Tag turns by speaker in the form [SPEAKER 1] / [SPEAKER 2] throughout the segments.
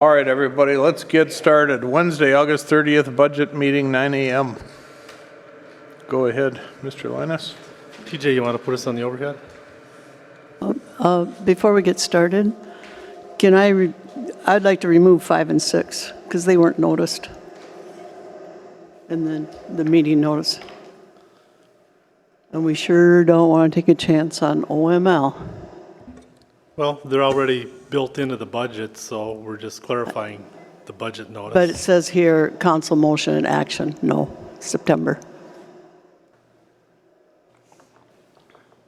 [SPEAKER 1] All right, everybody, let's get started. Wednesday, August 30th, budget meeting, 9 a.m. Go ahead, Mr. Linus.
[SPEAKER 2] TJ, you want to put us on the overhead?
[SPEAKER 3] Before we get started, I'd like to remove 5 and 6 because they weren't noticed in the meeting notice. And we sure don't want to take a chance on OML.
[SPEAKER 2] Well, they're already built into the budget, so we're just clarifying the budget notice.
[SPEAKER 3] But it says here, council motion and action, no, September.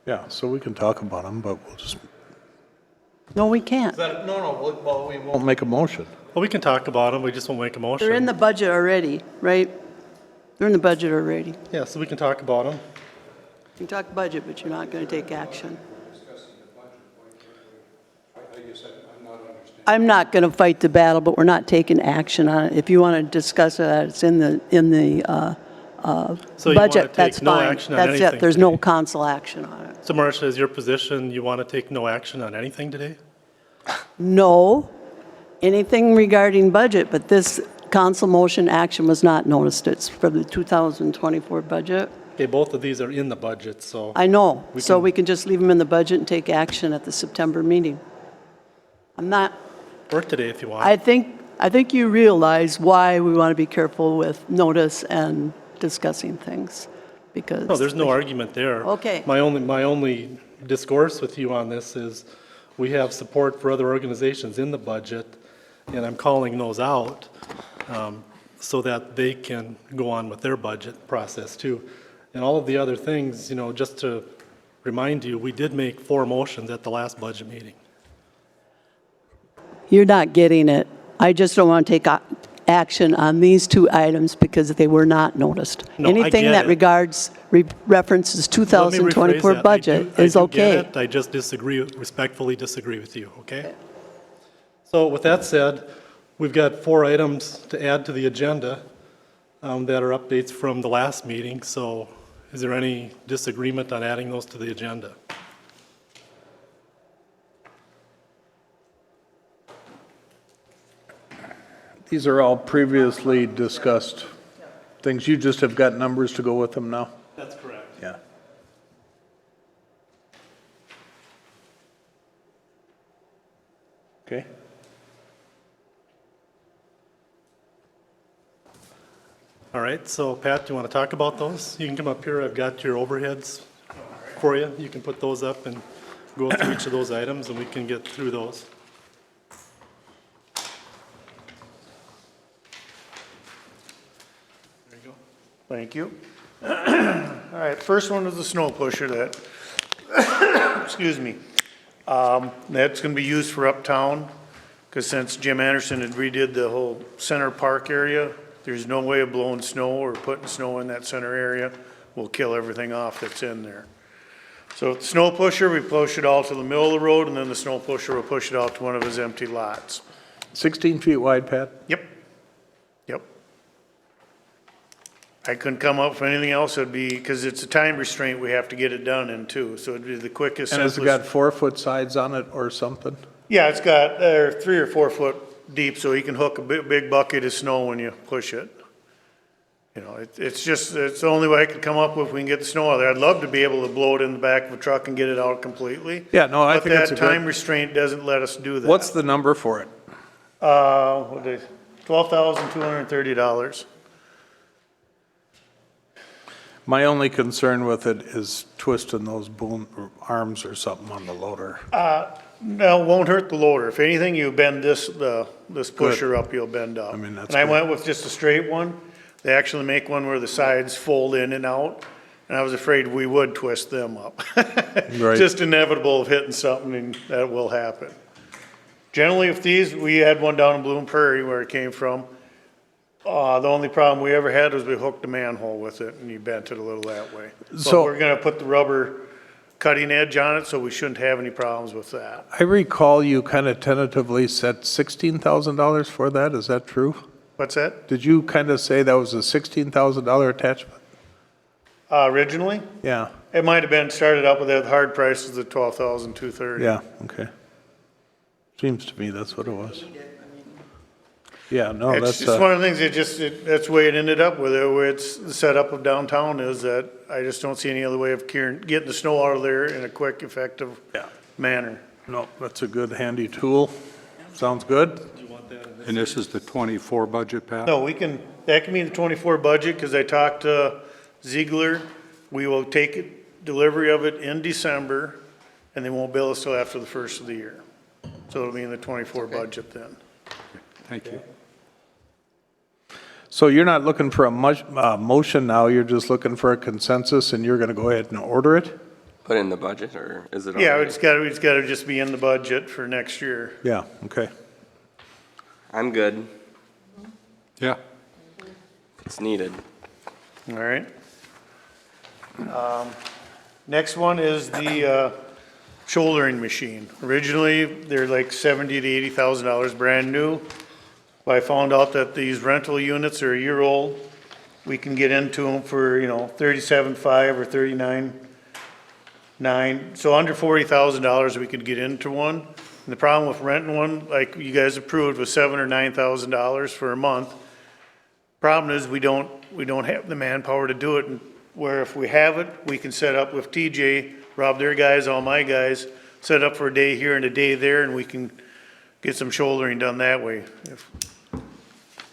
[SPEAKER 1] Yeah, so we can talk about them, but we'll just.
[SPEAKER 3] No, we can't.
[SPEAKER 1] Well, we won't make a motion.
[SPEAKER 2] Well, we can talk about them, we just won't make a motion.
[SPEAKER 3] They're in the budget already, right? They're in the budget already.
[SPEAKER 2] Yeah, so we can talk about them.
[SPEAKER 3] You can talk budget, but you're not going to take action. I'm not going to fight the battle, but we're not taking action on it. If you want to discuss it, it's in the
[SPEAKER 2] So you want to
[SPEAKER 3] budget, that's
[SPEAKER 2] take no
[SPEAKER 3] fine.
[SPEAKER 2] action on
[SPEAKER 3] That's
[SPEAKER 2] anything
[SPEAKER 3] it, there's no
[SPEAKER 2] today?
[SPEAKER 3] council action on it.
[SPEAKER 2] So Marcia, is your position, you want to take no action on anything today?
[SPEAKER 3] No, anything regarding budget, but this council motion action was not noticed. It's for the 2024 budget.
[SPEAKER 2] Okay, both of these are in the budget, so.
[SPEAKER 3] I know,
[SPEAKER 2] We
[SPEAKER 3] so
[SPEAKER 2] can-
[SPEAKER 3] we can just leave them in the budget and take action at the September meeting. I'm not,
[SPEAKER 2] Work today if you want.
[SPEAKER 3] I think you realize why we want to be careful with notice and discussing things, because.
[SPEAKER 2] No, there's no argument there.
[SPEAKER 3] Okay.
[SPEAKER 2] My only discourse with you on this is we have support for other organizations in the budget, and I'm calling those out so that they can go on with their budget process too. And all of the other things, you know, just to remind you, we did make 4 motions at the last budget meeting.
[SPEAKER 3] You're not getting it. I just don't want to take action on these 2 items because they were not noticed.
[SPEAKER 2] No, I
[SPEAKER 3] Anything
[SPEAKER 2] get
[SPEAKER 3] that
[SPEAKER 2] it.
[SPEAKER 3] references
[SPEAKER 2] Let me rephrase
[SPEAKER 3] 2024
[SPEAKER 2] that.
[SPEAKER 3] budget is
[SPEAKER 2] I do
[SPEAKER 3] okay.
[SPEAKER 2] get it. I just respectfully disagree with you, okay? So with that said, we've got 4 items to add to the agenda that are updates from the last meeting. So is there any disagreement on adding those to the agenda?
[SPEAKER 1] These are all previously discussed things. You just have got numbers to go with them now?
[SPEAKER 2] That's correct.
[SPEAKER 1] Yeah. Okay.
[SPEAKER 2] All right, so Pat, do you want to talk about those? You can come up here. I've got your overheads for you. You can put those up and go through each of those items and we can get through those. There you go.
[SPEAKER 4] Thank you. All right, first one is the snow pusher that, excuse me, that's gonna be used for uptown, because since Jim Anderson had redid the whole center park area, there's no way of blowing snow or putting snow in that center area. We'll kill everything off that's in there. So the snow pusher, we push it all to the middle of the road, and then the snow pusher will push it out to one of his empty lots.
[SPEAKER 1] 16 feet wide, Pat?
[SPEAKER 4] Yep. Yep. I couldn't come up with anything else. It'd be, because it's a time restraint we have to get it done in too. So it'd be the quickest.
[SPEAKER 1] And has it got 4-foot sides on it or something?
[SPEAKER 4] Yeah, it's got, 3 or 4 foot deep, so you can hook a big bucket of snow when you push it. You know, it's just, it's the only way I could come up with if we can get the snow out there. I'd love to be able to blow it in the back of a truck and get it out completely.
[SPEAKER 1] Yeah, no, I think it's a
[SPEAKER 4] But that time
[SPEAKER 1] good.
[SPEAKER 4] restraint doesn't let us do that.
[SPEAKER 1] What's the number for it?
[SPEAKER 4] $12,230.
[SPEAKER 1] My only concern with it is twisting those boom arms or something on the loader.
[SPEAKER 4] No, it won't hurt the loader. If anything, you bend this pusher up, you'll bend up.
[SPEAKER 1] I mean, that's
[SPEAKER 4] And I
[SPEAKER 1] good.
[SPEAKER 4] went with just a straight one. They actually make one where the sides fold in and out, and I was afraid we would twist them up.
[SPEAKER 1] Right.
[SPEAKER 4] Just inevitable of hitting something, and that will happen. Generally, if these, we had one down in Bloom Prairie where it came from. The only problem we ever had was we hooked a manhole with it, and you bent it a little that way.
[SPEAKER 1] So-
[SPEAKER 4] But we're gonna put the rubber cutting edge on it, so we shouldn't have any problems with that.
[SPEAKER 1] I recall you kind of tentatively set $16,000 for that. Is that true?
[SPEAKER 4] What's that?
[SPEAKER 1] Did you kind of say that was a $16,000 attachment?
[SPEAKER 4] Originally,
[SPEAKER 1] Yeah,
[SPEAKER 4] it might have been started up with that hard price was the 12,230.
[SPEAKER 1] yeah, okay. Seems to me that's what it was. Yeah, no,
[SPEAKER 4] It's
[SPEAKER 1] that's,
[SPEAKER 4] just one of the things, that's the way it ended up with it, where it's, the setup of downtown is that I just don't see any other way of getting the snow out of there in a quick, effective
[SPEAKER 1] yeah,
[SPEAKER 4] manner.
[SPEAKER 1] no, that's a good handy tool. Sounds good.
[SPEAKER 5] And this is the 24 budget, Pat?
[SPEAKER 4] No, that can be in the 24 budget, because I talked to Ziegler. We will take delivery of it in December, and they won't bill us till after the first of the year. So it'll be in the 24 budget then.
[SPEAKER 5] Thank you.
[SPEAKER 1] So you're not looking for a motion now, you're just looking for a consensus, and you're gonna go ahead and order it?
[SPEAKER 6] Put in the budget, or is it?
[SPEAKER 4] Yeah,
[SPEAKER 6] already-
[SPEAKER 4] it's gotta just be in the budget for next year.
[SPEAKER 1] Yeah, okay.
[SPEAKER 6] I'm good.
[SPEAKER 5] Yeah,
[SPEAKER 6] It's needed.
[SPEAKER 4] All right. Next one is the shouldering machine. Originally, they're like $70,000 to $80,000 brand new. But I found out that these rental units are a year old. We can get into them for, $37,500 or $39,900. So under $40,000, we could get into one. And the problem with renting one, like you guys approved, was $7,000 or $9,000 for a month. Problem is, we don't have the manpower to do it, and where if we have it, we can set up with TJ, Rob, their guys, all my guys, set up for a day here and a day there, and we can get some shouldering done that way.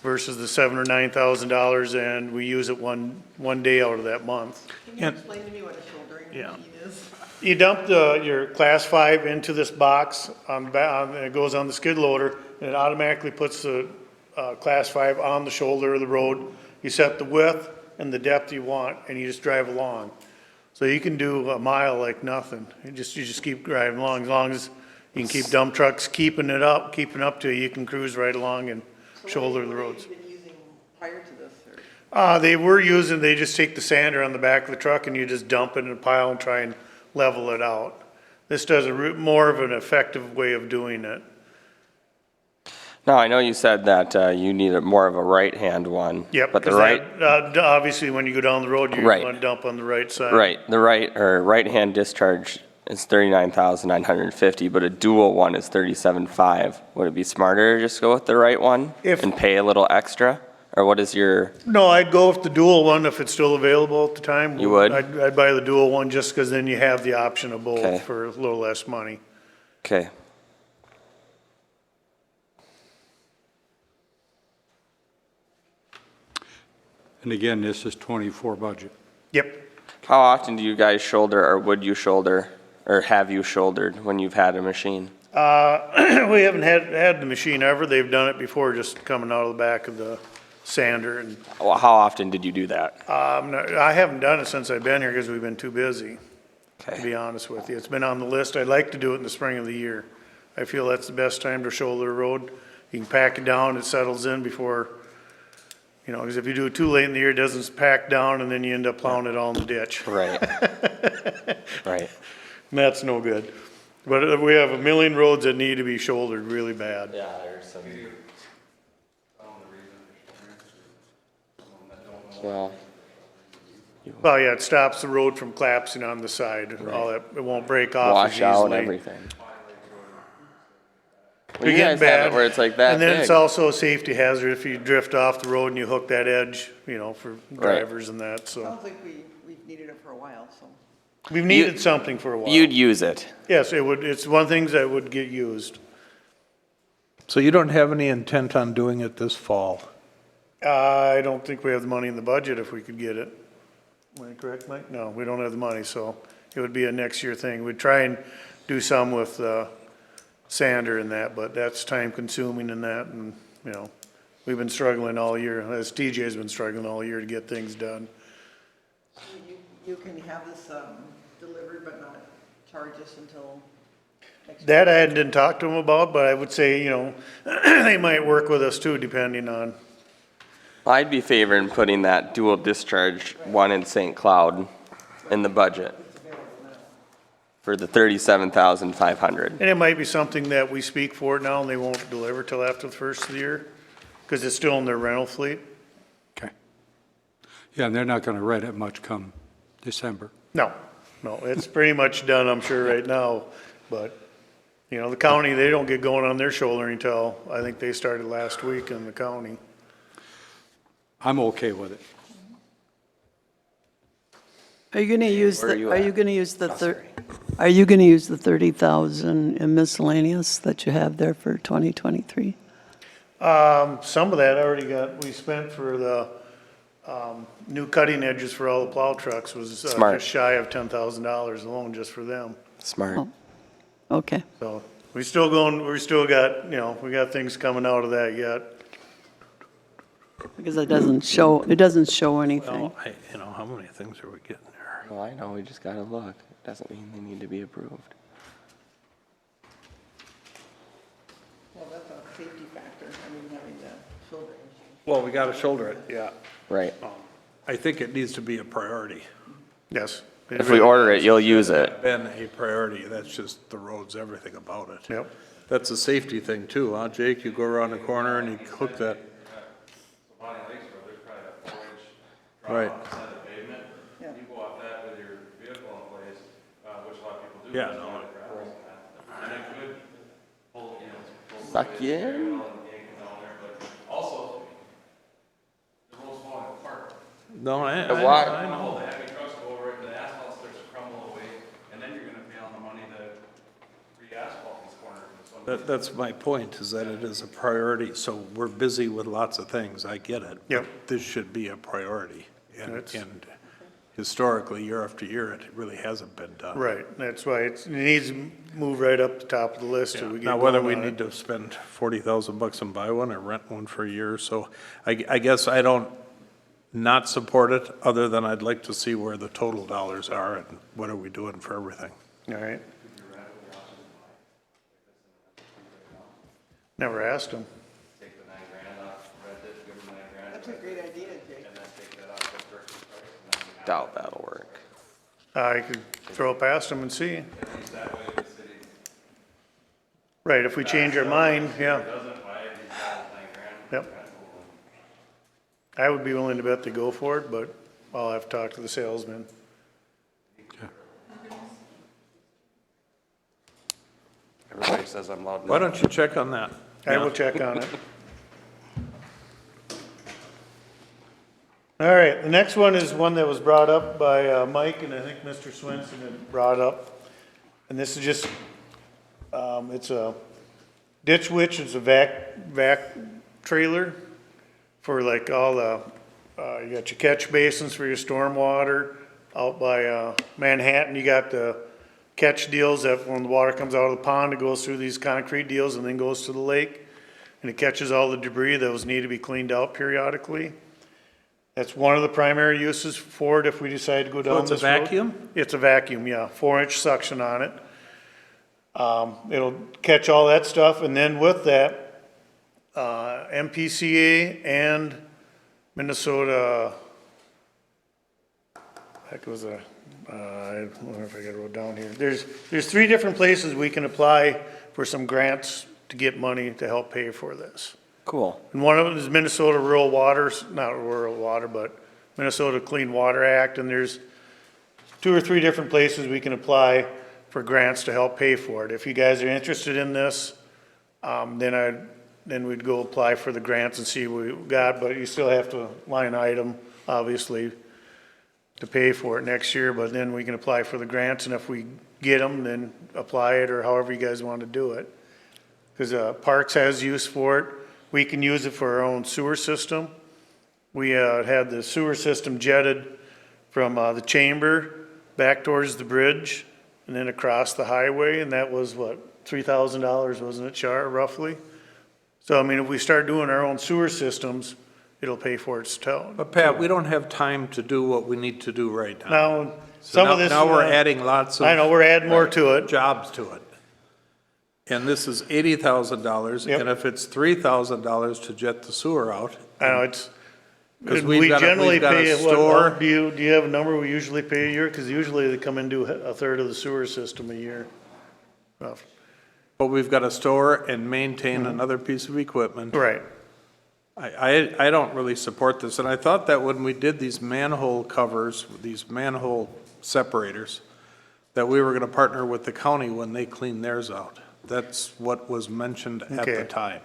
[SPEAKER 4] Versus the $7,000 or $9,000, and we use it one day out of that month.
[SPEAKER 7] Can you explain to me what a shouldering
[SPEAKER 1] Yeah.
[SPEAKER 7] machine is?
[SPEAKER 4] You dump your class 5 into this box and it goes on the skid loader, and it automatically puts the class 5 on the shoulder of the road. You set the width and the depth you want, and you just drive along. So you can do a mile like nothing. You just keep driving along. As long as you can keep dump trucks keeping up to you, you can cruise right along and shoulder the roads.
[SPEAKER 7] What have you been using prior to this? Or?
[SPEAKER 4] They just take the sander on the back of the truck and you just dump it in a pile and try and level it out. This does more of an effective way of doing it.
[SPEAKER 6] No, I know you said that you need more of a right-hand one.
[SPEAKER 4] Yep,
[SPEAKER 6] But the
[SPEAKER 4] because
[SPEAKER 6] right,
[SPEAKER 4] obviously when you go down the road, you
[SPEAKER 6] Right.
[SPEAKER 4] want to dump on the right side.
[SPEAKER 6] the right-hand discharge is 39,950, but a dual one is 37,500. Would it be smarter to just go with the right one and pay a little extra? Or what is your,
[SPEAKER 4] No, I'd go with the dual one if it's still available at the time.
[SPEAKER 6] You would?
[SPEAKER 4] I'd buy the dual one just because then you have the option of
[SPEAKER 6] Okay.
[SPEAKER 4] both for a little less money.
[SPEAKER 6] okay.
[SPEAKER 5] and again, this is 24 budget.
[SPEAKER 4] Yep.
[SPEAKER 6] How often do you guys shoulder, or would you shoulder, or have you shouldered when you've had a machine?
[SPEAKER 4] We haven't had the machine ever. They've done it before, just coming out of the back of the sander. And
[SPEAKER 6] Well, how often did you do that?
[SPEAKER 4] I haven't done it since I've been here because we've been too busy, to
[SPEAKER 6] Okay.
[SPEAKER 4] be honest with you. It's been on the list. I'd like to do it in the spring of the year. I feel that's the best time to shoulder a road. You can pack it down, it settles in before, because if you do it too late in the year, it doesn't pack down and then you end up plowing it all in the ditch.
[SPEAKER 6] Right. Right.
[SPEAKER 4] And that's no good. But we have a million roads that need to be shouldered really bad.
[SPEAKER 6] Yeah, there's some. Well,
[SPEAKER 4] Well, yeah, it stops the road from collapsing on the side. All that, it won't break off as
[SPEAKER 6] wash out
[SPEAKER 4] easily.
[SPEAKER 6] everything. Well,
[SPEAKER 4] They're
[SPEAKER 6] you
[SPEAKER 4] getting
[SPEAKER 6] guys have it
[SPEAKER 4] bad.
[SPEAKER 6] where it's like that
[SPEAKER 4] And then it's
[SPEAKER 6] big.
[SPEAKER 4] also a safety hazard if you drift off the road and you hook that edge, for drivers and that, so.
[SPEAKER 7] Sounds like we've needed it for a while, so.
[SPEAKER 4] We've needed something for a while.
[SPEAKER 6] You'd use it.
[SPEAKER 4] Yes, it's one of the things that would get used.
[SPEAKER 1] So you don't have any intent on doing it this fall?
[SPEAKER 4] I don't think we have the money in the budget if we could get it. Am I correct, Mike? No, we don't have the money, so it would be a next year thing. We'd try and do some with sander and that, but that's time consuming and that, and, we've been struggling all year, as TJ's been struggling all year to get things done.
[SPEAKER 7] You can have this delivered but not charge us until next.
[SPEAKER 4] That I didn't talk to them about, but I would say, they might work with us too, depending on,
[SPEAKER 6] I'd be favoring putting that dual discharge one in St. Cloud in the budget for the 37,500.
[SPEAKER 4] and it might be something that we speak for now and they won't deliver till after the first of the year, because it's still in their rental fleet.
[SPEAKER 5] Okay. Yeah, and they're not going to rent it much come December.
[SPEAKER 4] No, it's pretty much done, I'm sure, right now, but You know, the county, they don't get going on their shouldering until, I think they started last week in the county.
[SPEAKER 5] I'm okay with it.
[SPEAKER 3] Are you going to use
[SPEAKER 6] Where are
[SPEAKER 3] the,
[SPEAKER 6] you
[SPEAKER 3] are
[SPEAKER 6] at?
[SPEAKER 3] you going to use the,
[SPEAKER 6] Oh, sorry.
[SPEAKER 3] are you going to use the 30,000 in miscellaneous that you have there for 2023?
[SPEAKER 4] Some of that already we spent for the, new cutting edges for all the plow trucks was
[SPEAKER 6] Smart.
[SPEAKER 4] just shy of $10,000 alone just for them.
[SPEAKER 6] Smart.
[SPEAKER 3] Oh. Okay.
[SPEAKER 4] So we still got, you know, we got things coming out of that yet.
[SPEAKER 3] Because it doesn't show anything.
[SPEAKER 1] Well, you know, how many things are we getting there?
[SPEAKER 6] Well, I know, we just gotta look. Doesn't mean they need to be approved.
[SPEAKER 7] Well, that's a safety factor, I mean, having the shoulder issue.
[SPEAKER 1] Well, we gotta shoulder it, yeah.
[SPEAKER 6] Right.
[SPEAKER 1] I think it needs to be a priority.
[SPEAKER 4] Yes.
[SPEAKER 6] If we order it, you'll use it.
[SPEAKER 1] Been a priority, that's just the roads, everything about it.
[SPEAKER 4] Yep.
[SPEAKER 1] That's a safety thing too, huh, Jake? You go around the corner and you hook that. Right.
[SPEAKER 7] Yeah.
[SPEAKER 8] You go off that with your vehicle in place, which a lot of people do.
[SPEAKER 1] Yeah,
[SPEAKER 8] it's
[SPEAKER 1] no,
[SPEAKER 8] not a gravel. And it could pull, you know, pull
[SPEAKER 6] Suck you in.
[SPEAKER 8] and yank it down there, but also, the road's falling apart.
[SPEAKER 1] No, I
[SPEAKER 6] wa-
[SPEAKER 1] know.
[SPEAKER 8] The heavy trucks go over it, the asphalt starts to crumble away, and then you're gonna pay on the money to re-asphalt these corners.
[SPEAKER 1] That's my point, is that it is a priority, so we're busy with lots of things, I get it.
[SPEAKER 4] Yep.
[SPEAKER 1] But this should be a priority, and,
[SPEAKER 4] It's-
[SPEAKER 1] and historically, year after year, it really hasn't been done.
[SPEAKER 4] Right, that's why it needs to move right up the top of the list
[SPEAKER 1] Yeah.
[SPEAKER 4] till we get
[SPEAKER 1] Now, whether
[SPEAKER 4] going
[SPEAKER 1] we
[SPEAKER 4] on
[SPEAKER 1] need
[SPEAKER 4] it.
[SPEAKER 1] to spend $40,000 and buy one or rent one for a year, or so I guess I don't not support it, other than I'd like to see where the total dollars are and what are we doing for everything.
[SPEAKER 4] All right. Never asked them.
[SPEAKER 8] Take the $9,000 off, rent it, give them $9,000.
[SPEAKER 7] That's a great idea, Jake.
[SPEAKER 8] And then take that off the purchase price, and then we have
[SPEAKER 6] Doubt that'll work.
[SPEAKER 4] I could throw it past them and see.
[SPEAKER 8] at least that way the city
[SPEAKER 4] Right, if we change our mind, yeah,
[SPEAKER 8] doesn't buy it, he's got $9,000.
[SPEAKER 4] yep. I would be willing to bet they go for it, but I'll have to talk to the salesman.
[SPEAKER 6] Everybody says I'm loud
[SPEAKER 1] Why
[SPEAKER 6] enough.
[SPEAKER 1] don't you check on that?
[SPEAKER 4] I will check on it. All right, the next one is one that was brought up by Mike, and I think Mr. Swenson had brought up. And this is just, it's a ditch witch, it's a vac trailer for like all the, you got your catch basins for your storm water. Out by Manhattan, you got the catch deals that when the water comes out of the pond, it goes through these concrete deals and then goes to the lake. And it catches all the debris that was need to be cleaned out periodically. That's one of the primary uses for it if we decide to go down
[SPEAKER 1] it's a
[SPEAKER 4] this road.
[SPEAKER 1] vacuum?
[SPEAKER 4] It's a vacuum, yeah, 4-inch suction on it. It'll catch all that stuff, and then with that, MPCA and Minnesota, heck was a, I don't know if I got it wrote down here. There's 3 different places we can apply for some grants to get money to help pay for this.
[SPEAKER 6] Cool.
[SPEAKER 4] And one of them is Minnesota Rural Waters, not Rural Water, but Minnesota Clean Water Act, and there's 2 or 3 different places we can apply for grants to help pay for it. If you guys are interested in this, then we'd go apply for the grants and see what we got, but you still have to line item, obviously, to pay for it next year, but then we can apply for the grants, and if we get them, then apply it, or however you guys want to do it. Because Parks has use for it. We can use it for our own sewer system. We had the sewer system jetted from the chamber back towards the bridge and then across the highway, and that was what, $3,000, wasn't it, Char, roughly? So, I mean, if we start doing our own sewer systems, it'll pay for itself.
[SPEAKER 1] But Pat, we don't have time to do what we need to do right now.
[SPEAKER 4] Now,
[SPEAKER 1] So
[SPEAKER 4] some of this.
[SPEAKER 1] Now we're adding lots of.
[SPEAKER 4] I know, we're adding more to it.
[SPEAKER 1] Jobs to it. And this is $80,000,
[SPEAKER 4] Yep.
[SPEAKER 1] and if it's $3,000 to jet the sewer out,
[SPEAKER 4] I know, it's,
[SPEAKER 1] 'Cause
[SPEAKER 4] we
[SPEAKER 1] we've got
[SPEAKER 4] generally
[SPEAKER 1] a
[SPEAKER 4] pay,
[SPEAKER 1] store.
[SPEAKER 4] do you have a number we usually pay a year? Because usually they come and do a third of the sewer system a year.
[SPEAKER 1] but we've got to store and maintain another piece of equipment.
[SPEAKER 4] Right,
[SPEAKER 1] I don't really support this, and I thought that when we did these manhole covers, these manhole separators, that we were going to partner with the county when they clean theirs out. That's what was mentioned at
[SPEAKER 4] Okay.
[SPEAKER 1] the time.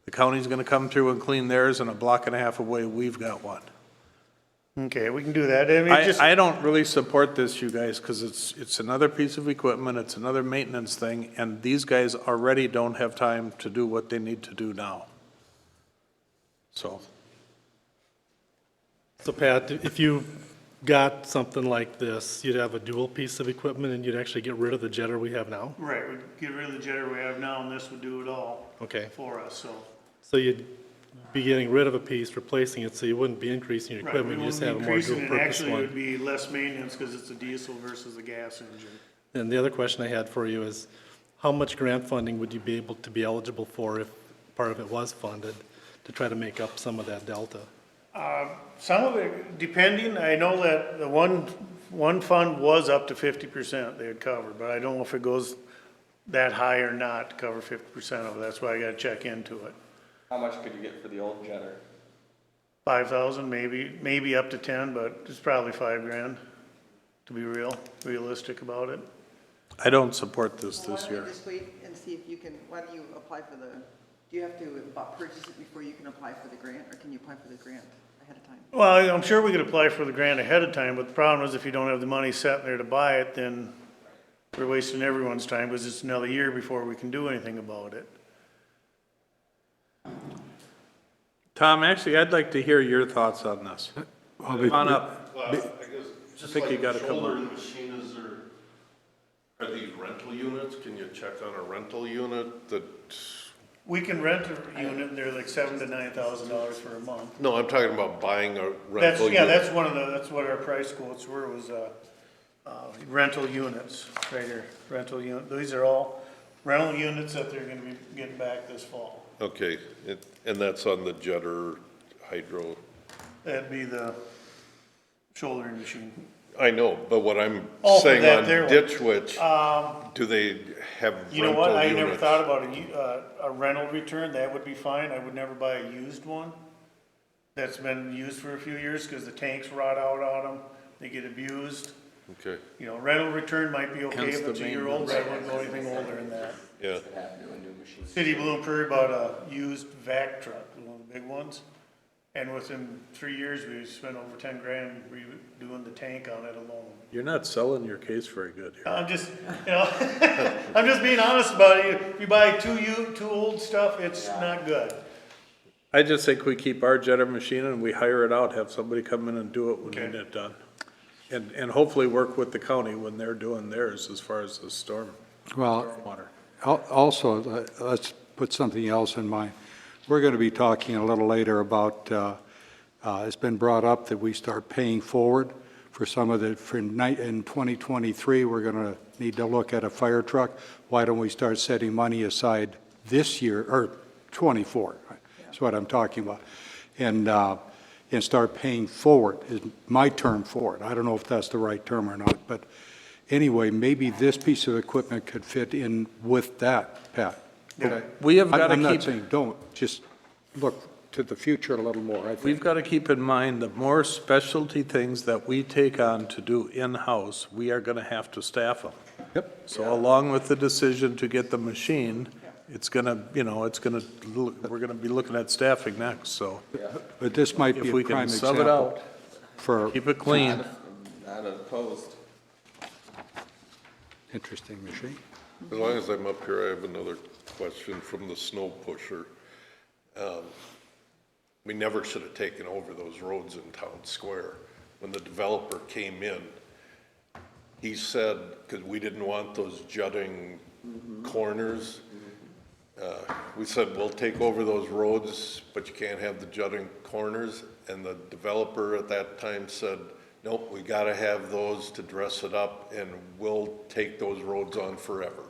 [SPEAKER 1] The county's gonna come through and clean theirs, and a block and a half away, we've got one.
[SPEAKER 4] Okay, we can do that. I mean, just,
[SPEAKER 1] I don't really support this, you guys, because it's another piece of equipment, it's another maintenance thing, and these guys already don't have time to do what they need to do now. So,
[SPEAKER 2] So Pat, if you got something like this, you'd have a dual piece of equipment and you'd actually get rid of the jetter we have now?
[SPEAKER 4] right, we'd get rid of the jetter we have now, and this would do it all
[SPEAKER 2] Okay,
[SPEAKER 4] for us, so.
[SPEAKER 2] so you'd be getting rid of a piece, replacing it, so you wouldn't be increasing your
[SPEAKER 4] Right, we
[SPEAKER 2] equipment, you just
[SPEAKER 4] wouldn't
[SPEAKER 2] have
[SPEAKER 4] be
[SPEAKER 2] a more
[SPEAKER 4] increasing
[SPEAKER 2] dual
[SPEAKER 4] it,
[SPEAKER 2] purpose
[SPEAKER 4] actually, it would
[SPEAKER 2] one.
[SPEAKER 4] be less maintenance, because it's a diesel versus a gas engine.
[SPEAKER 2] And the other question I had for you is, how much grant funding would you be able to be eligible for if part of it was funded to try to make up some of that delta?
[SPEAKER 4] Some of it, depending, I know that the one fund was up to 50% they had covered, but I don't know if it goes that high or not to cover 50% of it, that's why I gotta check into it.
[SPEAKER 6] How much could you get for the old jetter?
[SPEAKER 4] 5,000, maybe up to 10, but it's probably $5,000, to be realistic about it.
[SPEAKER 1] I don't support this
[SPEAKER 7] Why
[SPEAKER 1] this
[SPEAKER 7] don't we
[SPEAKER 1] year.
[SPEAKER 7] just wait and see if you can, why don't you apply for the, do you have to purchase it before you can apply for the grant, or can you apply for the grant ahead of time?
[SPEAKER 4] Well, I'm sure we could apply for the grant ahead of time, but the problem is if you don't have the money sitting there to buy it, then we're wasting everyone's time, because it's another year before we can do anything about it.
[SPEAKER 1] Tom, actually, I'd like to hear your thoughts on this. Come on up.
[SPEAKER 9] Well, I guess, just
[SPEAKER 1] think
[SPEAKER 9] like
[SPEAKER 1] you gotta
[SPEAKER 9] the
[SPEAKER 1] come
[SPEAKER 9] shoulder
[SPEAKER 1] up.
[SPEAKER 9] and machine, are these rental units? Can you check on a rental unit that,
[SPEAKER 4] We can rent a unit, and they're like $7,000 to $9,000 for a month.
[SPEAKER 9] no, I'm talking about buying a
[SPEAKER 4] That's,
[SPEAKER 9] rental unit.
[SPEAKER 4] yeah, that's one of the, that's what our price quotes were, was, rental units, right here, rental unit. These are all rental units that they're gonna be getting back this fall.
[SPEAKER 9] Okay, and that's on the jetter hydro.
[SPEAKER 4] That'd be the shouldering machine.
[SPEAKER 9] I know, but what I'm
[SPEAKER 4] Oh, for
[SPEAKER 9] saying
[SPEAKER 4] that
[SPEAKER 9] on
[SPEAKER 4] there one.
[SPEAKER 9] Ditch Witch, do they have
[SPEAKER 4] You know what,
[SPEAKER 9] rental
[SPEAKER 4] I never
[SPEAKER 9] units?
[SPEAKER 4] thought about a rental return, that would be fine, I would never buy a used one that's been used for a few years, cause the tanks rot out on them, they get abused.
[SPEAKER 9] Okay,
[SPEAKER 4] You know, rental return might be okay
[SPEAKER 1] Hence
[SPEAKER 4] if
[SPEAKER 1] the
[SPEAKER 4] it's a year old, but I wouldn't go anything older than that.
[SPEAKER 9] yeah,
[SPEAKER 4] City of Bloom Prairie bought a used vac truck, one of the big ones, and within 3 years, we spent over 10 grand redoing the tank on it alone.
[SPEAKER 1] You're not selling your case very good here.
[SPEAKER 4] I'm just, you know, I'm just being honest about it. If you buy too old stuff, it's not good.
[SPEAKER 1] I just think we keep our jetter machine and we hire it out, have somebody come in and do it when we
[SPEAKER 4] Okay.
[SPEAKER 1] need it done. And hopefully work with the county when they're doing theirs as far as the storm
[SPEAKER 5] Well,
[SPEAKER 1] water.
[SPEAKER 5] also, let's put something else in mind. We're going to be talking a little later about, it's been brought up that we start paying forward for some of the, in 2023, we're going to need to look at a fire truck. Why don't we start setting money aside this year, or 24, that's what I'm talking about. And start paying forward, is my term for it. I don't know if that's the right term or not, but anyway, maybe this piece of equipment could fit in with that, Pat. Okay?
[SPEAKER 1] We have got to
[SPEAKER 5] I'm not
[SPEAKER 1] keep,
[SPEAKER 5] saying don't, just look to the future a little more, I
[SPEAKER 1] we've
[SPEAKER 5] think.
[SPEAKER 1] got to keep in mind the more specialty things that we take on to do in-house, we are going to have to staff them.
[SPEAKER 5] Yep.
[SPEAKER 1] So along with the decision to get the machine, it's going to, you know, we're going to be looking at staffing next, so
[SPEAKER 5] But this might
[SPEAKER 1] if
[SPEAKER 5] be
[SPEAKER 1] we
[SPEAKER 5] a prime
[SPEAKER 1] can sub it
[SPEAKER 5] example
[SPEAKER 1] out,
[SPEAKER 5] for
[SPEAKER 1] keep it clean.
[SPEAKER 6] Not opposed.
[SPEAKER 5] interesting machine.
[SPEAKER 9] as long as I'm up here, I have another question from the snow pusher. We never should have taken over those roads in Town Square. When the developer came in, he said, because we didn't want those jutting corners, we said, we'll take over those roads, but you can't have the jutting corners. And the developer at that time said, nope, we gotta have those to dress it up, and we'll take those roads on forever.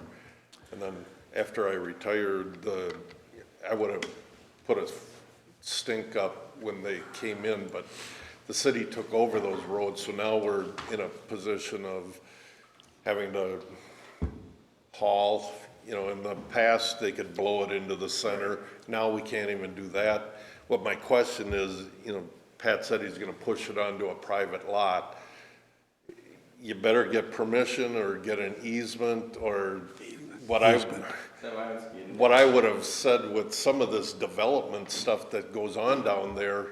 [SPEAKER 9] And then after I retired, I would have put a stink up when they came in, but the city took over those roads, so now we're in a position of having to haul. You know, in the past, they could blow it into the center. Now we can't even do that. What my question is, you know, Pat said he's gonna push it onto a private lot. You better get permission or get an easement or what I would have said with some of this development stuff that goes on down there,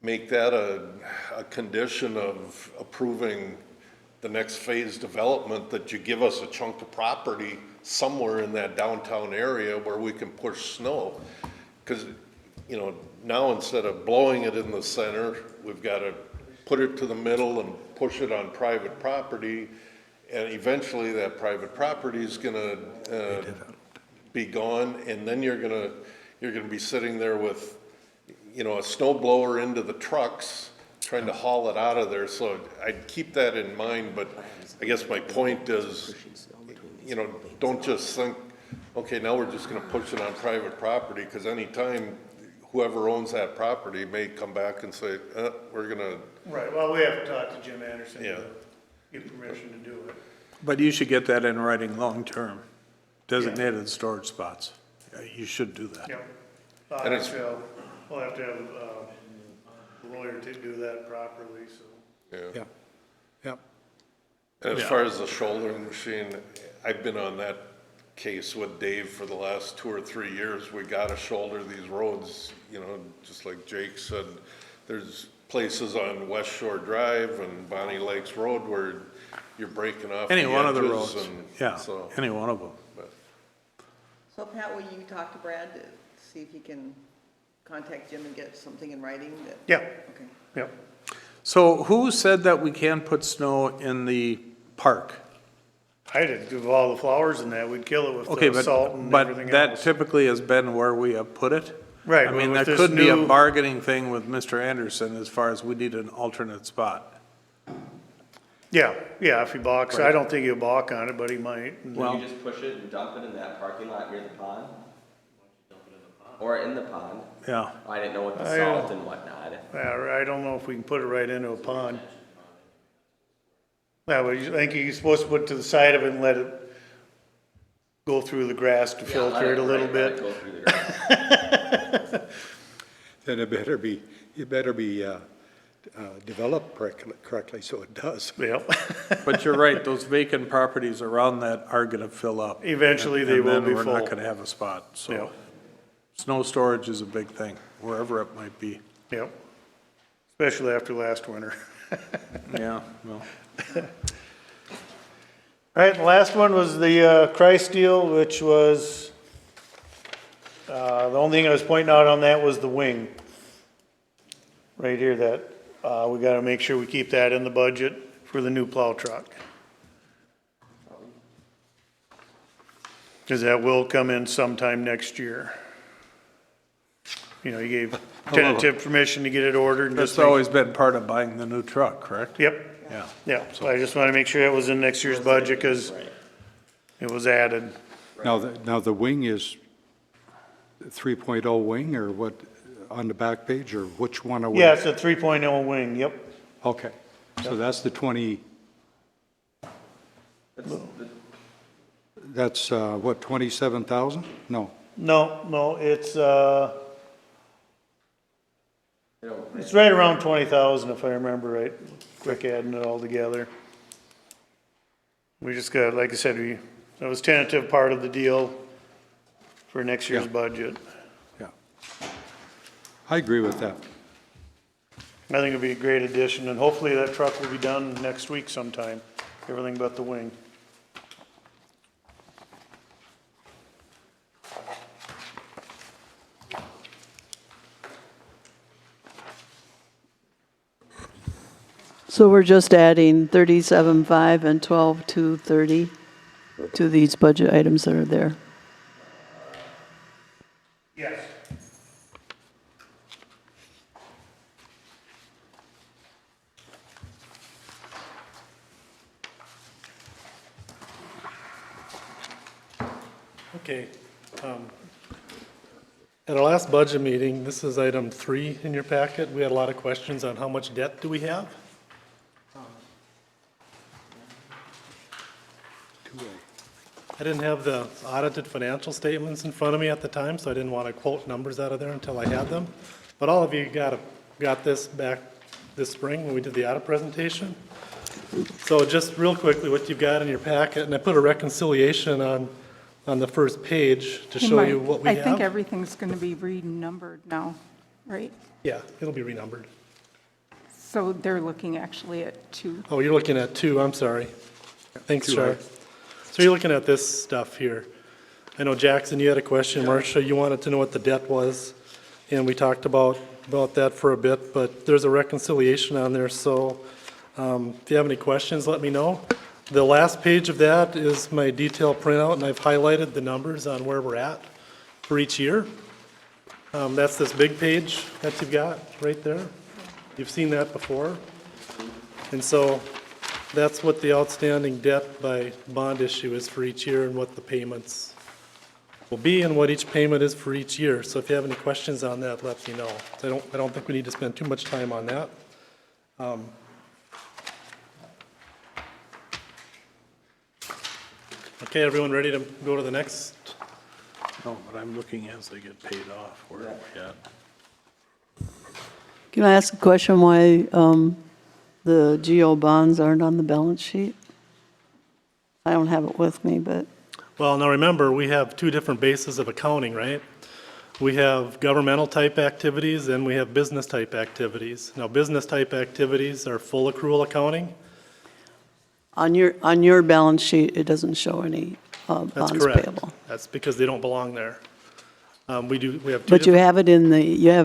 [SPEAKER 9] make that a condition of approving the next phase development, that you give us a chunk of property somewhere in that downtown area where we can push snow. Because, you know, now instead of blowing it in the center, we've got to put it to the middle and push it on private property. And eventually that private property is gonna be gone, and then you're gonna be sitting there with, you know, a snow blower into the trucks, trying to haul it out of there. So I'd keep that in mind, but I guess my point is, you know, don't just think, okay, now we're just gonna push it on private property, because anytime whoever owns that property may come back and say, we're gonna,
[SPEAKER 4] Right, well, we have to talk to Jim Anderson
[SPEAKER 9] Yeah.
[SPEAKER 4] to get permission to do it.
[SPEAKER 1] But you should get that in writing long-term, designated storage spots. You should do that.
[SPEAKER 4] Yep.
[SPEAKER 9] And it's-
[SPEAKER 4] We'll have to have a lawyer to do that properly, so.
[SPEAKER 9] yeah.
[SPEAKER 5] Yeah.
[SPEAKER 9] And as far as the shouldering machine, I've been on that case with Dave for the last 2 or 3 years. We gotta shoulder these roads, you know, just like Jake said. There's places on West Shore Drive and Bonnie Lakes Road where you're breaking off the
[SPEAKER 1] Any one of the
[SPEAKER 9] edges,
[SPEAKER 1] roads,
[SPEAKER 9] and
[SPEAKER 1] yeah,
[SPEAKER 9] so-
[SPEAKER 1] any one of them.
[SPEAKER 7] So Pat, will you talk to Brad to see if he can contact Jim and get something in writing that?
[SPEAKER 4] Yeah,
[SPEAKER 7] Okay.
[SPEAKER 4] yep.
[SPEAKER 1] So who said that we can put snow in the park?
[SPEAKER 4] I did do all the flowers and that, we'd kill it
[SPEAKER 1] Okay,
[SPEAKER 4] with the salt and
[SPEAKER 1] but
[SPEAKER 4] everything
[SPEAKER 1] that
[SPEAKER 4] else.
[SPEAKER 1] typically has been where we have put it.
[SPEAKER 4] Right,
[SPEAKER 1] I
[SPEAKER 4] but
[SPEAKER 1] mean,
[SPEAKER 4] with
[SPEAKER 1] there
[SPEAKER 4] this
[SPEAKER 1] could be a
[SPEAKER 4] new-
[SPEAKER 1] bargaining thing with Mr. Anderson as far as we need an alternate spot.
[SPEAKER 4] Yeah, if he balks, I don't think he'll balk on it, but he might.
[SPEAKER 1] Well-
[SPEAKER 6] You just push it and dump it in that parking lot near the pond? Or in the pond?
[SPEAKER 1] Yeah,
[SPEAKER 6] I didn't know what the
[SPEAKER 4] I,
[SPEAKER 6] salt and whatnot.
[SPEAKER 4] Yeah, I don't know if we can put it right into a pond. Yeah, but I think you're supposed to put it to the side of it and let it go through the grass to
[SPEAKER 6] Yeah, let
[SPEAKER 4] filter it a little
[SPEAKER 6] right, let it
[SPEAKER 4] bit.
[SPEAKER 6] go through the ground.
[SPEAKER 5] Then it better be developed correctly, so it does.
[SPEAKER 4] Yep,
[SPEAKER 1] but you're right, those vacant properties around that are gonna fill up.
[SPEAKER 4] eventually they
[SPEAKER 1] And
[SPEAKER 4] will
[SPEAKER 1] then
[SPEAKER 4] be
[SPEAKER 1] we're
[SPEAKER 4] full.
[SPEAKER 1] not gonna have a spot, so.
[SPEAKER 4] Yep,
[SPEAKER 1] Snow storage is a big thing, wherever it might be.
[SPEAKER 4] yep. Especially after last winter.
[SPEAKER 1] Yeah, well,
[SPEAKER 4] All right, the last one was the Christ deal, which was, the only thing I was pointing out on that was the wing. Right here, that, we gotta make sure we keep that in the budget for the new plow truck. Cause that will come in sometime next year. You know, you gave tentative permission to get it ordered and
[SPEAKER 1] that's
[SPEAKER 4] just make.
[SPEAKER 1] always been part of buying the new truck, correct?
[SPEAKER 4] Yep,
[SPEAKER 1] Yeah.
[SPEAKER 4] yeah, so I just wanna make sure it was in next year's budget, cause it was added.
[SPEAKER 5] Now, the wing is 3.0 wing, or what, on the back page, or which one are we?
[SPEAKER 4] Yeah, it's a 3.0 wing, yep.
[SPEAKER 5] Okay, so that's the 20, that's, what, 27,000? No,
[SPEAKER 4] No, it's right around 20,000 if I remember right, quick adding it all together. We just got, like I said, that was tentative part of the deal for next year's
[SPEAKER 5] Yeah.
[SPEAKER 4] budget.
[SPEAKER 5] yeah. I agree with that.
[SPEAKER 4] I think it'd be a great addition, and hopefully that truck will be done next week sometime, everything but the wing.
[SPEAKER 3] So we're just adding 37.5 and 12,230 to these budget items that are there.
[SPEAKER 4] Yes.
[SPEAKER 2] Okay. At our last budget meeting, this is item 3 in your packet. We had a lot of questions on how much debt do we have? I didn't have the audited financial statements in front of me at the time, so I didn't want to quote numbers out of there until I had them. But all of you got this back this spring when we did the audit presentation. So just real quickly, what you've got in your packet, and I put a reconciliation on on the first page to
[SPEAKER 10] Hey,
[SPEAKER 2] show you
[SPEAKER 10] Mike,
[SPEAKER 2] what we
[SPEAKER 10] I think
[SPEAKER 2] have.
[SPEAKER 10] everything's going to be renumbered now, right?
[SPEAKER 2] Yeah, it'll be renumbered.
[SPEAKER 10] So they're looking actually at 2.
[SPEAKER 2] Oh, you're looking at 2, I'm sorry. Thanks, Char. So you're looking at this stuff here. I know, Jackson, you had a question. Marcia, you wanted to know what the debt was, and we talked about that for a bit, but there's a reconciliation on there, so if you have any questions, let me know. The last page of that is my detailed printout, and I've highlighted the numbers on where we're at for each year. That's this big page that you've got right there. You've seen that before. And so that's what the outstanding debt by bond issue is for each year and what the payments will be and what each payment is for each year. So if you have any questions on that, let me know. I don't think we need to spend too much time on that. Okay, everyone ready to go to the next?
[SPEAKER 1] No, but I'm looking as they get paid off, where are we at?
[SPEAKER 3] Can I ask a question why the GO bonds aren't on the balance sheet? I don't have it with me, but,
[SPEAKER 2] Well, now remember, we have 2 different bases of accounting, right? We have governmental type activities and we have business type activities. Now, business type activities are full accrual accounting.
[SPEAKER 3] on your balance sheet, it doesn't show any
[SPEAKER 2] That's
[SPEAKER 3] bonds
[SPEAKER 2] correct.
[SPEAKER 3] payable.
[SPEAKER 2] That's because they don't belong there. We have 2
[SPEAKER 3] But you
[SPEAKER 2] different,
[SPEAKER 3] have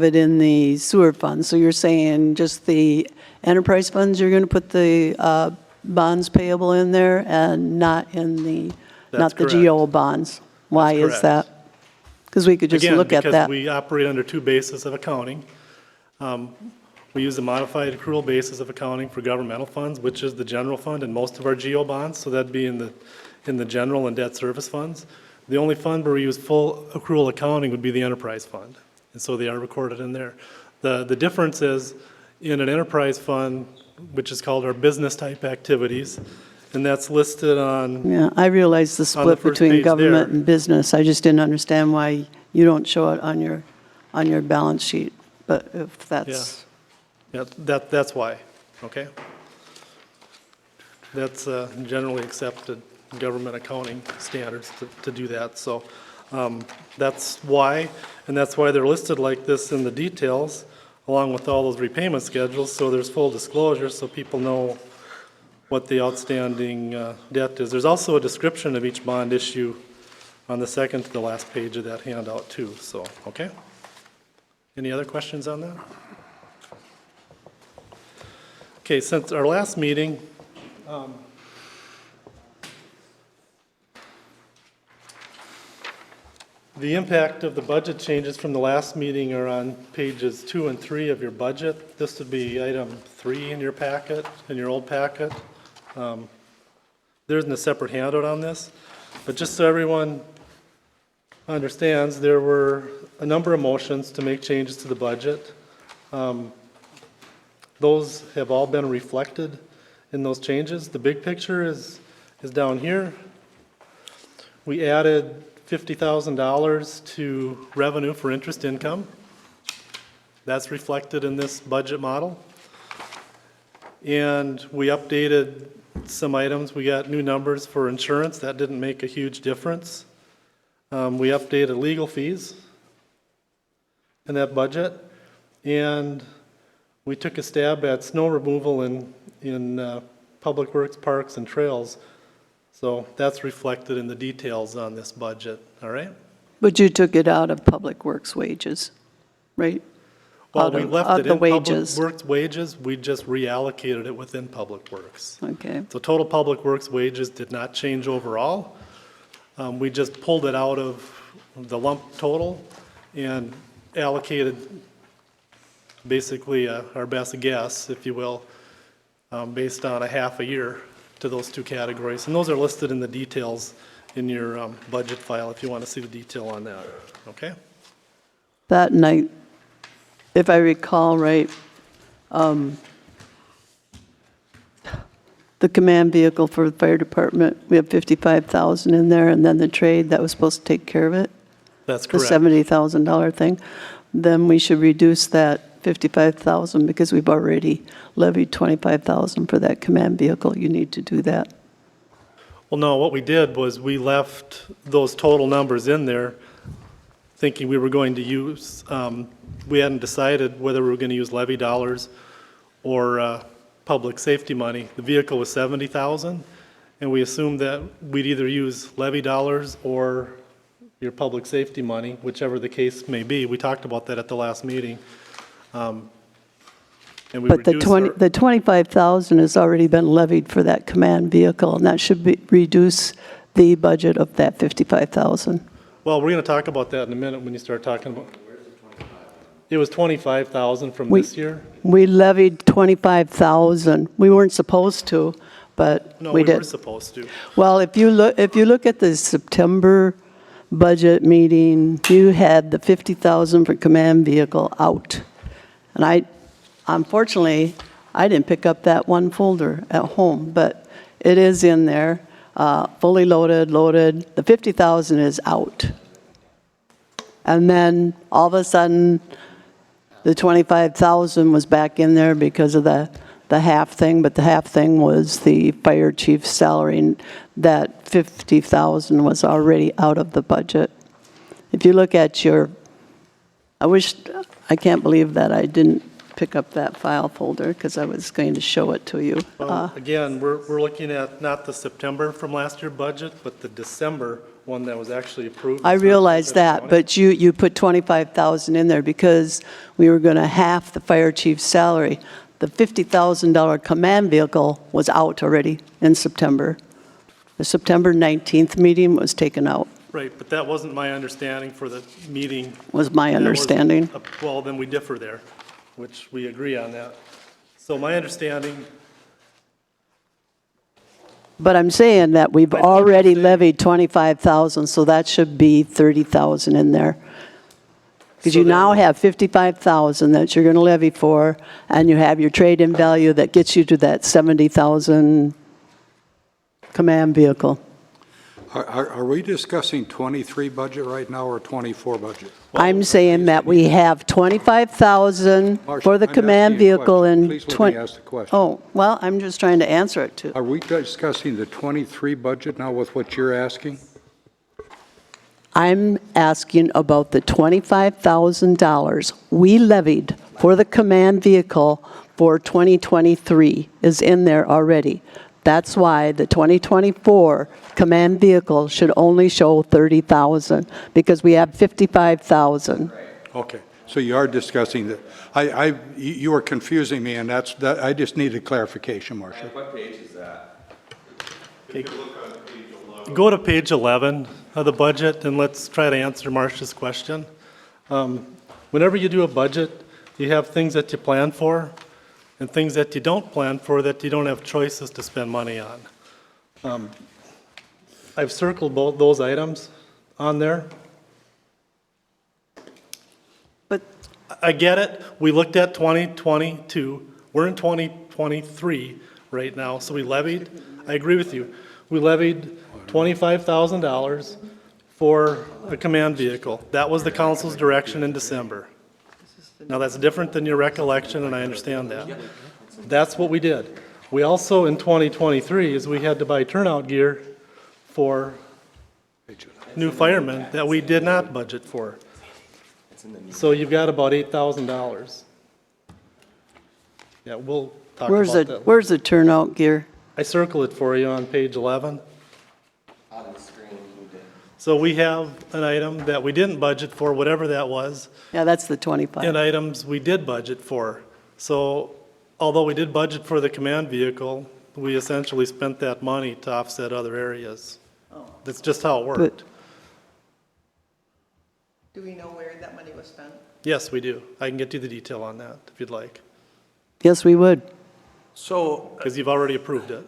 [SPEAKER 3] it in the sewer fund, so you're saying just the enterprise funds, you're going to put the bonds payable in there and not in the,
[SPEAKER 2] That's
[SPEAKER 3] not the
[SPEAKER 2] correct.
[SPEAKER 3] GO bonds? Why is
[SPEAKER 2] correct.
[SPEAKER 3] that? Because we could just
[SPEAKER 2] again,
[SPEAKER 3] look at
[SPEAKER 2] because
[SPEAKER 3] that.
[SPEAKER 2] we operate under 2 bases of accounting. We use the modified accrual basis of accounting for governmental funds, which is the general fund and most of our GO bonds, so that'd be in the general and debt service funds. The only fund where we use full accrual accounting would be the enterprise fund, and so they are recorded in there. The difference is, in an enterprise fund, which is called our business type activities, and that's listed on,
[SPEAKER 3] Yeah, I realize the split
[SPEAKER 2] first
[SPEAKER 3] between
[SPEAKER 2] page
[SPEAKER 3] government
[SPEAKER 2] there.
[SPEAKER 3] and business. I just didn't understand why you don't show it on your balance sheet. But if that's,
[SPEAKER 2] yeah, that's why, okay? That's generally accepted government accounting standards to do that, so that's why, and that's why they're listed like this in the details, along with all those repayment schedules, so there's full disclosure, so people know what the outstanding debt is. There's also a description of each bond issue on the second to the last page of that handout too, so, okay? Any other questions on that? Okay, since our last meeting, the impact of the budget changes from the last meeting are on pages 2 and 3 of your budget. This would be item 3 in your packet, in your old packet. There isn't a separate handout on this, but just so everyone understands, there were a number of motions to make changes to the budget. Those have all been reflected in those changes. The big picture is down here. We added $50,000 to revenue for interest income. That's reflected in this budget model. And we updated some items. We got new numbers for insurance. That didn't make a huge difference. We updated legal fees in that budget. And we took a stab at snow removal in public works, parks, and trails. So that's reflected in the details on this budget, all right?
[SPEAKER 3] but you took it out of Public Works wages, right?
[SPEAKER 2] Well,
[SPEAKER 3] Out
[SPEAKER 2] we
[SPEAKER 3] of-
[SPEAKER 2] left
[SPEAKER 3] out
[SPEAKER 2] it
[SPEAKER 3] the
[SPEAKER 2] in public
[SPEAKER 3] wages.
[SPEAKER 2] works wages, we just reallocated it within public works.
[SPEAKER 3] Okay,
[SPEAKER 2] So total public works wages did not change overall. We just pulled it out of the lump total and allocated basically our best guess, if you will, based on a half a year to those 2 categories. And those are listed in the details in your budget file if you want to see the detail on that, okay?
[SPEAKER 3] that night, if I recall right, the command vehicle for the fire department, we have 55,000 in there, and then the trade that was supposed to take care of it,
[SPEAKER 2] That's
[SPEAKER 3] the
[SPEAKER 2] correct.
[SPEAKER 3] $70,000 thing, then we should reduce that 55,000 because we've already levied 25,000 for that command vehicle. You need to do that.
[SPEAKER 2] Well, no, what we did was we left those total numbers in there, thinking we were going to use, we hadn't decided whether we were going to use levy dollars or public safety money. The vehicle was 70,000, and we assumed that we'd either use levy dollars or your public safety money, whichever the case may be. We talked about that at the last meeting. And we
[SPEAKER 3] But the
[SPEAKER 2] reduced
[SPEAKER 3] 20,
[SPEAKER 2] our-
[SPEAKER 3] the 25,000 has already been levied for that command vehicle, and that should be, reduce the budget of that 55,000.
[SPEAKER 2] Well, we're going to talk about that in a minute when you start talking about. It was 25,000 from
[SPEAKER 3] We-
[SPEAKER 2] this year?
[SPEAKER 3] We levied 25,000. We weren't supposed to, but
[SPEAKER 2] No,
[SPEAKER 3] we
[SPEAKER 2] we were
[SPEAKER 3] did.
[SPEAKER 2] supposed to.
[SPEAKER 3] Well, if you look at the September budget meeting, you had the 50,000 for command vehicle out. And unfortunately, I didn't pick up that one folder at home, but it is in there, fully loaded. The 50,000 is out. And then all of a sudden, the 25,000 was back in there because of the half thing, but the half thing was the fire chief's salary, and that 50,000 was already out of the budget. If you look at I can't believe that I didn't pick up that file folder because I was going to show it to you.
[SPEAKER 2] Well, again, we're looking at not the September from last year budget, but the December one that was actually approved.
[SPEAKER 3] I realize that, but you put 25,000 in there because we were going to half the fire chief's salary. The $50,000 command vehicle was out already in September. The September 19th meeting was taken out,
[SPEAKER 2] Right, but that wasn't my understanding for the meeting.
[SPEAKER 3] was my
[SPEAKER 2] That was
[SPEAKER 3] understanding.
[SPEAKER 2] Well, then we differ there, which we agree on that. So my understanding,
[SPEAKER 3] But I'm saying that we've
[SPEAKER 2] I know what you're
[SPEAKER 3] already
[SPEAKER 2] saying.
[SPEAKER 3] levied 25,000, so that should be 30,000 in there. Because
[SPEAKER 2] So
[SPEAKER 3] you now
[SPEAKER 2] then-
[SPEAKER 3] have 55,000 that you're going to levy for, and you have your trade-in value that gets you to that 70,000 command vehicle.
[SPEAKER 5] Are we discussing 23 budget right now or 24 budget?
[SPEAKER 3] I'm saying that we have 25,000
[SPEAKER 5] Marcia,
[SPEAKER 3] for the
[SPEAKER 5] I'm
[SPEAKER 3] command
[SPEAKER 5] asking you a
[SPEAKER 3] vehicle
[SPEAKER 5] question.
[SPEAKER 3] in
[SPEAKER 5] Please let me
[SPEAKER 3] 20.
[SPEAKER 5] ask the question.
[SPEAKER 3] Oh, well, I'm just trying to answer it too.
[SPEAKER 5] Are we discussing the 23 budget now with what you're asking?
[SPEAKER 3] I'm asking about the $25,000 we levied for the command vehicle for 2023 is in there already. That's why the 2024 command vehicle should only show 30,000 because we have 55,000.
[SPEAKER 5] Okay, so you are discussing that. You were confusing me, and I just needed clarification, Marcia.
[SPEAKER 6] What page is that?
[SPEAKER 2] go to page 11 of the budget, and let's try to answer Marcia's question. Whenever you do a budget, you have things that you plan for and things that you don't plan for that you don't have choices to spend money on. I've circled both those items on there.
[SPEAKER 3] But
[SPEAKER 2] I get it. We looked at 2022. We're in 2023 right now, so we levied, I agree with you. We levied $25,000 for a command vehicle. That was the council's direction in December. Now, that's different than your recollection, and I understand that. That's what we did. We also, in 2023, is we had to buy turnout gear for new firemen that we did not budget for. So you've got about $8,000. Yeah, we'll talk about that.
[SPEAKER 3] where's the turnout gear?
[SPEAKER 2] I circle it for you on page 11.
[SPEAKER 6] On the screen, you did.
[SPEAKER 2] So we have an item that we didn't budget for, whatever that was,
[SPEAKER 3] Yeah, that's the 25.
[SPEAKER 2] and items we did budget for. So although we did budget for the command vehicle, we essentially spent that money to offset other areas. That's just how it worked.
[SPEAKER 7] Do we know where that money was spent?
[SPEAKER 2] Yes, we do. I can get you the detail on that if you'd like,
[SPEAKER 3] Yes, we would.
[SPEAKER 1] So
[SPEAKER 2] because you've already approved it.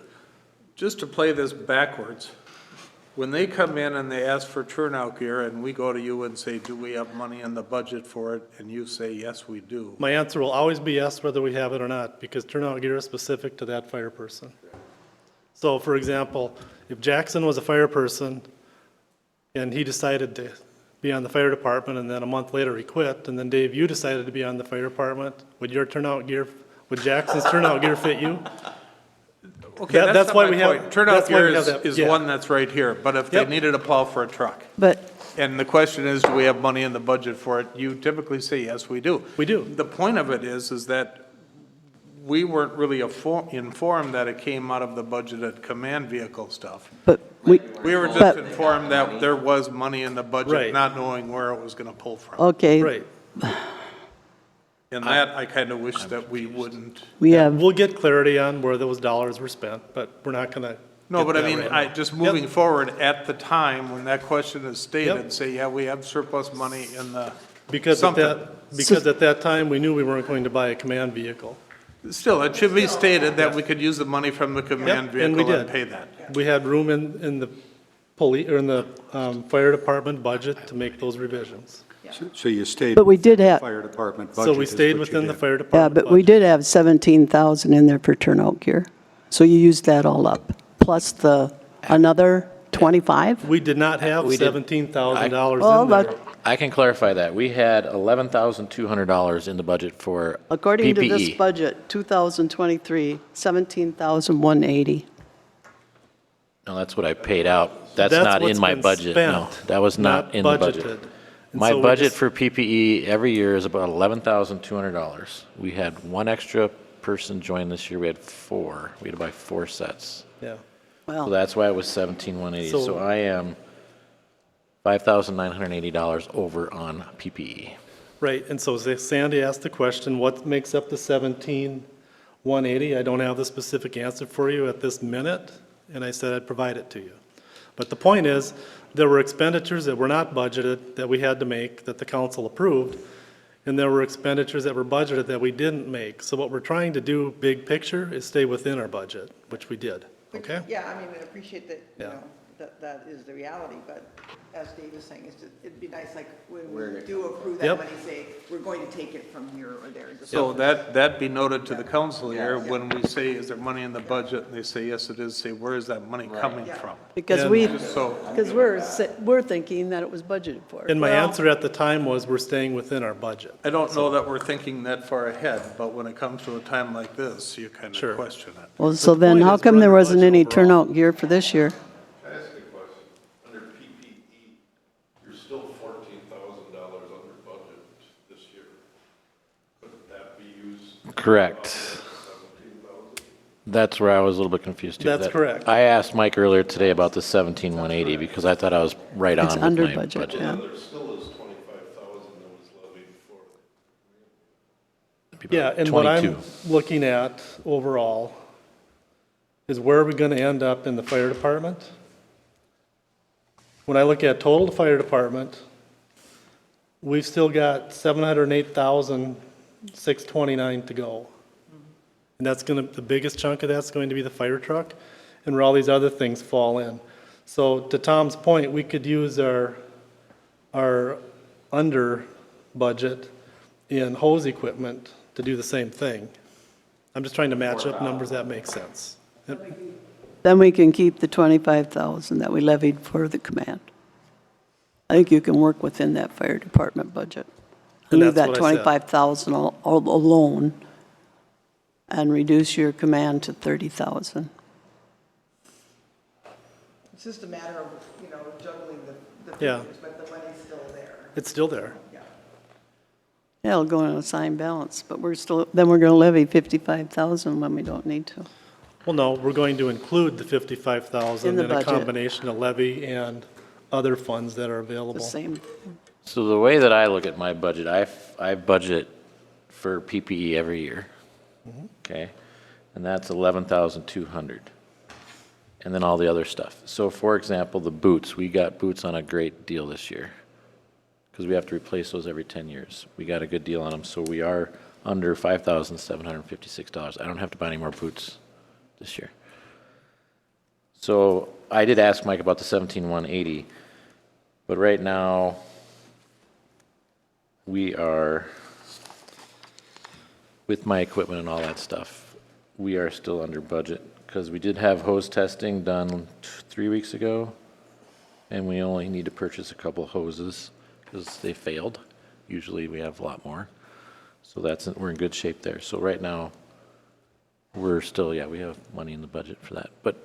[SPEAKER 1] just to play this backwards, when they come in and they ask for turnout gear and we go to you and say, do we have money in the budget for it? And you say, yes, we do.
[SPEAKER 2] My answer will always be yes, whether we have it or not, because turnout gear is specific to that fire person. So, for example, if Jackson was a fire person and he decided to be on the fire department and then a month later he quit, and then Dave, you decided to be on the fire department, would Jackson's turnout gear fit you?
[SPEAKER 1] Okay,
[SPEAKER 2] That's
[SPEAKER 1] that's not
[SPEAKER 2] why
[SPEAKER 1] my
[SPEAKER 2] we have-
[SPEAKER 1] point. Turnout
[SPEAKER 2] that's why we
[SPEAKER 1] gear
[SPEAKER 2] have
[SPEAKER 1] is,
[SPEAKER 2] that,
[SPEAKER 1] is
[SPEAKER 2] yeah.
[SPEAKER 1] one that's right here, but if they
[SPEAKER 2] Yep.
[SPEAKER 1] needed to plow for a truck,
[SPEAKER 3] But,
[SPEAKER 1] and the question is, do we have money in the budget for it? You typically say, yes, we do.
[SPEAKER 2] We do.
[SPEAKER 1] The point of it is that we weren't really informed that it came out of the budgeted command vehicle stuff.
[SPEAKER 3] but we,
[SPEAKER 1] We were just
[SPEAKER 3] But-
[SPEAKER 1] informed that there was money in the budget,
[SPEAKER 2] Right.
[SPEAKER 1] not knowing where it was gonna pull from.
[SPEAKER 3] okay,
[SPEAKER 2] Right.
[SPEAKER 1] And that, I kind of wish that we wouldn't.
[SPEAKER 3] we have,
[SPEAKER 2] We'll get clarity on where those dollars were spent, but we're not going to.
[SPEAKER 1] No, but I mean, just moving forward, at the time, when that question is stated,
[SPEAKER 2] Yep.
[SPEAKER 1] say, yeah, we have surplus money in the,
[SPEAKER 2] Because at
[SPEAKER 1] something.
[SPEAKER 2] that time, we knew we weren't going to buy a command vehicle.
[SPEAKER 1] Still, it should be stated that we could use the money from the command
[SPEAKER 2] Yep, and we
[SPEAKER 1] vehicle and
[SPEAKER 2] did.
[SPEAKER 1] pay that.
[SPEAKER 2] We had room in the police, or in the fire department budget to make those revisions.
[SPEAKER 5] So you stayed.
[SPEAKER 3] but we did have,
[SPEAKER 5] Fire department budget.
[SPEAKER 2] So we
[SPEAKER 5] is
[SPEAKER 2] stayed
[SPEAKER 5] what you
[SPEAKER 2] within the
[SPEAKER 5] did.
[SPEAKER 2] fire
[SPEAKER 3] yeah,
[SPEAKER 2] department
[SPEAKER 3] but we
[SPEAKER 2] budget.
[SPEAKER 3] did have 17,000 in there for turnout gear. So you used that all up, plus another 25?
[SPEAKER 2] We did not have
[SPEAKER 11] We did.
[SPEAKER 2] $17,000
[SPEAKER 3] Well,
[SPEAKER 2] in there.
[SPEAKER 3] but
[SPEAKER 11] I can clarify that. We had $11,200 in the budget for
[SPEAKER 3] according to this
[SPEAKER 11] PPE.
[SPEAKER 3] budget, 2023, 17,180.
[SPEAKER 11] No, that's what I paid out. That's
[SPEAKER 2] That's
[SPEAKER 11] not
[SPEAKER 2] what's
[SPEAKER 11] in my
[SPEAKER 2] been
[SPEAKER 11] budget. No,
[SPEAKER 2] spent,
[SPEAKER 11] that was not in the budget.
[SPEAKER 2] budgeted. And
[SPEAKER 11] My
[SPEAKER 2] so we
[SPEAKER 11] budget
[SPEAKER 2] just-
[SPEAKER 11] for PPE every year is about $11,200. We had one extra person join this year. We had four. We had to buy 4 sets.
[SPEAKER 2] Yeah.
[SPEAKER 11] So
[SPEAKER 3] Well,
[SPEAKER 11] that's why it was 17,180.
[SPEAKER 2] So-
[SPEAKER 11] So I am $5,980 over on PPE.
[SPEAKER 2] Right, and so Sandy asked the question, what makes up the 17,180? I don't have the specific answer for you at this minute, and I said I'd provide it to you. But the point is, there were expenditures that were not budgeted that we had to make, that the council approved, and there were expenditures that were budgeted that we didn't make. So what we're trying to do, big picture, is stay within our budget, which we did, okay?
[SPEAKER 7] Yeah, I mean, I appreciate that, you
[SPEAKER 2] Yeah.
[SPEAKER 7] know, that is the reality, but as Dave was saying, it'd be nice, like, when we do approve that
[SPEAKER 2] Yep.
[SPEAKER 7] money, say, we're going to take it from here or there. just-
[SPEAKER 1] So that be noted to the council here, when we say, is there money in the budget? And they say, yes, it is, say, where is that money coming from?
[SPEAKER 3] because
[SPEAKER 2] And-
[SPEAKER 3] we,
[SPEAKER 1] So,
[SPEAKER 3] because we're thinking that it was budgeted for.
[SPEAKER 2] And my
[SPEAKER 3] Well,
[SPEAKER 2] answer at the time was, we're staying within our budget.
[SPEAKER 1] I don't know that we're thinking that far ahead, but when it comes to a time like this, you kind
[SPEAKER 2] Sure.
[SPEAKER 1] of question it.
[SPEAKER 3] Well, so
[SPEAKER 2] the
[SPEAKER 3] then
[SPEAKER 2] point
[SPEAKER 3] how
[SPEAKER 2] is
[SPEAKER 3] come
[SPEAKER 2] we're
[SPEAKER 3] there
[SPEAKER 2] under
[SPEAKER 3] wasn't
[SPEAKER 2] budget
[SPEAKER 3] any
[SPEAKER 2] overall.
[SPEAKER 3] turnout gear for this year?
[SPEAKER 9] Can I ask you a question? Under PPE, you're still $14,000 under budget this year. Couldn't that be used?
[SPEAKER 11] Correct.
[SPEAKER 9] 17,000?
[SPEAKER 11] That's where I was a little bit confused too.
[SPEAKER 2] That's
[SPEAKER 11] That-
[SPEAKER 2] correct.
[SPEAKER 11] I asked Mike earlier today about the 17,180 because I thought I was right on
[SPEAKER 3] It's
[SPEAKER 11] with
[SPEAKER 3] under
[SPEAKER 11] my
[SPEAKER 3] budget,
[SPEAKER 11] budget.
[SPEAKER 3] yeah.
[SPEAKER 9] There still is 25,000 that was levied for.
[SPEAKER 11] It'd be
[SPEAKER 2] Yeah,
[SPEAKER 11] about
[SPEAKER 2] and what
[SPEAKER 11] 22.
[SPEAKER 2] I'm looking at overall is where are we gonna end up in the fire department? When I look at total fire department, we've still got 708,629 to go. And that's gonna, the biggest chunk of that's going to be the fire truck, and where all these other things fall in. So to Tom's point, we could use our under budget in hose equipment to do the same thing. I'm just trying to match up numbers that make sense.
[SPEAKER 3] Then we can keep the 25,000 that we levied for the command. I think you can work within that fire department budget.
[SPEAKER 2] And
[SPEAKER 3] Leave
[SPEAKER 2] that's
[SPEAKER 3] that
[SPEAKER 2] what I said.
[SPEAKER 3] 25,000 alone and reduce your command to 30,000.
[SPEAKER 7] It's just a matter of, you know, juggling the
[SPEAKER 2] Yeah.
[SPEAKER 7] figures, but the money's still there.
[SPEAKER 2] It's still there.
[SPEAKER 7] Yeah.
[SPEAKER 3] Yeah, it'll go in a assigned balance, but then we're going to levy 55,000 when we don't need to.
[SPEAKER 2] Well, no, we're going to include the 55,000
[SPEAKER 3] In the
[SPEAKER 2] in a
[SPEAKER 3] budget.
[SPEAKER 2] combination of levy and other funds that are
[SPEAKER 3] The
[SPEAKER 2] available.
[SPEAKER 3] same.
[SPEAKER 11] So the way that I look at my budget, I budget for PPE every year. Okay? And that's 11,200. And then all the other stuff. So for example, the boots, we got boots on a great deal this year. Because we have to replace those every 10 years. We got a good deal on them, so we are under $5,756. I don't have to buy any more boots this year. So I did ask Mike about the 17,180, but right now, we are, with my equipment and all that stuff, we are still under budget, because we did have hose testing done 3 weeks ago, and we only need to purchase a couple hoses, because they failed. Usually we have a lot more. So we're in good shape there. So right now, we're still, yeah, we have money in the budget for that. But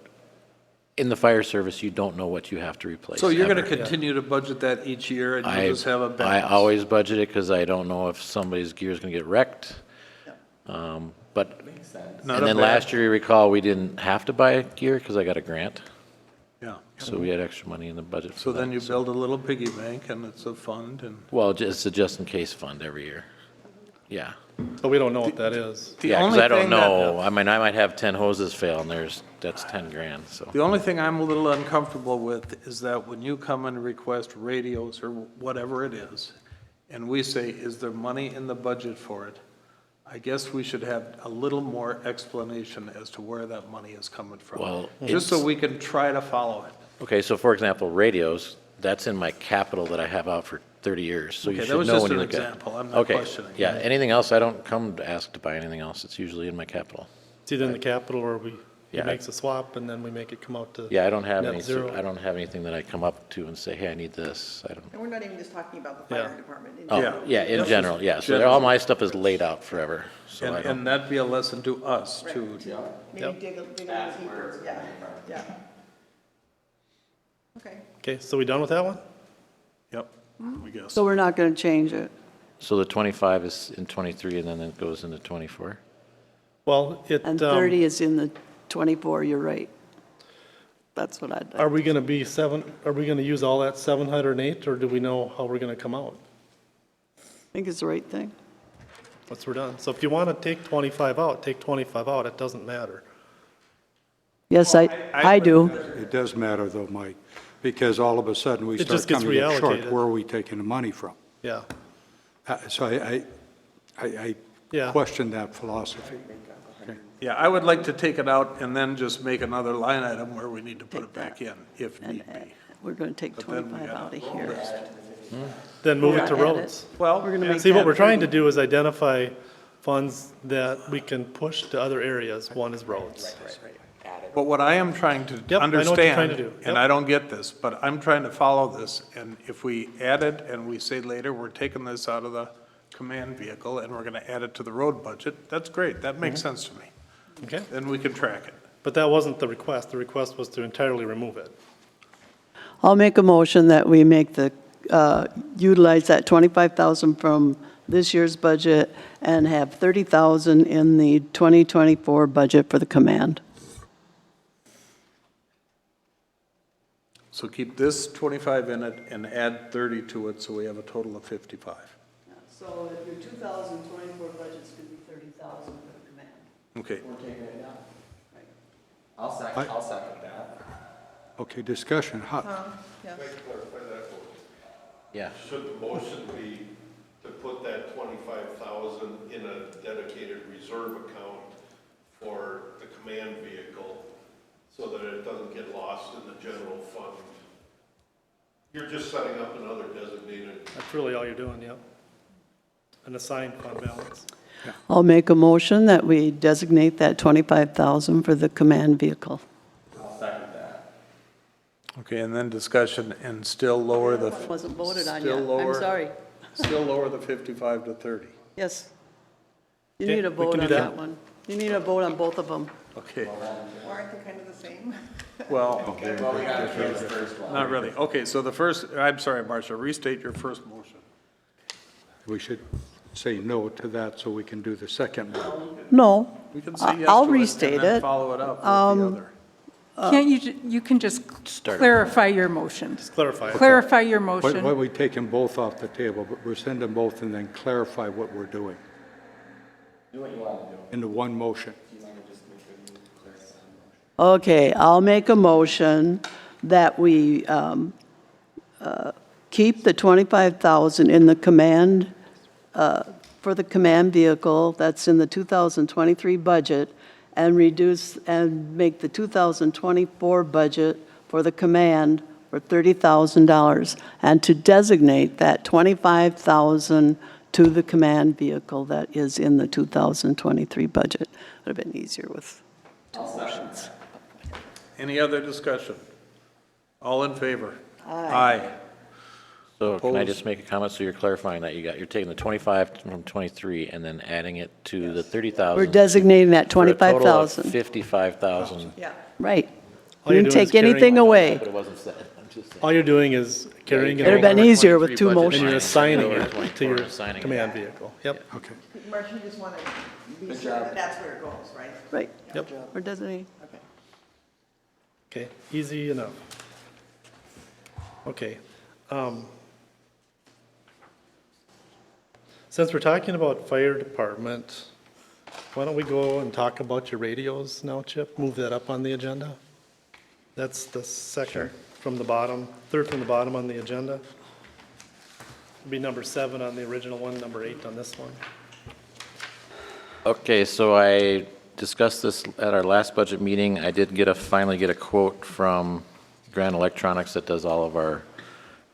[SPEAKER 11] in the fire service, you don't know what you have to replace.
[SPEAKER 1] So you're gonna
[SPEAKER 11] ever.
[SPEAKER 1] continue to budget that each year and you just have a
[SPEAKER 11] I
[SPEAKER 1] balance?
[SPEAKER 11] always budget it because I don't know if somebody's gear is going to get wrecked. But,
[SPEAKER 1] Not
[SPEAKER 11] and
[SPEAKER 1] a
[SPEAKER 11] then
[SPEAKER 1] bad-
[SPEAKER 11] last year, you recall, we didn't have to buy gear because I got a grant.
[SPEAKER 1] Yeah.
[SPEAKER 11] So we had extra money in the budget for
[SPEAKER 1] So then
[SPEAKER 11] that.
[SPEAKER 1] you build a little piggy bank and it's a fund and.
[SPEAKER 11] Well, it's a just-in-case fund every year. Yeah.
[SPEAKER 2] But we don't know what that is.
[SPEAKER 1] The
[SPEAKER 11] Yeah, because
[SPEAKER 1] only
[SPEAKER 11] I don't
[SPEAKER 1] thing that-
[SPEAKER 11] know. I mean, I might have 10 hoses fail and that's 10 grand, so.
[SPEAKER 1] The only thing I'm a little uncomfortable with is that when you come and request radios or whatever it is, and we say, is there money in the budget for it? I guess we should have a little more explanation as to where that money is coming from.
[SPEAKER 11] Well,
[SPEAKER 1] Just so
[SPEAKER 11] it's-
[SPEAKER 1] we can try to follow it.
[SPEAKER 11] Okay, so for example, radios, that's in my capital that I have out for 30 years, so you
[SPEAKER 1] Okay,
[SPEAKER 11] should
[SPEAKER 1] that was
[SPEAKER 11] know
[SPEAKER 1] just
[SPEAKER 11] when you
[SPEAKER 1] an
[SPEAKER 11] look at.
[SPEAKER 1] example. I'm not
[SPEAKER 11] Okay,
[SPEAKER 1] questioning.
[SPEAKER 11] yeah, anything else, I don't come to ask to buy anything else. It's usually in my capital.
[SPEAKER 2] It's either in the capital or he
[SPEAKER 11] Yeah.
[SPEAKER 2] makes a swap and then we make it come out to.
[SPEAKER 11] Yeah, I don't have
[SPEAKER 2] net
[SPEAKER 11] any,
[SPEAKER 2] zero.
[SPEAKER 11] I don't have anything that I come up to and say, hey, I need this. I don't.
[SPEAKER 7] And we're not even just talking about the fire
[SPEAKER 2] Yeah.
[SPEAKER 7] department. In
[SPEAKER 11] Oh,
[SPEAKER 7] general.
[SPEAKER 11] yeah, in
[SPEAKER 1] This
[SPEAKER 11] general,
[SPEAKER 1] is
[SPEAKER 11] yeah. So
[SPEAKER 1] general.
[SPEAKER 11] all my stuff is laid out forever, so I
[SPEAKER 1] And
[SPEAKER 11] don't.
[SPEAKER 1] that'd be a lesson to us
[SPEAKER 7] Right.
[SPEAKER 1] too.
[SPEAKER 7] Maybe dig a little deeper, yeah. Okay.
[SPEAKER 2] Okay, so we done with that one?
[SPEAKER 1] Yep, I guess.
[SPEAKER 3] So we're not going to change it.
[SPEAKER 11] So the 25 is in 23 and then it goes into 24?
[SPEAKER 2] Well, it,
[SPEAKER 3] And 30 is in the 24, you're right. That's what I'd
[SPEAKER 2] are
[SPEAKER 3] like.
[SPEAKER 2] we gonna be are we gonna use all that 708 or do we know how we're gonna come out?
[SPEAKER 3] I think it's the right thing.
[SPEAKER 2] Once we're done. So if you wanna take 25 out, take 25 out, it doesn't matter.
[SPEAKER 3] Yes, I do.
[SPEAKER 5] It does matter though, Mike, because all of a sudden we
[SPEAKER 2] It
[SPEAKER 5] start
[SPEAKER 2] just gets
[SPEAKER 5] coming up short.
[SPEAKER 2] reallocated.
[SPEAKER 5] Where are we taking the money from?
[SPEAKER 2] Yeah,
[SPEAKER 5] So I
[SPEAKER 2] Yeah.
[SPEAKER 5] question that philosophy.
[SPEAKER 1] Yeah, I would like to take it out and then just make another line item where we need to put it back in, if need be.
[SPEAKER 3] We're going to take
[SPEAKER 1] But then we
[SPEAKER 3] 25
[SPEAKER 1] gotta
[SPEAKER 3] out of here.
[SPEAKER 2] then move it
[SPEAKER 3] Yeah,
[SPEAKER 2] to
[SPEAKER 3] add it.
[SPEAKER 2] roads.
[SPEAKER 1] Well,
[SPEAKER 3] We're going to make
[SPEAKER 2] See, what
[SPEAKER 3] that
[SPEAKER 2] we're trying to
[SPEAKER 3] 30.
[SPEAKER 2] do is identify funds that we can push to other areas. One is roads.
[SPEAKER 1] but what I am trying to
[SPEAKER 2] Yep, I know what you're trying
[SPEAKER 1] understand,
[SPEAKER 2] to do.
[SPEAKER 1] and
[SPEAKER 2] Yep.
[SPEAKER 1] I don't get this, but I'm trying to follow this, and if we add it and we say later, we're taking this out of the command vehicle and we're gonna add it to the road budget, that's great, that makes sense to me.
[SPEAKER 2] Okay?
[SPEAKER 1] Then we can track it.
[SPEAKER 2] But that wasn't the request. The request was to entirely remove it.
[SPEAKER 3] I'll make a motion that we make the, utilize that 25,000 from this year's budget and have 30,000 in the 2024 budget for the command.
[SPEAKER 1] So keep this 25 in it and add 30 to it, so we have a total of 55.
[SPEAKER 3] So your 2024 budget's going to be 30,000 for the command.
[SPEAKER 1] Okay,
[SPEAKER 6] I'll second that.
[SPEAKER 5] Okay, discussion.
[SPEAKER 7] Yeah.
[SPEAKER 11] Yeah.
[SPEAKER 9] Should the motion be to put that 25,000 in a dedicated reserve account for the command vehicle so that it doesn't get lost in the general fund? You're just setting up another designated.
[SPEAKER 2] That's really all you're doing, yep. An assigned fund balance.
[SPEAKER 3] I'll make a motion that we designate that 25,000 for the command vehicle.
[SPEAKER 6] I'll second that.
[SPEAKER 1] okay, and then discussion and still lower the.
[SPEAKER 3] Wasn't voted on
[SPEAKER 1] still
[SPEAKER 3] yet. I'm
[SPEAKER 1] lower-
[SPEAKER 3] sorry.
[SPEAKER 1] Still lower the 55 to 30.
[SPEAKER 3] Yes. You
[SPEAKER 2] Okay,
[SPEAKER 3] need a
[SPEAKER 2] we
[SPEAKER 3] vote
[SPEAKER 2] can do
[SPEAKER 3] on
[SPEAKER 2] that.
[SPEAKER 3] that one. You need a vote on both of them.
[SPEAKER 1] Okay,
[SPEAKER 7] Aren't they kind of the same?
[SPEAKER 1] well,
[SPEAKER 6] Well, we got to do the first one.
[SPEAKER 1] not really. Okay, so the first, I'm sorry, Marcia, restate your first motion.
[SPEAKER 5] We should say no to that so we can do the second one.
[SPEAKER 3] No.
[SPEAKER 1] We can say yes
[SPEAKER 3] I'll
[SPEAKER 1] to it
[SPEAKER 3] restate
[SPEAKER 1] and then
[SPEAKER 3] it.
[SPEAKER 1] follow it up with the other.
[SPEAKER 10] Can't you can just clarify your motion.
[SPEAKER 2] Clarify it.
[SPEAKER 10] Clarify your
[SPEAKER 5] Why
[SPEAKER 10] motion.
[SPEAKER 5] don't we take them both off the table, but we'll send them both and then clarify what we're doing
[SPEAKER 6] Do what you want to do.
[SPEAKER 5] into one motion.
[SPEAKER 6] If you want to just make sure you clarify the motion.
[SPEAKER 3] Okay, I'll make a motion that we keep the 25,000 in the command, for the command vehicle that's in the 2023 budget, and reduce, and make the 2024 budget for the command for $30,000, and to designate that 25,000 to the command vehicle that is in the 2023 budget. Would have been easier with two motions.
[SPEAKER 1] Any other discussion? All in favor? Aye.
[SPEAKER 11] So can I
[SPEAKER 1] Opposed?
[SPEAKER 11] just make a comment, so you're clarifying that you're taking the 25 from 23 and then adding it to the 30,000?
[SPEAKER 3] We're designating that
[SPEAKER 11] for a total of
[SPEAKER 3] 25,000.
[SPEAKER 11] 55,000.
[SPEAKER 7] Yeah.
[SPEAKER 3] Right.
[SPEAKER 2] All
[SPEAKER 3] You
[SPEAKER 2] you're
[SPEAKER 3] didn't
[SPEAKER 2] doing is
[SPEAKER 3] take anything
[SPEAKER 2] carrying-
[SPEAKER 3] away.
[SPEAKER 11] But it wasn't said, I'm just saying.
[SPEAKER 2] All you're doing is carrying it
[SPEAKER 3] It'd have
[SPEAKER 2] over,
[SPEAKER 3] been easier with two
[SPEAKER 11] budget
[SPEAKER 2] and
[SPEAKER 3] motions.
[SPEAKER 2] you're assigning
[SPEAKER 11] Over
[SPEAKER 2] it
[SPEAKER 11] 24
[SPEAKER 2] to your
[SPEAKER 11] and assigning it.
[SPEAKER 2] command vehicle. Yep.
[SPEAKER 5] Okay.
[SPEAKER 7] Mark, you just want to be sure that that's where it goes, right?
[SPEAKER 3] Right.
[SPEAKER 2] Yep.
[SPEAKER 3] We're designating.
[SPEAKER 7] Okay.
[SPEAKER 2] Okay, easy enough. Okay. Since we're talking about fire department, why don't we go and talk about your radios now, Chip? Move that up on the agenda. That's the second from the bottom, third from the bottom on the agenda. It'd be number 7 on the original one, number 8 on this one.
[SPEAKER 11] Okay, so I discussed this at our last budget meeting. I did finally get a quote from Grand Electronics that does all of our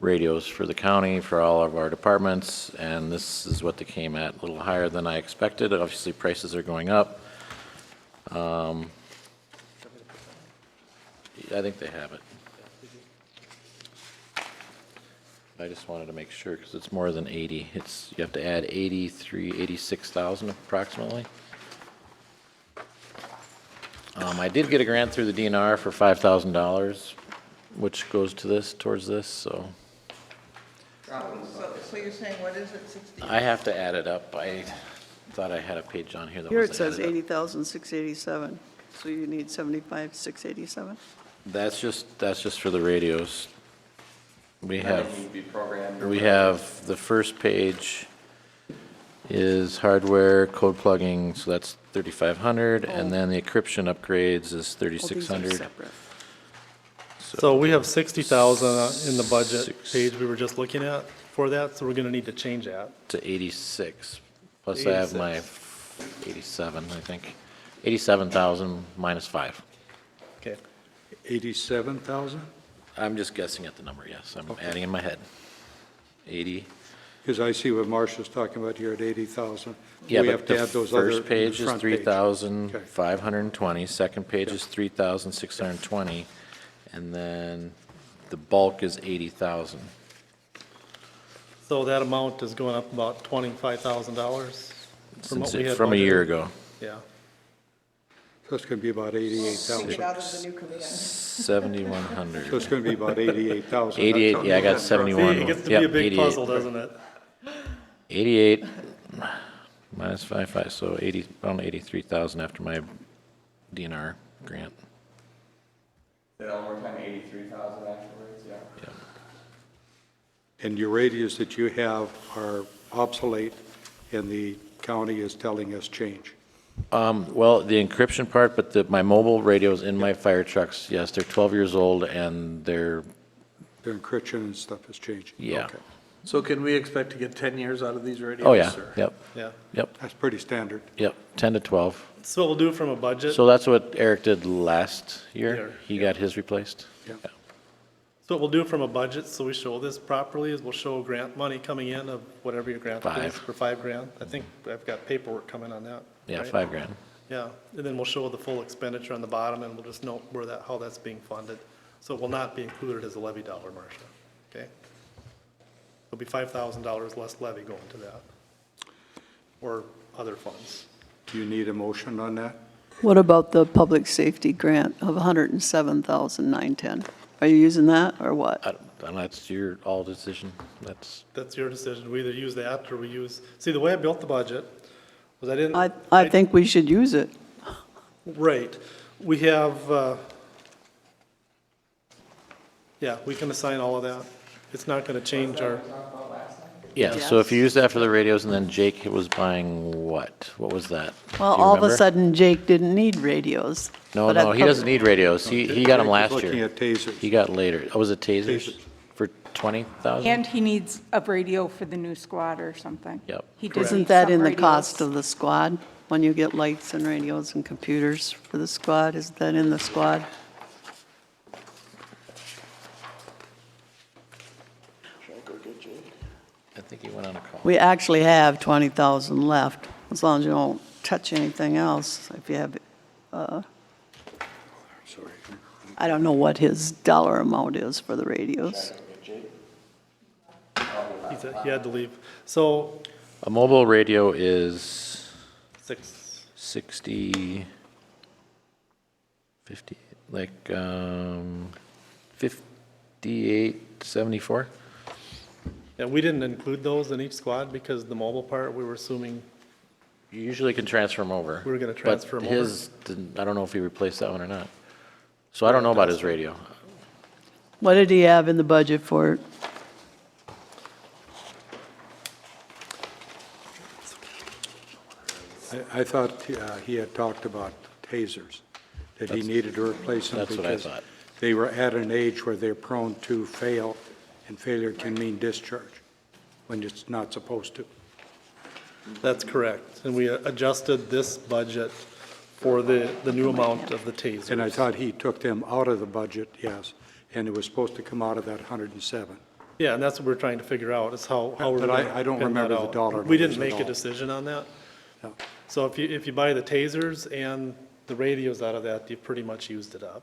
[SPEAKER 11] radios for the county, for all of our departments, and this is what they came at, a little higher than I expected. Obviously, prices are going up. I think they have it. I just wanted to make sure, because it's more than 80. You have to add 86,000 approximately. I did get a grant through the DNR for $5,000, which goes towards this, so
[SPEAKER 7] So you're saying, what is it, 60?
[SPEAKER 11] I have to add it up. I thought I had a page on here that
[SPEAKER 3] Here
[SPEAKER 11] was
[SPEAKER 3] it says
[SPEAKER 11] added up.
[SPEAKER 3] 80,687, so you need 75,687?
[SPEAKER 11] That's just for the radios. We
[SPEAKER 6] And then
[SPEAKER 11] have,
[SPEAKER 6] you'd be programmed or
[SPEAKER 11] we
[SPEAKER 6] whatever.
[SPEAKER 11] have, the first page is hardware, code plugging, so that's 3,500, and then the encryption upgrades is
[SPEAKER 3] Oh, these are
[SPEAKER 11] 3,600.
[SPEAKER 3] separate.
[SPEAKER 2] So we have 60,000 in the budget
[SPEAKER 11] Six.
[SPEAKER 2] page we were just looking at for that, so we're gonna need to change that.
[SPEAKER 11] To 86, plus I have my 87, I think. 87,000 minus 5.
[SPEAKER 2] Okay.
[SPEAKER 5] 87,000?
[SPEAKER 11] I'm just guessing at the number, yes. I'm adding in my head. 80.
[SPEAKER 5] Because I see what Marcia's talking about here at 80,000.
[SPEAKER 11] Yeah,
[SPEAKER 5] We have
[SPEAKER 11] but
[SPEAKER 5] to
[SPEAKER 11] the
[SPEAKER 5] add those other in
[SPEAKER 11] first
[SPEAKER 5] the
[SPEAKER 11] page is
[SPEAKER 5] front page.
[SPEAKER 11] 3,520, second page is 3,620, and then the bulk is 80,000.
[SPEAKER 2] So that amount is going up about $25,000 from what we had
[SPEAKER 11] From a year
[SPEAKER 2] budgeted?
[SPEAKER 11] ago.
[SPEAKER 2] Yeah.
[SPEAKER 5] So it's going to be about
[SPEAKER 7] Take
[SPEAKER 5] 88,000.
[SPEAKER 7] it out of the new command.
[SPEAKER 11] 7,100.
[SPEAKER 5] So it's going to be about 88,000.
[SPEAKER 11] 88, yeah, I got
[SPEAKER 2] See,
[SPEAKER 11] 71.
[SPEAKER 2] it gets to
[SPEAKER 11] Yep,
[SPEAKER 2] be a big
[SPEAKER 11] 88.
[SPEAKER 2] puzzle, doesn't it?
[SPEAKER 11] 88 minus 5, so 80, around 83,000 after my DNR grant.
[SPEAKER 6] Say that one more time, 83,000 afterwards, yeah.
[SPEAKER 11] Yeah.
[SPEAKER 5] And your radios that you have are obsolete, and the county is telling us change.
[SPEAKER 11] Well, the encryption part, but my mobile radios in my fire trucks, yes, they're 12 years old and they're,
[SPEAKER 5] Their encryption and stuff is changing.
[SPEAKER 11] Yeah.
[SPEAKER 5] Okay.
[SPEAKER 1] So can we expect to get 10 years out of these radios?
[SPEAKER 11] oh yeah,
[SPEAKER 1] or-
[SPEAKER 11] yep,
[SPEAKER 2] Yeah.
[SPEAKER 11] yep,
[SPEAKER 5] That's pretty standard.
[SPEAKER 11] yep, 10 to 12.
[SPEAKER 2] So what we'll do from a budget,
[SPEAKER 11] So that's what Eric did last year.
[SPEAKER 2] Year,
[SPEAKER 11] He got his replaced.
[SPEAKER 5] Yeah.
[SPEAKER 2] so what we'll do from a budget, so we show this properly, is we'll show grant money coming in of whatever your grant is.
[SPEAKER 11] 5.
[SPEAKER 2] For $5,000. I think I've got paperwork coming on that.
[SPEAKER 11] Yeah,
[SPEAKER 2] right?
[SPEAKER 11] $5,000.
[SPEAKER 2] Yeah, and then we'll show the full expenditure on the bottom, and we'll just note how that's being funded. So it will not be included as a levy dollar, Marcia, okay? It'll be $5,000 less levy going to that, or other funds.
[SPEAKER 5] Do you need a motion on that?
[SPEAKER 3] What about the public safety grant of 107,910? Are you using that, or what?
[SPEAKER 11] And that's your all decision. That's,
[SPEAKER 2] That's your decision, we either use that, or we use, see, the way I built the budget was I didn't.
[SPEAKER 3] I think we should use it.
[SPEAKER 2] Right. We have, yeah, we can assign all of that. It's not going to change our,
[SPEAKER 11] yeah, so if you use that for the radios and then Jake was buying what? What was that?
[SPEAKER 3] Well,
[SPEAKER 11] Do you
[SPEAKER 3] all of a
[SPEAKER 11] remember?
[SPEAKER 3] sudden, Jake didn't need radios.
[SPEAKER 11] No,
[SPEAKER 3] but at
[SPEAKER 11] no, he
[SPEAKER 3] pub-
[SPEAKER 11] doesn't need radios. He got them
[SPEAKER 5] Jake
[SPEAKER 11] last
[SPEAKER 5] was
[SPEAKER 11] year.
[SPEAKER 5] looking at tasers.
[SPEAKER 11] He got later. Oh, was it tasers?
[SPEAKER 5] Tasers.
[SPEAKER 11] For 20,000?
[SPEAKER 10] And he needs a radio for the new squad or something.
[SPEAKER 11] Yep.
[SPEAKER 10] He does
[SPEAKER 3] Isn't
[SPEAKER 10] need
[SPEAKER 3] that
[SPEAKER 10] some
[SPEAKER 3] in the
[SPEAKER 10] radios.
[SPEAKER 3] cost of the squad? When you get lights and radios and computers for the squad, is that in the squad?
[SPEAKER 11] I think he went on a call.
[SPEAKER 3] We actually have 20,000 left, as long as you don't touch anything else. If you have,
[SPEAKER 5] Sorry.
[SPEAKER 3] I don't know what his dollar amount is for the radios.
[SPEAKER 2] He had to leave. So,
[SPEAKER 11] A mobile radio is 60, 50, like, 5874?
[SPEAKER 2] yeah, we didn't include those in each squad because the mobile part, we were assuming,
[SPEAKER 11] You usually can transfer them over.
[SPEAKER 2] We were gonna transfer 'em
[SPEAKER 11] But
[SPEAKER 2] over.
[SPEAKER 11] his, I don't know if he replaced that one or not. So I don't know about his radio.
[SPEAKER 3] What did he have in the budget for it?
[SPEAKER 5] I thought he had talked about tasers, that he needed to replace them.
[SPEAKER 11] That's what I
[SPEAKER 5] because
[SPEAKER 11] thought.
[SPEAKER 5] They were at an age where they're prone to fail, and failure can mean discharge when it's not supposed to.
[SPEAKER 2] that's correct. And we adjusted this budget for the new amount of the tasers.
[SPEAKER 5] And I thought he took them out of the budget, yes, and it was supposed to come out of that 107.
[SPEAKER 2] Yeah, and that's what we're trying to figure out, is how we're
[SPEAKER 5] But
[SPEAKER 2] gonna
[SPEAKER 5] I don't
[SPEAKER 2] pin that
[SPEAKER 5] remember the
[SPEAKER 2] out.
[SPEAKER 5] dollar
[SPEAKER 2] We
[SPEAKER 5] numbers
[SPEAKER 2] didn't
[SPEAKER 5] at
[SPEAKER 2] make a
[SPEAKER 5] all.
[SPEAKER 2] decision on that.
[SPEAKER 5] No.
[SPEAKER 2] So if you buy the tasers and the radios out of that, you pretty much used it up.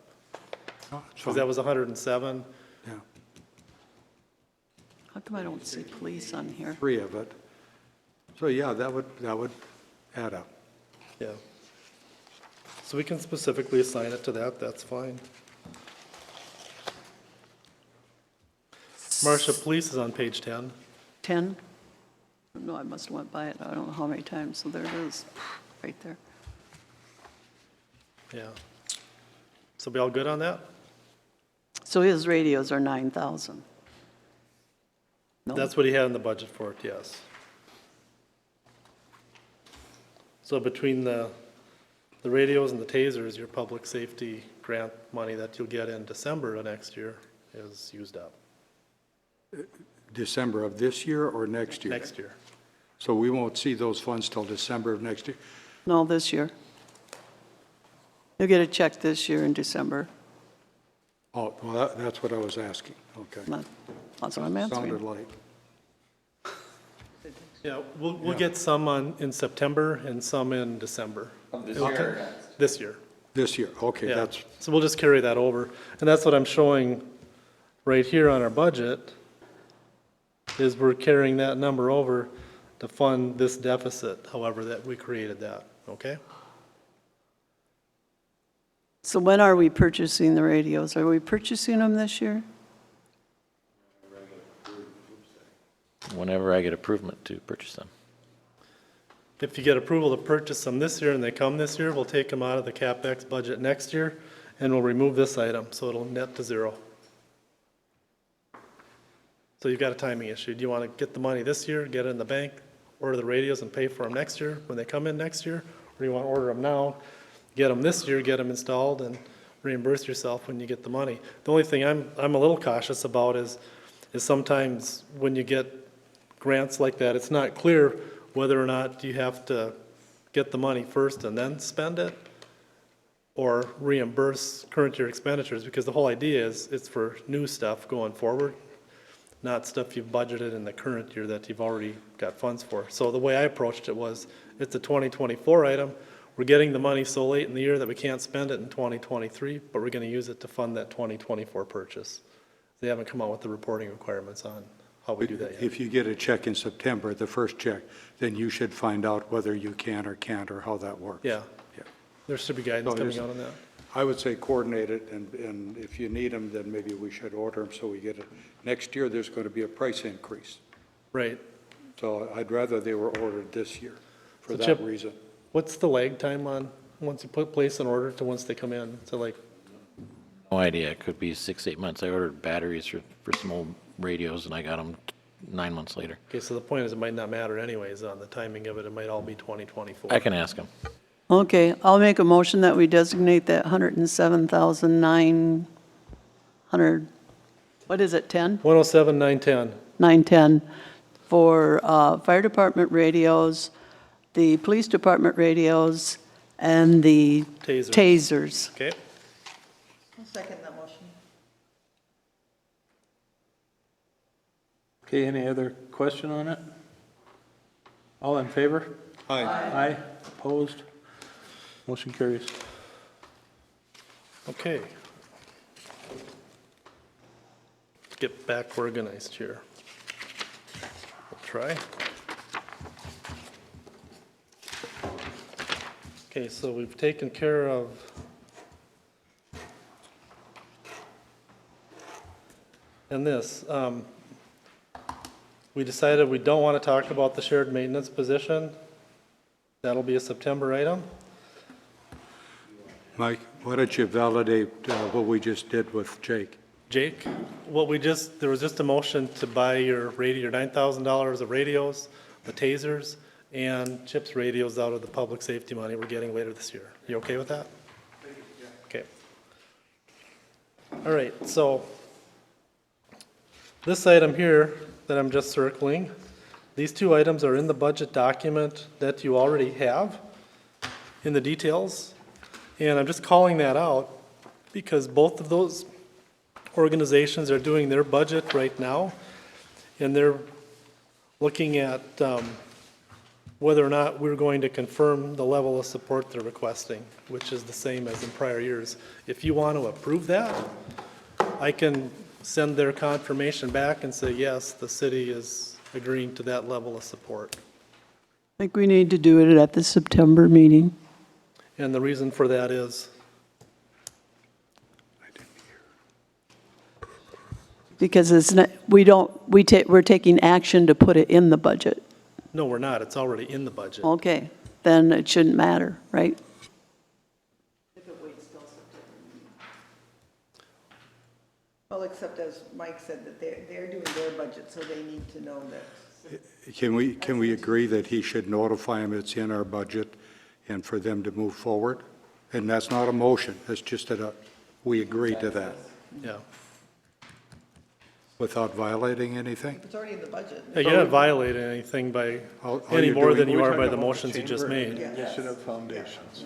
[SPEAKER 5] No, it's
[SPEAKER 2] Because that
[SPEAKER 5] fine.
[SPEAKER 2] was 107.
[SPEAKER 5] Yeah,
[SPEAKER 3] How come I don't see police on here?
[SPEAKER 5] 3 of it. So, yeah, that would add up.
[SPEAKER 2] Yeah. So we can specifically assign it to that, that's fine. Marcia, police is on page 10.
[SPEAKER 3] 10? No, I must have went by it, I don't know how many times, so there it is, right there.
[SPEAKER 2] Yeah. So be all good on that?
[SPEAKER 3] So his radios are 9,000? No?
[SPEAKER 2] That's what he had in the budget for it, yes. So between the radios and the tasers, your public safety grant money that you'll get in December of next year is used up,
[SPEAKER 5] December of this year or next year?
[SPEAKER 2] next year.
[SPEAKER 5] So we won't see those funds till December of next year?
[SPEAKER 3] No, this year. You'll get a check this year in December.
[SPEAKER 5] Oh, well, that's what I was asking, okay.
[SPEAKER 3] That's what I'm answering.
[SPEAKER 5] Sounded like,
[SPEAKER 2] Yeah, we'll get some in September and some in December.
[SPEAKER 6] This year?
[SPEAKER 2] This year.
[SPEAKER 5] this year, okay,
[SPEAKER 2] Yeah,
[SPEAKER 5] that's,
[SPEAKER 2] so we'll just carry that over. And that's what I'm showing right here on our budget, is we're carrying that number over to fund this deficit, however that we created that, okay?
[SPEAKER 3] So when are we purchasing the radios? Are we purchasing them this year?
[SPEAKER 11] Whenever I get approval to purchase them.
[SPEAKER 2] If you get approval to purchase them this year and they come this year, we'll take them out of the CapEx budget next year, and we'll remove this item, so it'll net to zero. So you've got a timing issue. Do you want to get the money this year, get it in the bank, order the radios and pay for them next year when they come in next year? Or do you want to order them now, get them this year, get them installed, and reimburse yourself when you get the money? The only thing I'm a little cautious about is sometimes when you get grants like that, it's not clear whether or not you have to get the money first and then spend it, or reimburse current year expenditures, because the whole idea is it's for new stuff going forward, not stuff you've budgeted in the current year that you've already got funds for. So the way I approached it was, it's a 2024 item, we're getting the money so late in the year that we can't spend it in 2023, but we're gonna use it to fund that 2024 purchase. They haven't come out with the reporting requirements on how we do that yet.
[SPEAKER 5] if you get a check in September, the first check, then you should find out whether you can or can't, or how that works.
[SPEAKER 2] Yeah,
[SPEAKER 5] Yeah.
[SPEAKER 2] there should be guidance
[SPEAKER 5] So
[SPEAKER 2] coming
[SPEAKER 5] there's-
[SPEAKER 2] out on that.
[SPEAKER 5] I would say coordinate it, and if you need them, then maybe we should order them so we get it. Next year, there's going to be a price increase.
[SPEAKER 2] Right.
[SPEAKER 5] So I'd rather they were ordered this year for
[SPEAKER 2] So
[SPEAKER 5] that
[SPEAKER 2] Chip-
[SPEAKER 5] reason.
[SPEAKER 2] What's the lag time on, once you place an order to once they come in? So like,
[SPEAKER 11] No idea, it could be 6, 8 months. I ordered batteries for some old radios and I got them 9 months later.
[SPEAKER 2] okay, so the point is it might not matter anyways on the timing of it. It might all be 2024.
[SPEAKER 11] I can ask them.
[SPEAKER 3] Okay, I'll make a motion that we designate that 107,900, what is it, 10?
[SPEAKER 2] 107, 910.
[SPEAKER 3] 910 for fire department radios, the police department radios, and the
[SPEAKER 2] Tasers.
[SPEAKER 3] tasers.
[SPEAKER 2] Okay,
[SPEAKER 7] I'll second that motion.
[SPEAKER 1] Okay, any other question on it? All in favor?
[SPEAKER 5] Aye.
[SPEAKER 1] Aye, opposed? Motion carries.
[SPEAKER 2] okay. Let's get back organized here. try. Okay, so we've taken care of and this. We decided we don't want to talk about the shared maintenance position. That'll be a September item.
[SPEAKER 5] Mike, why don't you validate what we just did with Jake?
[SPEAKER 2] Jake, there was just a motion to buy your $9,000 of radios, the tasers, and CHIPS radios out of the public safety money we're getting later this year. You okay with that? Okay. All right, so this item here that I'm just circling, these two items are in the budget document that you already have in the details. And I'm just calling that out because both of those organizations are doing their budget right now, and they're looking at whether or not we're going to confirm the level of support they're requesting, which is the same as in prior years. If you want to approve that, I can send their confirmation back and say, yes, the city is agreeing to that level of support.
[SPEAKER 3] I think we need to do it at the September meeting.
[SPEAKER 2] And the reason for that is,
[SPEAKER 3] Because it's not, we're taking action to put it in the budget.
[SPEAKER 2] no, we're not, it's already in the budget.
[SPEAKER 3] Okay, then it shouldn't matter, right?
[SPEAKER 7] Well, except as Mike said, that they're doing their budget, so they need to know that.
[SPEAKER 5] Can we agree that he should notify him it's in our budget and for them to move forward? And that's not a motion, it's just that we agree to that
[SPEAKER 2] Yeah.
[SPEAKER 5] without violating anything?
[SPEAKER 7] It's already in the budget.
[SPEAKER 2] Hey, you're not violating anything by,
[SPEAKER 5] All
[SPEAKER 2] any
[SPEAKER 5] you're
[SPEAKER 2] more
[SPEAKER 5] doing-
[SPEAKER 2] than you
[SPEAKER 1] We're
[SPEAKER 2] are
[SPEAKER 1] talking
[SPEAKER 2] by the
[SPEAKER 1] about
[SPEAKER 2] motions you just
[SPEAKER 1] chamber.
[SPEAKER 2] made.
[SPEAKER 1] You should have foundations.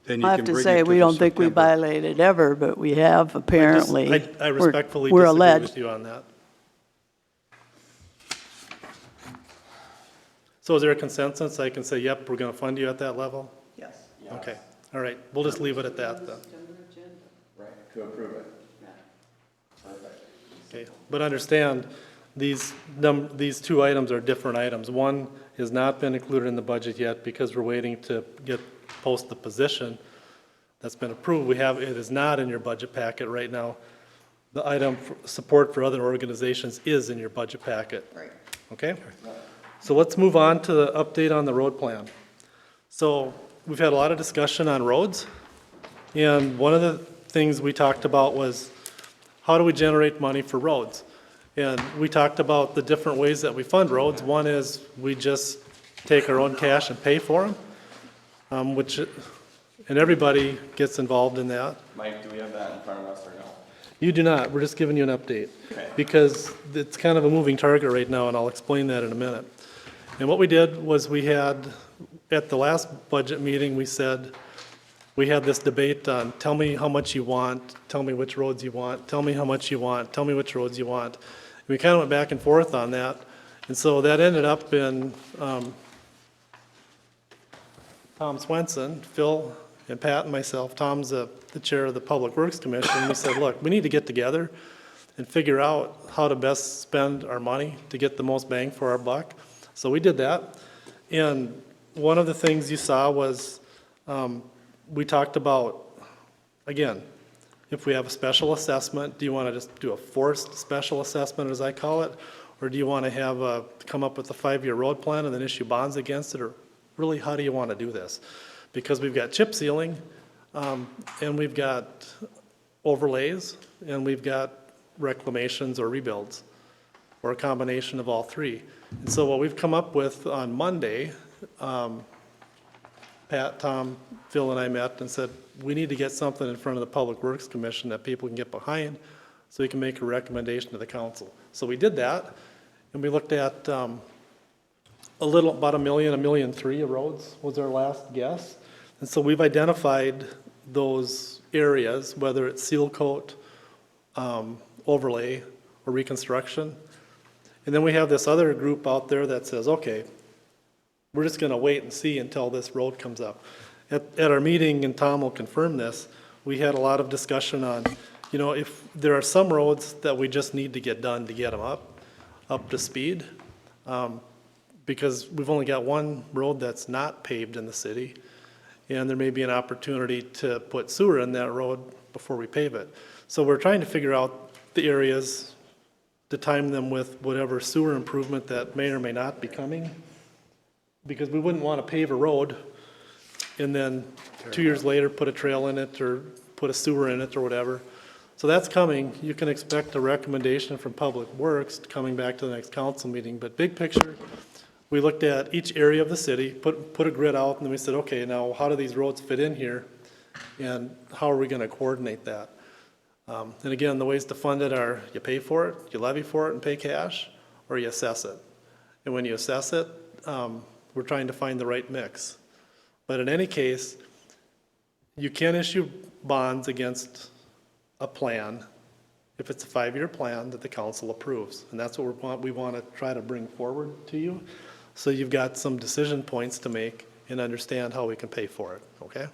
[SPEAKER 5] Then you
[SPEAKER 3] I have
[SPEAKER 5] can
[SPEAKER 3] to
[SPEAKER 5] bring
[SPEAKER 3] say,
[SPEAKER 5] it
[SPEAKER 3] we
[SPEAKER 5] the
[SPEAKER 3] don't think we
[SPEAKER 5] September.
[SPEAKER 3] violated ever, but we have apparently.
[SPEAKER 2] I
[SPEAKER 3] We're-
[SPEAKER 2] respectfully
[SPEAKER 3] we're
[SPEAKER 2] disagree
[SPEAKER 3] alleged.
[SPEAKER 2] with you on that. So is there a consensus? I can say, yep, we're going to fund you at that level?
[SPEAKER 7] Yes.
[SPEAKER 2] Okay, all right, we'll just leave it at that then.
[SPEAKER 6] Right, to approve it.
[SPEAKER 2] Okay, but understand, these two items are different items. One has not been included in the budget yet because we're waiting to post the position that's been approved. It is not in your budget packet right now. The item, support for other organizations, is in your budget packet.
[SPEAKER 7] Right.
[SPEAKER 2] Okay? So let's move on to the update on the road plan. So we've had a lot of discussion on roads, and one of the things we talked about was how do we generate money for roads? And we talked about the different ways that we fund roads. One is we just take our own cash and pay for them, and everybody gets involved in that.
[SPEAKER 6] Mike, do we have that in front of us or no?
[SPEAKER 2] You do not, we're just giving you an update.
[SPEAKER 6] Okay.
[SPEAKER 2] Because it's kind of a moving target right now, and I'll explain that in a minute. And what we did was at the last budget meeting, we said, we had this debate on, tell me how much you want, tell me which roads you want, tell me how much you want, tell me which roads you want. And we kind of went back and forth on that. And so that ended up in Tom Swenson, Phil, and Pat and myself. Tom's the chair of the Public Works Commission. And we said, look, we need to get together and figure out how to best spend our money to get the most bang for our buck. So we did that. And one of the things you saw was we talked about, again, if we have a special assessment, do you want to just do a forced special assessment, as I call it? Or do you want to come up with a 5-year road plan and then issue bonds against it? Or really, how do you want to do this? Because we've got chip sealing, and we've got overlays, and we've got reclamations or rebuilds, or a combination of all three. And so what we've come up with on Monday, Pat, Tom, Phil, and I met and said, we need to get something in front of the Public Works Commission that people can get behind so we can make a recommendation to the council. So we did that, and we looked at about $1 million, $1.3 million of roads was our last guess. And so we've identified those areas, whether it's seal coat, overlay, or reconstruction. And then we have this other group out there that says, okay, we're just going to wait and see until this road comes up. At our meeting, and Tom will confirm this, we had a lot of discussion on, if there are some roads that we just need to get done to get them up to speed. because we've only got one road that's not paved in the city, and there may be an opportunity to put sewer in that road before we pave it. So we're trying to figure out the areas, to time them with whatever sewer improvement that may or may not be coming, because we wouldn't want to pave a road and then 2 years later put a trail in it or put a sewer in it or whatever. So that's coming. You can expect a recommendation from Public Works coming back to the next council meeting. But big picture, we looked at each area of the city, put a grid out, and then we said, okay, now how do these roads fit in here? And how are we going to coordinate that? And again, the ways to fund it are you pay for it, you levy for it and pay cash, or you assess it. And when you assess it, we're trying to find the right mix. But in any case, you can issue bonds against a plan if it's a 5-year plan that the council approves. And that's what we want to try to bring forward to you. So you've got some decision points to make and understand how we can pay for it, okay?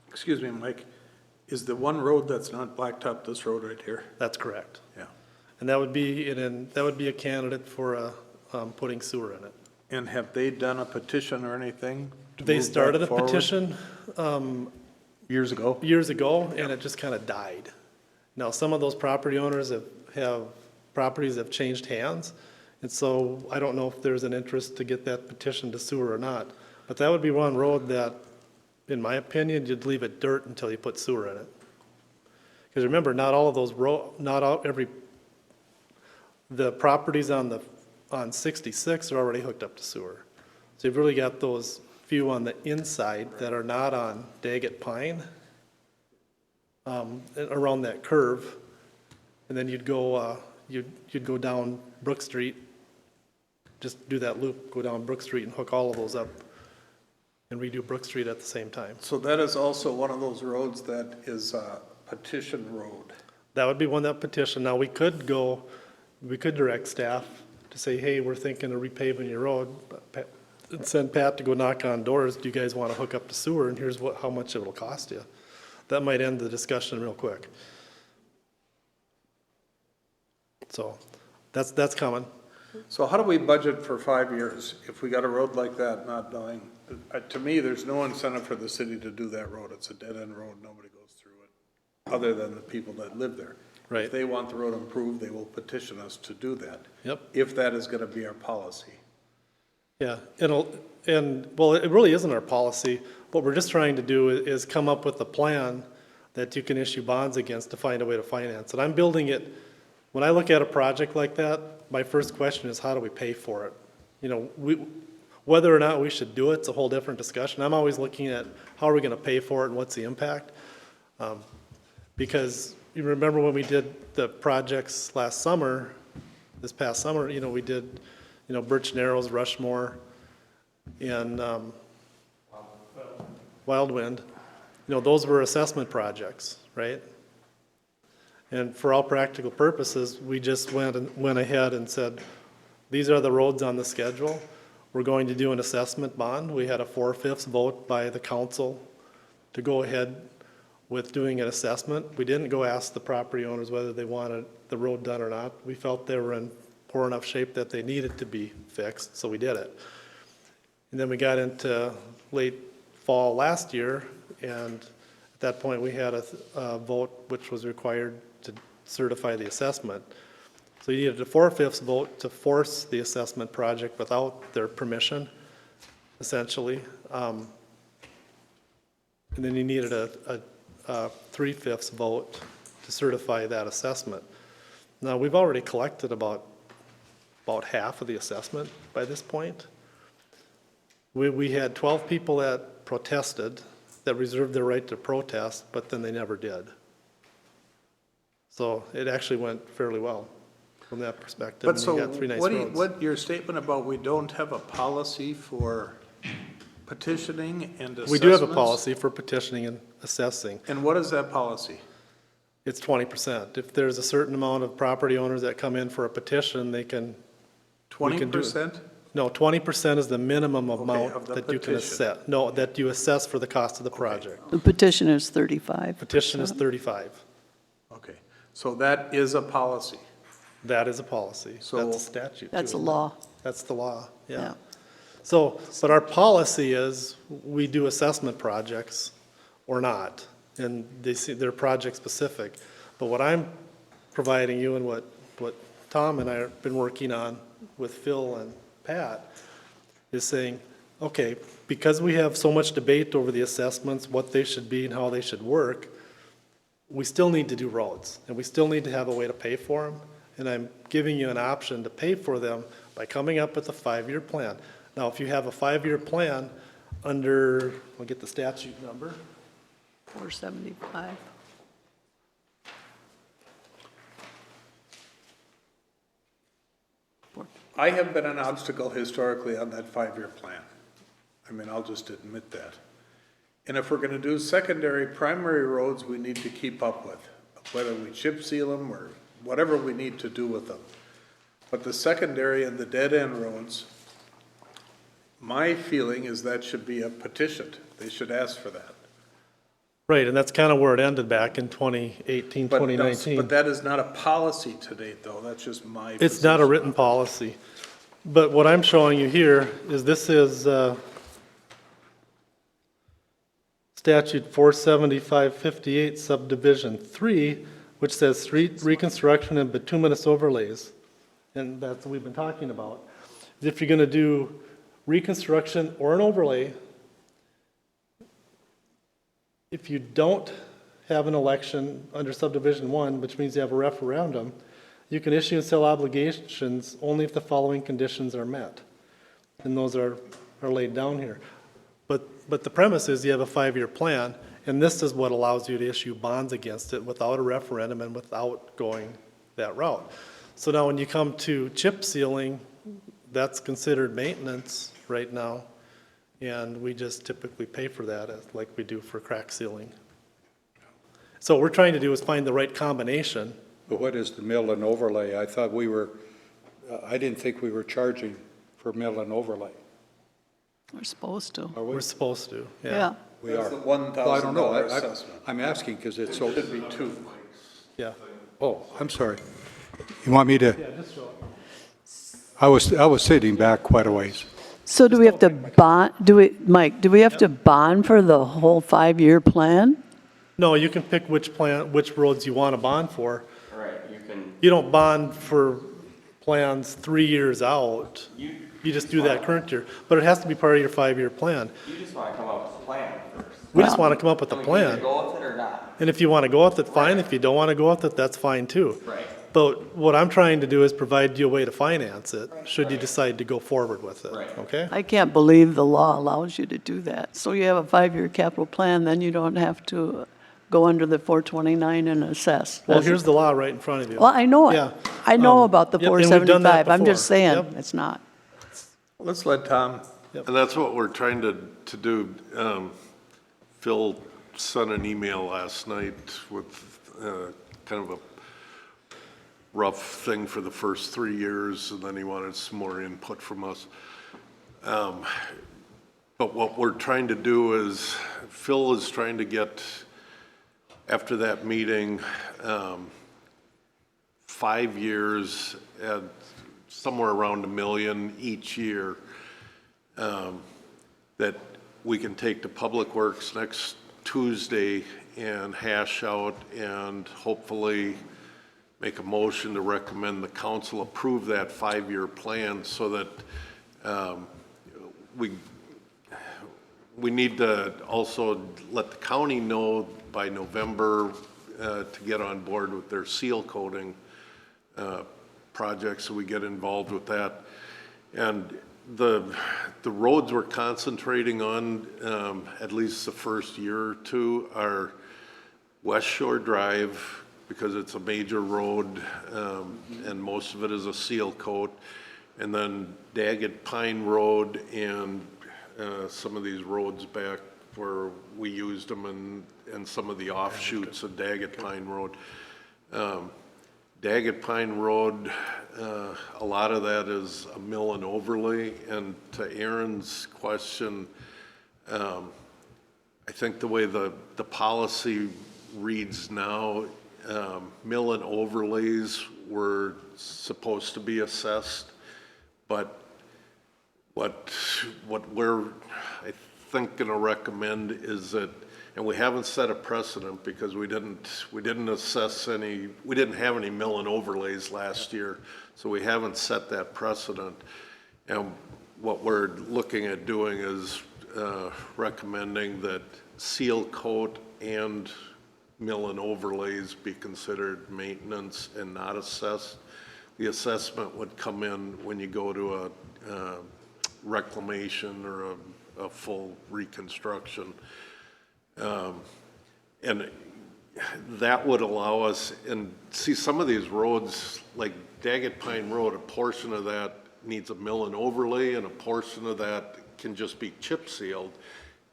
[SPEAKER 1] Excuse me, Mike, is the one road that's not blacktop this road right here?
[SPEAKER 2] That's correct.
[SPEAKER 1] Yeah.
[SPEAKER 2] And that would be, that would be a candidate for putting sewer in it.
[SPEAKER 1] And have they done a petition or anything? to
[SPEAKER 2] They
[SPEAKER 1] move that
[SPEAKER 2] started a
[SPEAKER 1] forward?
[SPEAKER 2] petition
[SPEAKER 1] Years ago?
[SPEAKER 2] years ago, and it just kind of died. Now, some of those property owners properties have changed hands, and so I don't know if there's an interest to get that petition to sewer or not. But that would be one road that, in my opinion, you'd leave it dirt until you put sewer in it. Because remember, not all of those the properties on 66 are already hooked up to sewer. So you've really got those few on the inside that are not on Daggett Pine, around that curve. And then you'd go down Brook Street, just do that loop, go down Brook Street and hook all of those up and redo Brook Street at the same time.
[SPEAKER 1] So that is also one of those roads that is a petition road.
[SPEAKER 2] That would be one that petition. Now, we could direct staff to say, hey, we're thinking of repaving your road, and send Pat to go knock on doors. Do you guys want to hook up to sewer? And here's how much it'll cost you. That might end the discussion real quick. So that's coming.
[SPEAKER 1] So how do we budget for 5 years if we got a road like that, not knowing? To me, there's no incentive for the city to do that road. It's a dead-end road. Nobody goes through it, other than the people that live there.
[SPEAKER 2] Right.
[SPEAKER 1] If they want the road improved, they will petition us to do that.
[SPEAKER 2] Yep.
[SPEAKER 1] If that is going to be our policy.
[SPEAKER 2] Yeah, well, it really isn't our policy. What we're just trying to do is come up with a plan that you can issue bonds against to find a way to finance. And I'm building it, when I look at a project like that, my first question is, how do we pay for it? You know, whether or not we should do it's a whole different discussion. I'm always looking at how are we going to pay for it and what's the impact? Because you remember when we did the projects this past summer, you know, we did, you know, Birch Narrows, Rushmore, and Wildwind. You know, those were assessment projects, right? And for all practical purposes, we just went ahead and said, these are the roads on the schedule. We're going to do an assessment bond. We had a 4/5 vote by the council to go ahead with doing an assessment. We didn't go ask the property owners whether they wanted the road done or not. We felt they were in poor enough shape that they needed to be fixed, so we did it. And then we got into late fall last year, and at that point we had a vote which was required to certify the assessment. So you needed a 4/5 vote to force the assessment project without their permission, essentially. And then you needed a 3/5 vote to certify that assessment. Now, we've already collected about half of the assessment by this point. We had 12 people that protested, that reserved their right to protest, but then they never did. So it actually went fairly well from that perspective.
[SPEAKER 1] But
[SPEAKER 2] and
[SPEAKER 1] so
[SPEAKER 2] you got 3 nice
[SPEAKER 1] what
[SPEAKER 2] roads.
[SPEAKER 1] your statement about we don't have a policy for petitioning and assessments?
[SPEAKER 2] We do have a policy for petitioning and assessing.
[SPEAKER 1] And what is that policy?
[SPEAKER 2] It's 20%. If there's a certain amount of property owners that come in for a petition, we can do it.
[SPEAKER 1] 20%?
[SPEAKER 2] No, 20% is the minimum amount
[SPEAKER 1] of the
[SPEAKER 2] that you can
[SPEAKER 1] petition.
[SPEAKER 2] assess. No, that you assess for the cost of the project.
[SPEAKER 3] The petition is 35.
[SPEAKER 2] Petition is 35.
[SPEAKER 1] Okay, so that is a policy.
[SPEAKER 2] That is a policy.
[SPEAKER 1] So-
[SPEAKER 2] That's a statute.
[SPEAKER 3] That's a
[SPEAKER 2] too, isn't it?
[SPEAKER 3] law.
[SPEAKER 2] That's the law,
[SPEAKER 3] Yeah.
[SPEAKER 2] yeah. So, but our policy is we do assessment projects or not, and they're project specific. But what I'm providing you and what Tom and I have been working on with Phil and Pat is saying, okay, because we have so much debate over the assessments, what they should be and how they should work, we still need to do roads, and we still need to have a way to pay for them. And I'm giving you an option to pay for them by coming up with a 5-year plan. Now, if you have a 5-year plan under, I'll get the statute number.
[SPEAKER 3] 475.
[SPEAKER 1] I have been an obstacle historically on that 5-year plan. I mean, I'll just admit that. And if we're gonna do secondary, primary roads, we need to keep up with, whether we chip seal them or whatever we need to do with them. But the secondary and the dead-end roads, my feeling is that should be a petitioned. They should ask for that.
[SPEAKER 2] Right, and that's kind of where it ended back in 2018,
[SPEAKER 1] But no,
[SPEAKER 2] 2019.
[SPEAKER 1] But that is not a policy to date, though. That's just my
[SPEAKER 2] It's not a
[SPEAKER 1] position.
[SPEAKER 2] written policy. But what I'm showing you here is this is statute 47558 subdivision 3, which says street reconstruction and bituminous overlays. And that's what we've been talking about. If you're going to do reconstruction or an overlay, if you don't have an election under subdivision 1, which means you have a referendum, you can issue and sell obligations only if the following conditions are met. And those are laid down here. But the premise is you have a 5-year plan, and this is what allows you to issue bonds against it without a referendum and without going that route. So now when you come to chip sealing, that's considered maintenance right now, and we just typically pay for that like we do for crack sealing. So what we're trying to do is find the right combination.
[SPEAKER 5] But what is the mill and overlay? I thought we were, I didn't think we were charging for mill and overlay.
[SPEAKER 3] We're supposed to.
[SPEAKER 5] Are we?
[SPEAKER 2] We're supposed to, yeah.
[SPEAKER 3] Yeah.
[SPEAKER 5] We
[SPEAKER 1] That's
[SPEAKER 5] are.
[SPEAKER 1] the
[SPEAKER 5] Well, I don't know.
[SPEAKER 1] $1,000
[SPEAKER 5] I-
[SPEAKER 1] assessment.
[SPEAKER 5] I'm asking because it's so,
[SPEAKER 1] Should be 2.
[SPEAKER 2] Yeah.
[SPEAKER 5] oh, I'm sorry. You want me to,
[SPEAKER 2] Yeah, just show it.
[SPEAKER 5] I was sitting back quite a ways.
[SPEAKER 3] So do we have to bond, Mike, do we have to bond for the whole 5-year plan?
[SPEAKER 2] No, you can pick which roads you want to bond for.
[SPEAKER 6] Right, you can,
[SPEAKER 2] You don't bond for plans 3 years out.
[SPEAKER 6] you
[SPEAKER 2] You just do that current year. But it has to be part of your 5-year plan.
[SPEAKER 6] just want to come up with a plan first.
[SPEAKER 2] We just want to come up with a
[SPEAKER 6] And we can either
[SPEAKER 2] plan.
[SPEAKER 6] go with it or not.
[SPEAKER 2] And if you want to go with it, fine. If you don't want to go with it, that's fine too.
[SPEAKER 6] Right.
[SPEAKER 2] But what I'm trying to do is provide you a way to finance it, should you decide to go forward with it,
[SPEAKER 6] Right.
[SPEAKER 2] okay?
[SPEAKER 3] I can't believe the law allows you to do that. So you have a 5-year capital plan, then you don't have to go under the 429 and assess.
[SPEAKER 2] Well,
[SPEAKER 3] does it?
[SPEAKER 2] here's the law right in front of you.
[SPEAKER 3] Well, I know it.
[SPEAKER 2] Yeah.
[SPEAKER 3] I know about the
[SPEAKER 2] Yep, and we've done that
[SPEAKER 3] 475. I'm just
[SPEAKER 2] before.
[SPEAKER 3] saying,
[SPEAKER 2] Yep.
[SPEAKER 3] it's not.
[SPEAKER 1] Let's let Tom,
[SPEAKER 9] And that's what we're trying to do. Phil sent an email last night with kind of a rough thing for the first 3 years, and then he wanted some more input from us. But what we're trying to do is, Phil is trying to get, after that meeting, 5 years at somewhere around $1 million each year, that we can take to Public Works next Tuesday and hash out and hopefully make a motion to recommend the council approve that 5-year plan so that we need to also let the county know by November to get on board with their seal coating project, so we get involved with that. And the roads we're concentrating on, at least the first year or two, are West Shore Drive, because it's a major road, and most of it is a seal coat, and then Daggett Pine Road and some of these roads back where we used them and some of the offshoots of Daggett Pine Road. Daggett Pine Road, a lot of that is a mill and overlay, and to Aaron's question, I think the way the policy reads now, mill and overlays were supposed to be assessed. But what we're, I think, gonna recommend is that, and we haven't set a precedent because we didn't have any mill and overlays last year, so we haven't set that precedent. And what we're looking at doing is recommending that seal coat and mill and overlays be considered maintenance and not assessed. The assessment would come in when you go to a reclamation or a full reconstruction. And that would allow us, and see, some of these roads, like Daggett Pine Road, a portion of that needs a mill and overlay, and a portion of that can just be chip sealed.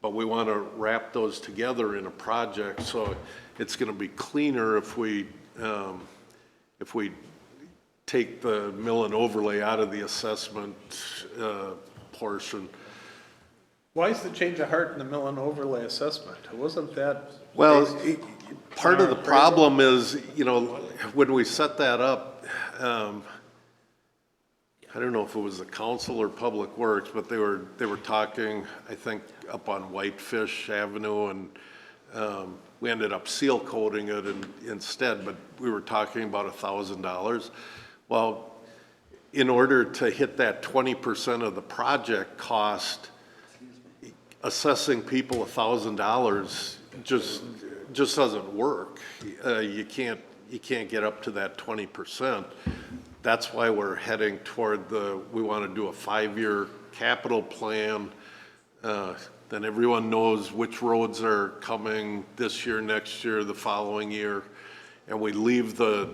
[SPEAKER 9] But we want to wrap those together in a project, so it's going to be cleaner if we take the mill and overlay out of the assessment portion.
[SPEAKER 1] Why is the change of heart in the mill and overlay assessment? Wasn't that?
[SPEAKER 9] Well,
[SPEAKER 1] based
[SPEAKER 9] part
[SPEAKER 1] on
[SPEAKER 9] of the
[SPEAKER 1] our
[SPEAKER 9] problem is, you know, when we set that up, I don't know if it was the council or Public Works, but they were talking, I think, up on Whitefish Avenue, and we ended up seal coating it instead, but we were talking about $1,000. Well, in order to hit that 20% of the project cost, assessing people $1,000 just doesn't work. You can't get up to that 20%. That's why we're heading toward we want to do a 5-year capital plan. Then everyone knows which roads are coming this year, next year, the following year. And we leave the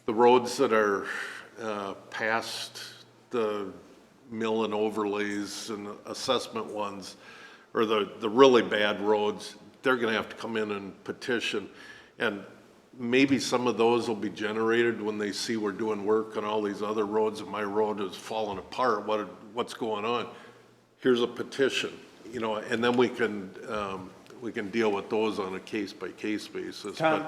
[SPEAKER 9] roads that are past the mill and overlays and assessment ones, or the really bad roads, they're going to have to come in and petition. And maybe some of those will be generated when they see we're doing work on all these other roads and my road is falling apart. What's going on? Here's a petition, you know, and then we can deal with those on a case-by-case basis.
[SPEAKER 1] Tom,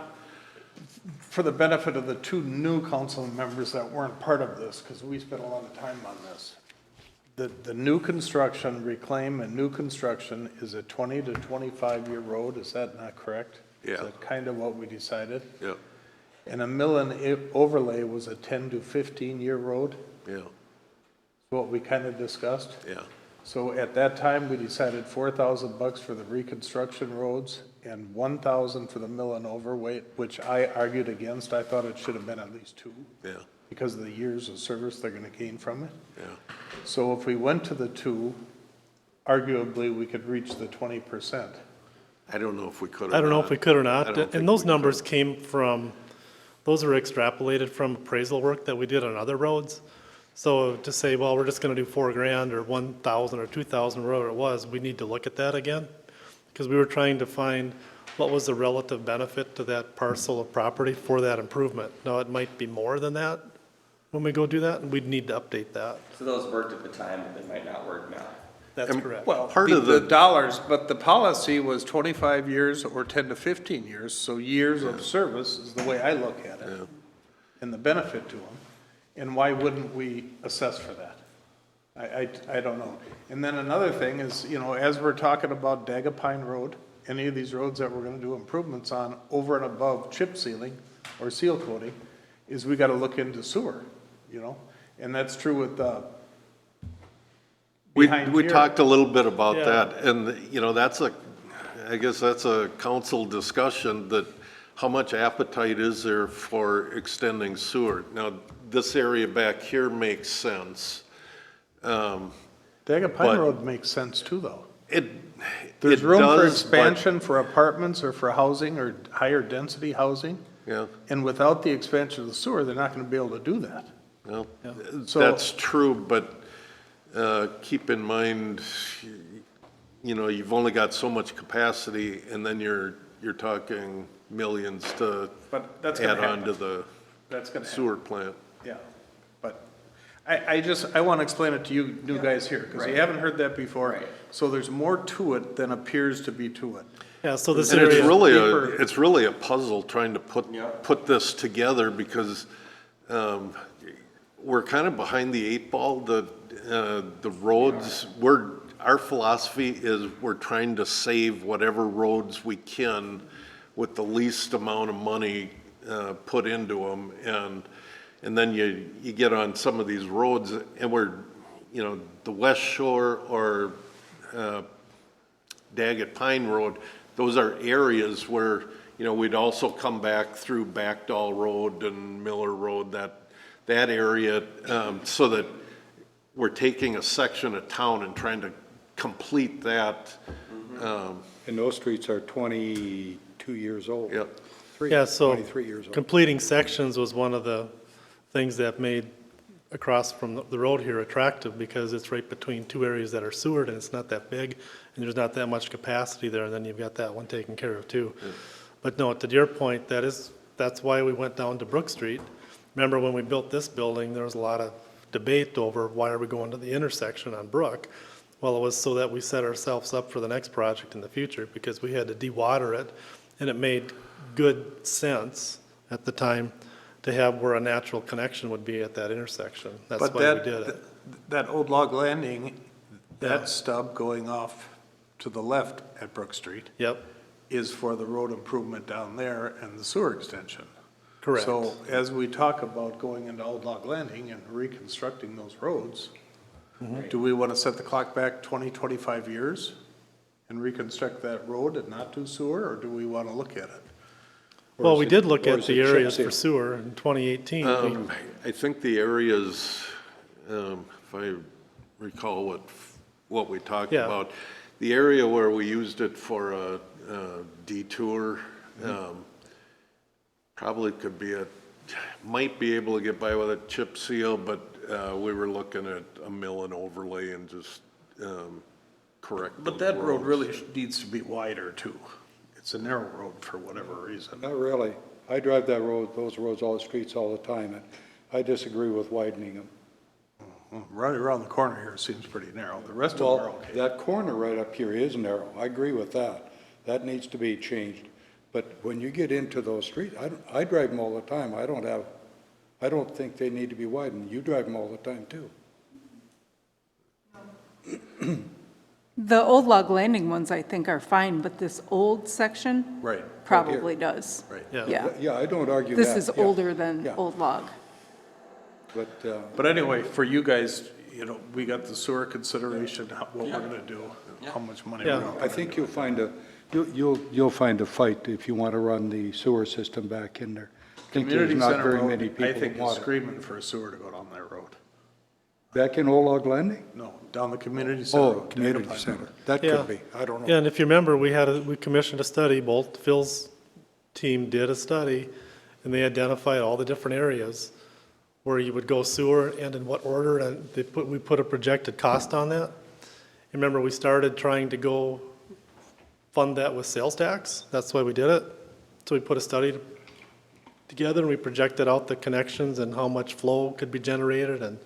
[SPEAKER 1] for the benefit of the two new council members that weren't part of this, because we spent a lot of time on this, the new construction, reclaim and new construction is a 20 to 25-year road, is that not correct?
[SPEAKER 9] Yeah.
[SPEAKER 1] Is that kind of what we decided?
[SPEAKER 9] Yeah,
[SPEAKER 1] And a mill and overlay was a 10 to 15-year road,
[SPEAKER 9] yeah,
[SPEAKER 1] what we kind of discussed?
[SPEAKER 9] yeah.
[SPEAKER 1] So at that time, we decided $4,000 for the reconstruction roads and $1,000 for the mill and overlay, which I argued against. I thought it should have been at least $2,000
[SPEAKER 9] Yeah,
[SPEAKER 1] because of the years of service they're gonna gain from it.
[SPEAKER 9] yeah.
[SPEAKER 1] So if we went to the $2,000, arguably, we could reach the 20%.
[SPEAKER 9] I don't know if we could or
[SPEAKER 2] I don't know
[SPEAKER 9] not.
[SPEAKER 2] if we could or
[SPEAKER 9] I
[SPEAKER 2] not.
[SPEAKER 9] don't think
[SPEAKER 2] And those
[SPEAKER 9] we
[SPEAKER 2] numbers
[SPEAKER 9] could.
[SPEAKER 2] came from, those were extrapolated from appraisal work that we did on other roads. So to say, well, we're just gonna do $4,000 or 1,000 or 2,000, whatever it was, we need to look at that again. Because we were trying to find what was the relative benefit to that parcel of property for that improvement. Now, it might be more than that when we go do that, and we'd need to update that.
[SPEAKER 6] So those worked at the time, but they might not work now.
[SPEAKER 2] That's correct.
[SPEAKER 1] Well,
[SPEAKER 9] Part of the-
[SPEAKER 1] dollars, but the policy was 25 years or 10 to 15 years, so years of service is the way I look at it. And the benefit to them. And why wouldn't we assess for that? I don't know. And then another thing is, you know, as we're talking about Daggett Pine Road, any of these roads that we're gonna do improvements on over and above chip sealing or seal coating, is we gotta look into sewer, you know? And that's true with
[SPEAKER 9] We
[SPEAKER 1] behind here.
[SPEAKER 9] talked a little bit about
[SPEAKER 2] Yeah.
[SPEAKER 9] that, and, you know, I guess that's a council discussion, that how much appetite is there for extending sewer? Now, this area back here makes sense.
[SPEAKER 1] Daggett Pine
[SPEAKER 9] But-
[SPEAKER 1] Road makes sense too, though.
[SPEAKER 9] There's
[SPEAKER 1] There's room for expansion for apartments or for housing or higher density housing.
[SPEAKER 9] Yeah,
[SPEAKER 1] And without the expansion of the sewer, they're not gonna be able to do that.
[SPEAKER 9] well,
[SPEAKER 1] So-
[SPEAKER 9] that's true, but keep in mind, you know, you've only got so much capacity, and then you're talking millions to
[SPEAKER 1] But that's gonna
[SPEAKER 9] add on to
[SPEAKER 1] happen.
[SPEAKER 9] the
[SPEAKER 1] That's gonna happen,
[SPEAKER 9] sewer plant.
[SPEAKER 1] yeah. But I wanna explain it to you new guys here, because you
[SPEAKER 6] Right.
[SPEAKER 1] haven't heard that before.
[SPEAKER 6] Right.
[SPEAKER 1] So there's more to it than appears to be to it.
[SPEAKER 2] Yeah, so this
[SPEAKER 9] And it's
[SPEAKER 2] area,
[SPEAKER 9] really a puzzle trying to put this together because we're kind of behind the eight ball. The roads, our philosophy is we're trying to save whatever roads we can with the least amount of money put into them. And then you get on some of these roads and the West Shore or Daggett Pine Road, those are areas where, we'd also come back through Backdahl Road and Miller Road, that area, so that we're taking a section of town and trying to complete that.
[SPEAKER 5] And those streets are 22 years old.
[SPEAKER 9] Yep.
[SPEAKER 2] yeah, so
[SPEAKER 5] 23 years old.
[SPEAKER 2] completing sections was one of the things that made across from the road here attractive, because it's right between two areas that are sewered, and it's not that big, and there's not that much capacity there, and then you've got that one taken care of too. But no, to your point, that's why we went down to Brook Street. Remember when we built this building, there was a lot of debate over why are we going to the intersection on Brook? Well, it was so that we set ourselves up for the next project in the future, because we had to de-water it, and it made good sense at the time to have where a natural connection would be at that intersection. That's
[SPEAKER 1] But
[SPEAKER 2] why we did it.
[SPEAKER 1] that old log landing, that stub going off to the left at Brook Street
[SPEAKER 2] Yep,
[SPEAKER 1] is for the road improvement down there and the sewer extension.
[SPEAKER 2] correct.
[SPEAKER 1] So as we talk about going into Old Log Landing and reconstructing those roads, do we want to set the clock back 20, 25 years and reconstruct that road and not do sewer, or do we want to look at it?
[SPEAKER 2] Well, we did look
[SPEAKER 5] or
[SPEAKER 2] at
[SPEAKER 5] is
[SPEAKER 2] the
[SPEAKER 5] it chip
[SPEAKER 2] areas for
[SPEAKER 5] seal?
[SPEAKER 2] sewer in 2018.
[SPEAKER 9] I think the areas, if I recall what we talked
[SPEAKER 2] Yeah.
[SPEAKER 9] about, the area where we used it for a detour, probably might be able to get by with a chip seal, but we were looking at a mill and overlay and just correct
[SPEAKER 1] But
[SPEAKER 9] those
[SPEAKER 1] that road
[SPEAKER 9] roads.
[SPEAKER 1] really needs to be wider too. It's a narrow road for whatever reason.
[SPEAKER 5] Not really. I drive those roads, all the streets all the time, and I disagree with widening them.
[SPEAKER 1] Right around the corner here seems pretty narrow. The rest of them are
[SPEAKER 5] Well,
[SPEAKER 1] okay.
[SPEAKER 5] that corner right up here is narrow. I agree with that. That needs to be changed. But when you get into those streets, I drive them all the time. I don't think they need to be widened. You drive them all the time too.
[SPEAKER 10] The old log landing ones, I think, are fine, but this old section
[SPEAKER 1] Right,
[SPEAKER 10] probably does.
[SPEAKER 1] right.
[SPEAKER 2] Yeah.
[SPEAKER 10] Yeah.
[SPEAKER 5] I don't argue that.
[SPEAKER 10] This is
[SPEAKER 5] yeah.
[SPEAKER 10] older than
[SPEAKER 5] Yeah.
[SPEAKER 10] old log.
[SPEAKER 5] But,
[SPEAKER 1] But anyway, for you guys, we got the sewer consideration, what we're gonna do, how much money
[SPEAKER 2] Yeah.
[SPEAKER 1] we're gonna.
[SPEAKER 5] I think you'll find a fight if you want to run the sewer system back in there. I think there's
[SPEAKER 1] Community
[SPEAKER 5] not
[SPEAKER 1] Center
[SPEAKER 5] very
[SPEAKER 1] Road,
[SPEAKER 5] many
[SPEAKER 1] I
[SPEAKER 5] people
[SPEAKER 1] think
[SPEAKER 5] that
[SPEAKER 1] is
[SPEAKER 5] want it.
[SPEAKER 1] screaming for a sewer to go down that road.
[SPEAKER 5] Back in Old Log Landing?
[SPEAKER 1] No, down the community center.
[SPEAKER 5] Oh,
[SPEAKER 1] road,
[SPEAKER 5] community
[SPEAKER 1] Daggett Pine
[SPEAKER 5] center.
[SPEAKER 1] Road.
[SPEAKER 5] That
[SPEAKER 2] Yeah.
[SPEAKER 5] could be. I don't know.
[SPEAKER 2] Yeah, and if you remember, we commissioned a study, both Phil's team did a study, and they identified all the different areas where you would go sewer and in what order, and we put a projected cost on that. Remember, we started trying to go fund that with sales tax, that's why we did it. So we put a study together and we projected out the connections and how much flow could be generated and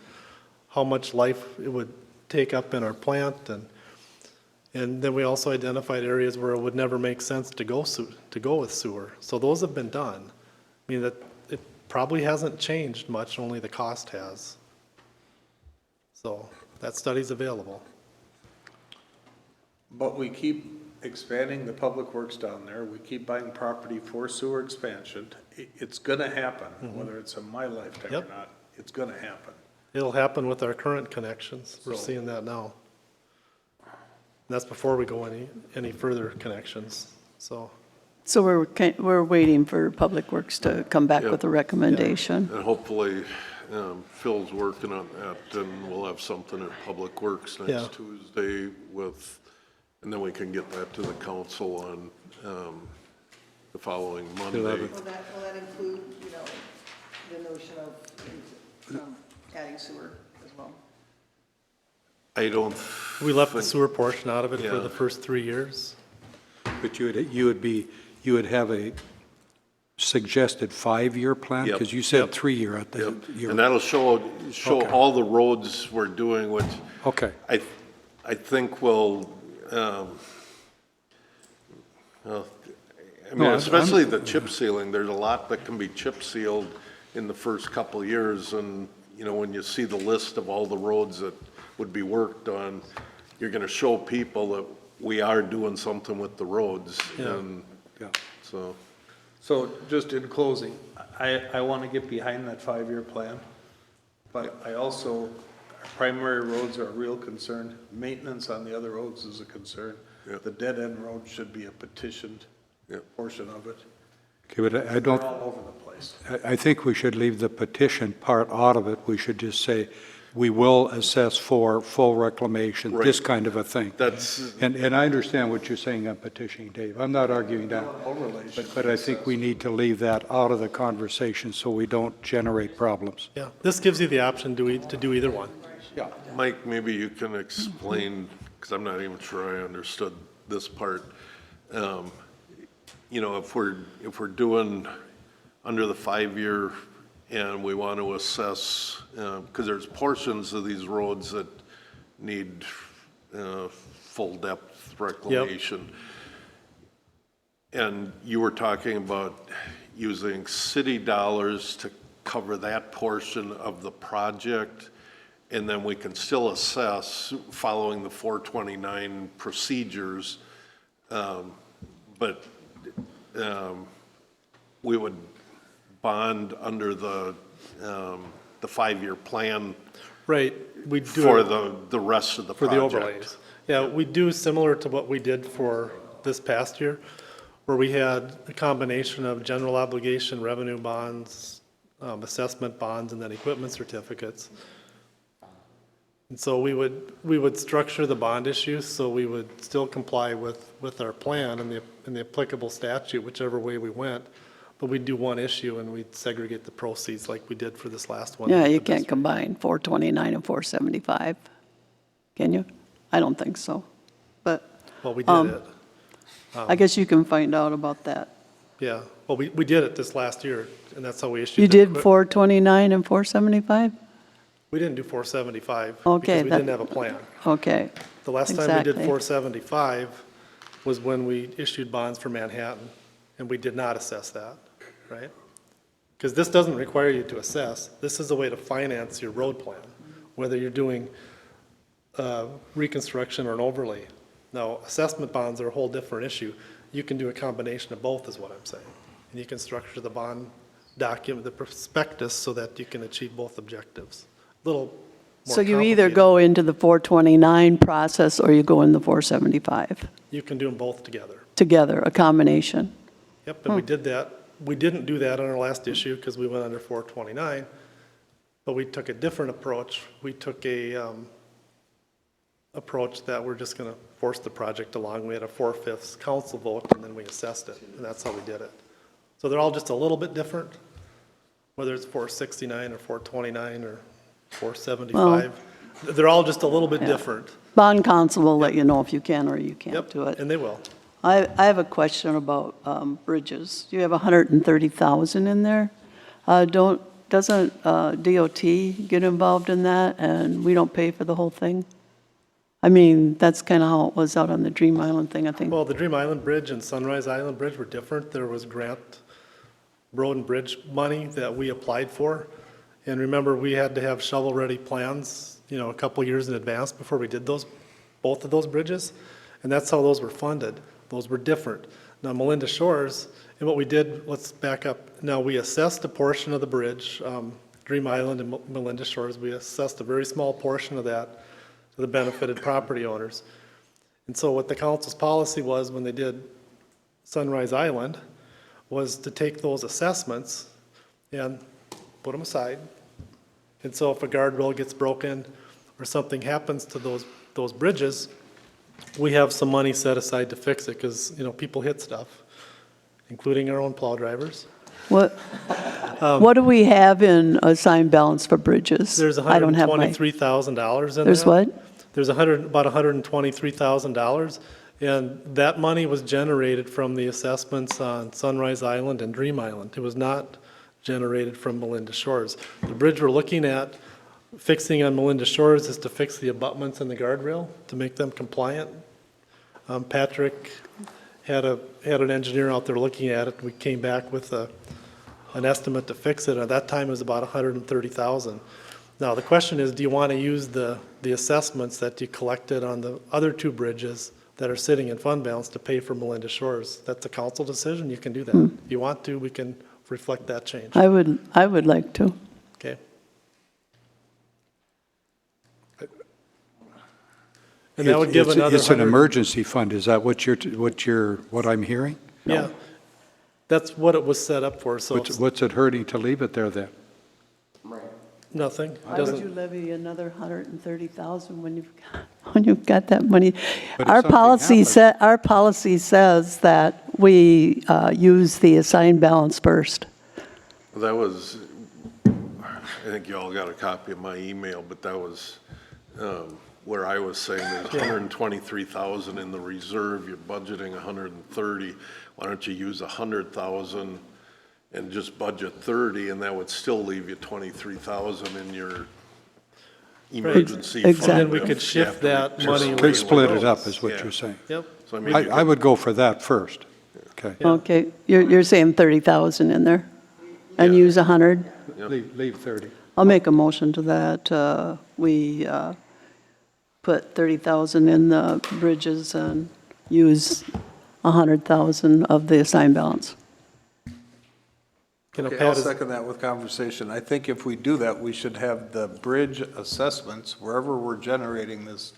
[SPEAKER 2] how much life it would take up in our plant, and then we also identified areas where it would never make sense to go with sewer. So those have been done. I mean, that, it probably hasn't changed much, only the cost has. So that study's available.
[SPEAKER 1] But we keep expanding the public works down there, we keep buying property for sewer expansion. It's gonna happen, whether it's in my lifetime or
[SPEAKER 2] Yep.
[SPEAKER 1] not, it's gonna happen.
[SPEAKER 2] It'll happen with our current connections. We're
[SPEAKER 1] So-
[SPEAKER 2] seeing that now. And that's before we go any further connections, so.
[SPEAKER 3] So we're waiting for Public Works to come back
[SPEAKER 9] Yep.
[SPEAKER 3] with a recommendation.
[SPEAKER 9] And hopefully, Phil's working on that, and we'll have something at Public Works
[SPEAKER 2] Yeah.
[SPEAKER 9] next Tuesday and then we can get that to the council on, the following Monday.
[SPEAKER 7] Will that include, the notion of adding sewer as well?
[SPEAKER 9] I don't.
[SPEAKER 2] We left the
[SPEAKER 9] think-
[SPEAKER 2] sewer portion out of it for
[SPEAKER 9] Yeah.
[SPEAKER 2] the first 3 years.
[SPEAKER 5] But you would have a suggested 5-year plan?
[SPEAKER 9] Yep.
[SPEAKER 5] Because you said
[SPEAKER 2] Yep.
[SPEAKER 5] 3-year at the,
[SPEAKER 9] And that'll show
[SPEAKER 5] Okay.
[SPEAKER 9] all the roads we're doing, which
[SPEAKER 5] okay.
[SPEAKER 9] I think will, Well, I
[SPEAKER 5] No,
[SPEAKER 9] mean,
[SPEAKER 5] I'm-
[SPEAKER 9] especially the chip sealing, there's a lot that can be chip sealed in the first couple years, and, you know, when you see the list of all the roads that would be worked on, you're gonna show people that we are doing something with the roads, and,
[SPEAKER 5] Yeah.
[SPEAKER 9] so.
[SPEAKER 1] So just in closing, I want to get behind that 5-year plan, but I also, our primary roads are a real concern. Maintenance on the other roads is a concern.
[SPEAKER 9] Yep.
[SPEAKER 1] The dead-end road should be a petitioned
[SPEAKER 9] Yep.
[SPEAKER 1] portion of it.
[SPEAKER 5] Okay, but I
[SPEAKER 1] They're
[SPEAKER 5] don't,
[SPEAKER 1] all over the place.
[SPEAKER 5] I think we should leave the petition part out of it. We should just say, we will assess for full reclamation, this
[SPEAKER 9] Right.
[SPEAKER 5] kind of a thing.
[SPEAKER 9] That's,
[SPEAKER 5] And I understand what you're saying on petitioning, Dave. I'm not arguing that.
[SPEAKER 1] Overlays should
[SPEAKER 5] But I think we need to leave that out of the conversation so we don't generate problems.
[SPEAKER 2] Yeah, this gives you the option to do either one.
[SPEAKER 9] Mike, maybe you can explain, because I'm not even sure I understood this part. You know, if we're doing under the 5-year and we want to assess, because there's portions of these roads that need full depth reclamation. And you were talking about using city dollars to cover that portion of the project, and then we can still assess following the 429 procedures, but we would bond under the 5-year plan
[SPEAKER 2] Right, we do.
[SPEAKER 9] for the rest of the
[SPEAKER 2] For
[SPEAKER 9] project.
[SPEAKER 2] the overlays. Yeah, we do similar to what we did for this past year, where we had a combination of general obligation revenue bonds, assessment bonds, and then equipment certificates. And so we would structure the bond issue, so we would still comply with our plan and the applicable statute, whichever way we went. But we'd do one issue and we'd segregate the proceeds like we did for this last one.
[SPEAKER 3] Yeah,
[SPEAKER 2] with
[SPEAKER 3] you
[SPEAKER 2] the
[SPEAKER 3] can't
[SPEAKER 2] district.
[SPEAKER 3] combine 429 and 475, can you? I don't think so, but
[SPEAKER 2] Well, we did it.
[SPEAKER 3] I guess you can find out about that.
[SPEAKER 2] Yeah, well, we did it this last year, and that's how we issued.
[SPEAKER 3] You
[SPEAKER 2] the
[SPEAKER 3] did
[SPEAKER 2] equip-
[SPEAKER 3] 429 and 475?
[SPEAKER 2] We didn't do 475.
[SPEAKER 3] Okay,
[SPEAKER 2] Because we
[SPEAKER 3] that-
[SPEAKER 2] didn't have a plan.
[SPEAKER 3] Okay,
[SPEAKER 2] The last time we did
[SPEAKER 3] Exactly.
[SPEAKER 2] 475 was when we issued bonds for Manhattan, and we did not assess that, right? Because this doesn't require you to assess. This is a way to finance your road plan, whether you're doing reconstruction or an overlay. Now, assessment bonds are a whole different issue. You can do a combination of both, is what I'm saying. And you can structure the bond document, the prospectus, so that you can achieve both objectives. Little more
[SPEAKER 3] so you either
[SPEAKER 2] complicated.
[SPEAKER 3] go into the 429 process or you go in the 475
[SPEAKER 2] You can do them both together.
[SPEAKER 3] together, a combination.
[SPEAKER 2] Yep, and we did that. We didn't do that on our last issue because we went under 429, but we took a different approach. We took a approach that we're just going to force the project along. We had a 4/5 council vote, and then we assessed it, and that's how we did it. So they're all just a little bit different, whether it's 469 or 429 or 475. They're all just a little bit different.
[SPEAKER 3] Bond council will let you know if you can or you can't
[SPEAKER 2] Yep,
[SPEAKER 3] do it.
[SPEAKER 2] and they will.
[SPEAKER 3] I have a question about bridges. You have 130,000 in there. Doesn't DOT get involved in that, and we don't pay for the whole thing? I mean, that's kind of how it was out on the Dream Island thing, I think.
[SPEAKER 2] Well, the Dream Island Bridge and Sunrise Island Bridge were different. There was grant road and bridge money that we applied for. And remember, we had to have shovel-ready plans, a couple years in advance before we did both of those bridges. And that's how those were funded. Those were different. Now, Melinda Shores, and what we did, let's back up. Now, we assessed a portion of the bridge, Dream Island and Melinda Shores. We assessed a very small portion of that to the benefited property owners. And so what the council's policy was when they did Sunrise Island was to take those assessments and put them aside. And so if a guardrail gets broken or something happens to those bridges, we have some money set aside to fix it because, people hit stuff, including our own plow drivers.
[SPEAKER 3] What do we have in assigned balance for bridges?
[SPEAKER 2] There's
[SPEAKER 3] I don't have my.
[SPEAKER 2] $123,000 in there.
[SPEAKER 3] There's what?
[SPEAKER 2] There's about $123,000, and that money was generated from the assessments on Sunrise Island and Dream Island. It was not generated from Melinda Shores. The bridge we're looking at fixing on Melinda Shores is to fix the abutments and the guardrail to make them compliant. Patrick had an engineer out there looking at it. We came back with an estimate to fix it. At that time, it was about $130,000. Now, the question is, do you want to use the assessments that you collected on the other two bridges that are sitting in fund balance to pay for Melinda Shores? That's a council decision. You can do that. If you want to, we can reflect that change.
[SPEAKER 3] I would like to.
[SPEAKER 2] Okay. And that would give another
[SPEAKER 5] It's an
[SPEAKER 2] 100
[SPEAKER 5] emergency fund, is that what I'm hearing?
[SPEAKER 2] Yeah. That's what it was set up for, so it's
[SPEAKER 5] What's it hurting to leave it there then?
[SPEAKER 2] nothing. It
[SPEAKER 3] Why would you
[SPEAKER 2] doesn't,
[SPEAKER 3] levy another 130,000 when you've got that money?
[SPEAKER 5] But if
[SPEAKER 3] Our
[SPEAKER 5] something
[SPEAKER 3] policy
[SPEAKER 5] happens-
[SPEAKER 3] our policy says that we use the assigned balance first.
[SPEAKER 9] That was, I think you all got a copy of my email, but that was where I was saying there's 123,000 in the reserve, you're budgeting 130. Why don't you use 100,000 and just budget 30, and that would still leave you 23,000 in your emergency fund.
[SPEAKER 3] Exactly.
[SPEAKER 2] And then we could
[SPEAKER 9] if
[SPEAKER 2] shift
[SPEAKER 9] you have to
[SPEAKER 2] that
[SPEAKER 9] just
[SPEAKER 2] money
[SPEAKER 9] regular
[SPEAKER 5] Split it up
[SPEAKER 9] roads.
[SPEAKER 5] is what
[SPEAKER 9] Yeah.
[SPEAKER 5] you're saying.
[SPEAKER 2] yep.
[SPEAKER 9] So I mean, you
[SPEAKER 5] I would go for that first. Okay.
[SPEAKER 3] Okay, you're saying 30,000 in there? And
[SPEAKER 9] Yeah.
[SPEAKER 3] use 100?
[SPEAKER 5] Leave 30.
[SPEAKER 3] I'll make a motion to that. We put 30,000 in the bridges and use 100,000 of the assigned balance.
[SPEAKER 2] You know,
[SPEAKER 1] Okay,
[SPEAKER 2] Pat
[SPEAKER 1] I'll
[SPEAKER 2] is-
[SPEAKER 1] second that with conversation. I think if we do that, we should have the bridge assessments, wherever we're generating this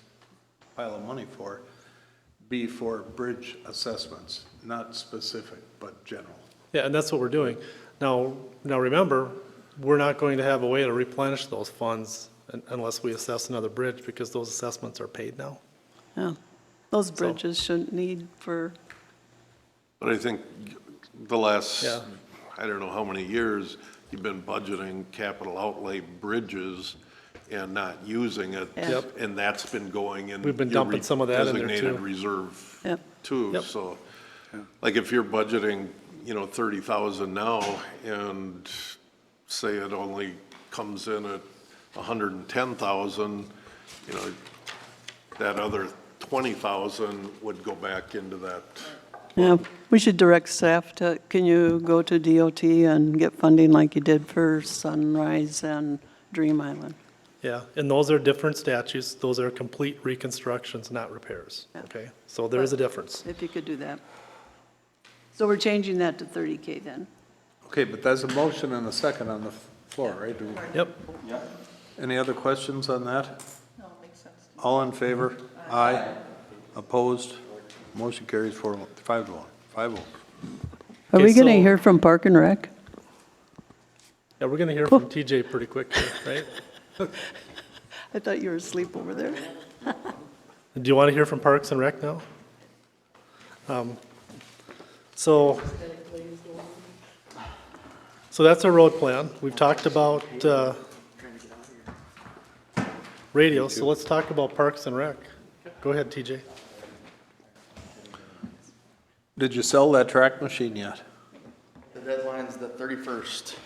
[SPEAKER 1] pile of money for, be for bridge assessments, not specific, but general.
[SPEAKER 2] Yeah, and that's what we're doing. Now remember, we're not going to have a way to replenish those funds unless we assess another bridge, because those assessments are paid now.
[SPEAKER 3] Yeah, those bridges shouldn't need for,
[SPEAKER 9] But I think the last,
[SPEAKER 2] Yeah.
[SPEAKER 9] I don't know how many years, you've been budgeting capital outlay bridges and not using it.
[SPEAKER 3] Yep.
[SPEAKER 9] And that's been going in.
[SPEAKER 2] We've been
[SPEAKER 9] your
[SPEAKER 2] dumping some of that in there,
[SPEAKER 9] designated
[SPEAKER 2] too.
[SPEAKER 9] reserve
[SPEAKER 3] Yep.
[SPEAKER 9] too,
[SPEAKER 2] Yep.
[SPEAKER 9] so. Like if you're budgeting, 30,000 now and say it only comes in at 110,000, that other 20,000 would go back into that.
[SPEAKER 3] yeah, we should direct staff to, can you go to DOT and get funding like you did for Sunrise and Dream Island?
[SPEAKER 2] Yeah, and those are different statutes. Those are complete reconstructions, not repairs,
[SPEAKER 3] Yeah.
[SPEAKER 2] okay? So there is a difference.
[SPEAKER 3] If you could do that. So we're changing that to 30K then?
[SPEAKER 1] Okay, but there's a motion and a second on the floor, right?
[SPEAKER 2] Yep.
[SPEAKER 1] Any other questions on that? No, makes sense. All in favor? Aye. Opposed? Motion carries 5-1. 5-0.
[SPEAKER 3] Are
[SPEAKER 2] Okay,
[SPEAKER 3] we going to
[SPEAKER 2] so-
[SPEAKER 3] hear from Park and Rec?
[SPEAKER 2] Yeah, we're gonna hear from TJ pretty quick here, right?
[SPEAKER 3] I thought you were asleep over there.
[SPEAKER 2] Do you want to hear from Parks and Rec now? So that's our road plan. We've talked about radio, so let's talk about Parks and Rec. Go ahead, TJ.
[SPEAKER 1] Did you sell that track machine yet?
[SPEAKER 12] The deadline's the 31st.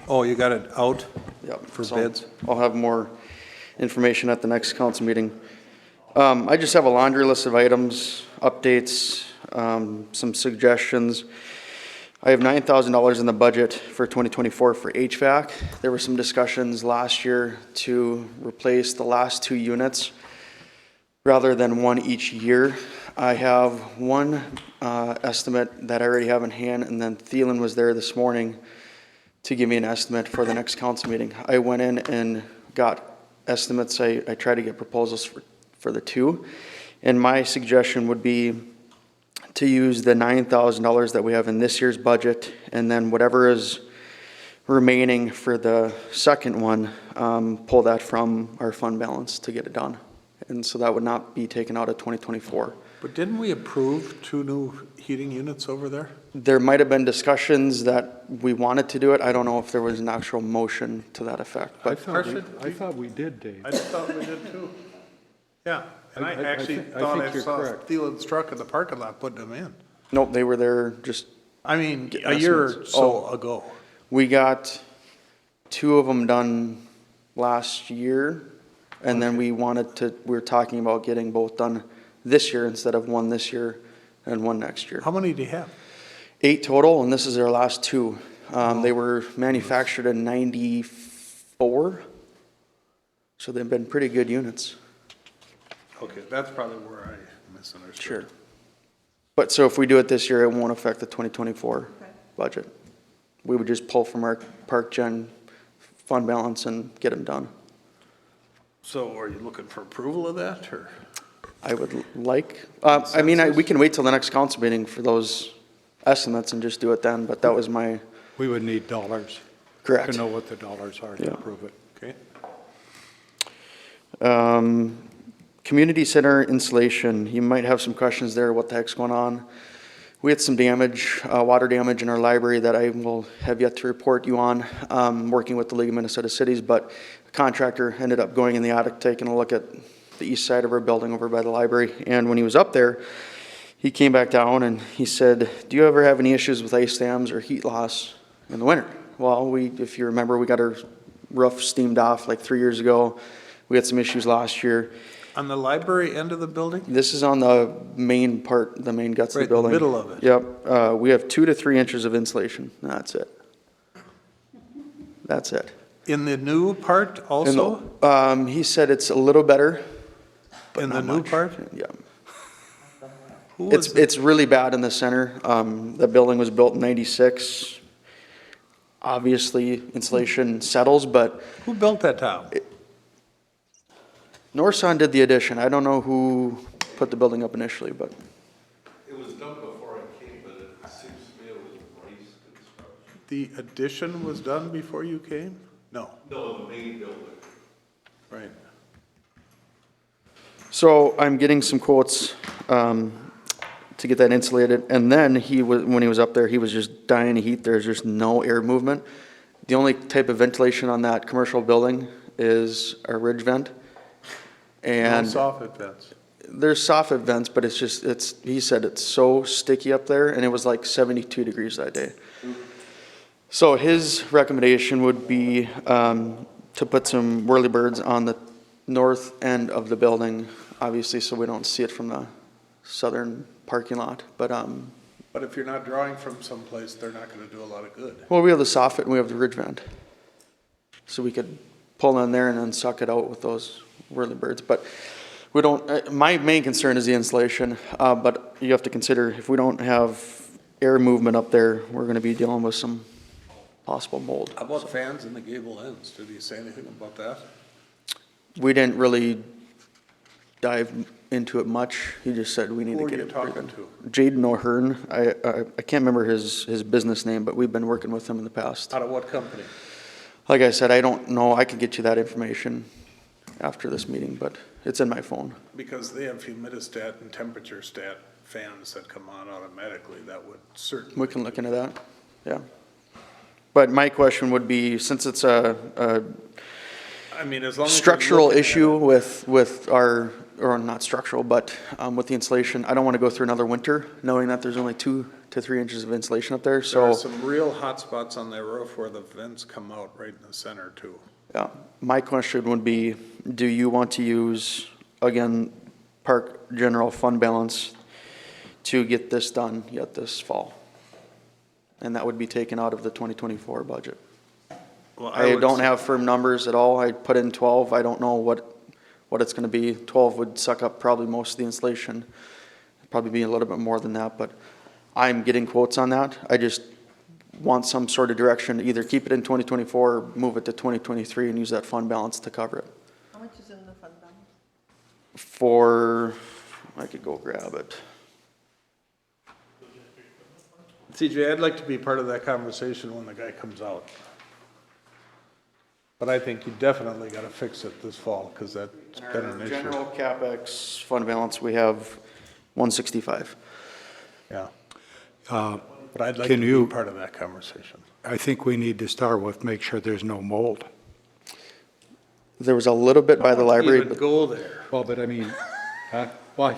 [SPEAKER 1] Oh, you got it out
[SPEAKER 12] Yep.
[SPEAKER 1] for
[SPEAKER 12] So
[SPEAKER 1] bids?
[SPEAKER 12] I'll have more information at the next council meeting. I just have a laundry list of items, updates, some suggestions. I have $9,000 in the budget for 2024 for HVAC. There were some discussions last year to replace the last 2 units rather than one each year. I have one estimate that I already have in hand, and then Thielen was there this morning to give me an estimate for the next council meeting. I went in and got estimates. I tried to get proposals for the 2. And my suggestion would be to use the $9,000 that we have in this year's budget, and then whatever is remaining for the second one, pull that from our fund balance to get it done. And so that would not be taken out of 2024.
[SPEAKER 1] But didn't we approve 2 new heating units over there?
[SPEAKER 12] There might have been discussions that we wanted to do it. I don't know if there was an actual motion to that effect,
[SPEAKER 5] I
[SPEAKER 12] but
[SPEAKER 5] thought we did, Dave.
[SPEAKER 1] I thought we did too. Yeah, and I
[SPEAKER 5] I
[SPEAKER 1] actually
[SPEAKER 5] think
[SPEAKER 1] thought I
[SPEAKER 5] you're
[SPEAKER 1] saw
[SPEAKER 5] correct.
[SPEAKER 1] Thielen's truck in the parking lot putting them in.
[SPEAKER 12] nope, they were there just,
[SPEAKER 1] I mean,
[SPEAKER 12] Get
[SPEAKER 1] a year or
[SPEAKER 12] estimates.
[SPEAKER 1] so ago.
[SPEAKER 12] we got 2 of them done last year. And then we were talking about getting both done this year instead of one this year and one next year.
[SPEAKER 1] How many do you have?
[SPEAKER 12] 8 total, and this is their last 2. They were manufactured in 94, so they've been pretty good units.
[SPEAKER 1] Okay, that's probably where I misunderstood.
[SPEAKER 12] Sure. But so if we do it this year, it won't affect the 2024 budget. We would just pull from our park gen fund balance and get them done.
[SPEAKER 1] So are you looking for approval of that, or?
[SPEAKER 12] I would like, I mean, we can wait till the next council meeting for those estimates and just do it then, but that was my,
[SPEAKER 5] We would need dollars.
[SPEAKER 12] correct.
[SPEAKER 5] To know what the dollars are to
[SPEAKER 12] Yeah.
[SPEAKER 5] approve it.
[SPEAKER 1] Okay.
[SPEAKER 12] Community center insulation, you might have some questions there, what the heck's going on? We had some damage, water damage in our library that I will have yet to report you on, working with the League of Minnesota Cities, but a contractor ended up going in the attic, taking a look at the east side of our building over by the library, and when he was up there, he came back down and he said, do you ever have any issues with ice dams or heat loss in the winter? Well, if you remember, we got our roof steamed off like 3 years ago. We had some issues last year.
[SPEAKER 1] On the library end of the building?
[SPEAKER 12] This is on the main part, the main guts of
[SPEAKER 1] Right
[SPEAKER 12] the
[SPEAKER 1] in the
[SPEAKER 12] building.
[SPEAKER 1] middle of it.
[SPEAKER 12] Yep. We have 2 to 3 inches of insulation. That's it. That's it.
[SPEAKER 1] In the new part
[SPEAKER 12] And,
[SPEAKER 1] also?
[SPEAKER 12] he said it's a little better.
[SPEAKER 1] In the
[SPEAKER 12] not
[SPEAKER 1] new
[SPEAKER 12] much.
[SPEAKER 1] part?
[SPEAKER 12] Yeah.
[SPEAKER 1] Who was
[SPEAKER 12] It's really bad in the center. The building was built in 96. Obviously, insulation settles, but
[SPEAKER 1] Who built that town?
[SPEAKER 12] Norson did the addition. I don't know who put the building up initially, but
[SPEAKER 9] It was done before I came, but it seems to me it was Rice Construction.
[SPEAKER 1] The addition was done before you came? No,
[SPEAKER 9] No, the main building.
[SPEAKER 1] right.
[SPEAKER 12] so I'm getting some quotes to get that insulated. And then when he was up there, he was just dying of heat. There's just no air movement. The only type of ventilation on that commercial building is a ridge vent.
[SPEAKER 1] No
[SPEAKER 12] And
[SPEAKER 1] soffit vents.
[SPEAKER 12] there's soffit vents, but he said it's so sticky up there, and it was like 72 degrees that day. So his recommendation would be to put some whirlybirds on the north end of the building, obviously, so we don't see it from the southern parking lot. But,
[SPEAKER 1] But if you're not drawing from someplace, they're not gonna do a lot of good.
[SPEAKER 12] well, we have the soffit and we have the ridge vent. So we could pull in there and then suck it out with those whirlybirds. But we don't, my main concern is the insulation, but you have to consider if we don't have air movement up there, we're gonna be dealing with some possible mold.
[SPEAKER 1] How about fans in the gable ends? Did he say anything about that?
[SPEAKER 12] We didn't really dive into it much. He just said we need
[SPEAKER 1] Who
[SPEAKER 12] to
[SPEAKER 1] are
[SPEAKER 12] get
[SPEAKER 1] you
[SPEAKER 12] it.
[SPEAKER 1] talking to?
[SPEAKER 12] Jaden O'Hearn. I can't remember his business name, but we've been working with him in the past.
[SPEAKER 1] Out of what company?
[SPEAKER 12] Like I said, I don't know. I could get you that information after this meeting, but it's in my phone.
[SPEAKER 1] Because they have humidistat and temperature stat fans that come on automatically, that would certainly.
[SPEAKER 12] We can look into that. Yeah. But my question would be, since it's a
[SPEAKER 1] I mean, as long as. you're
[SPEAKER 12] structural
[SPEAKER 1] looking at
[SPEAKER 12] issue
[SPEAKER 1] it.
[SPEAKER 12] with our, or not structural, but with the insulation, I don't want to go through another winter knowing that there's only 2 to 3 inches of insulation up there,
[SPEAKER 1] There are
[SPEAKER 12] so,
[SPEAKER 1] some real hot spots on that roof where the vents come out right in the center too.
[SPEAKER 12] yeah. My question would be, do you want to use, again, park general fund balance to get this done yet this fall? And that would be taken out of the 2024 budget.
[SPEAKER 1] Well,
[SPEAKER 12] I
[SPEAKER 1] would
[SPEAKER 12] don't
[SPEAKER 1] s-
[SPEAKER 12] have firm numbers at all. I put in 12. I don't know what it's gonna be. 12 would suck up probably most of the insulation. Probably be a little bit more than that, but I'm getting quotes on that. I just want some sort of direction to either keep it in 2024 or move it to 2023 and use that fund balance to cover it.
[SPEAKER 7] How much is in the fund balance?
[SPEAKER 12] I could go grab it.
[SPEAKER 1] CJ, I'd like to be part of that conversation when the guy comes out. But I think you definitely gotta fix it this fall, because that's been an issue.
[SPEAKER 12] General CapEx fund balance, we have 165.
[SPEAKER 1] Yeah,
[SPEAKER 5] Uh,
[SPEAKER 1] but I'd like to
[SPEAKER 5] Can
[SPEAKER 1] be
[SPEAKER 5] you-
[SPEAKER 1] part of that conversation.
[SPEAKER 5] I think we need to start with, make sure there's no mold.
[SPEAKER 12] There was a little bit by the library,
[SPEAKER 1] Even
[SPEAKER 12] but
[SPEAKER 1] go there.
[SPEAKER 5] Well, but I mean, why,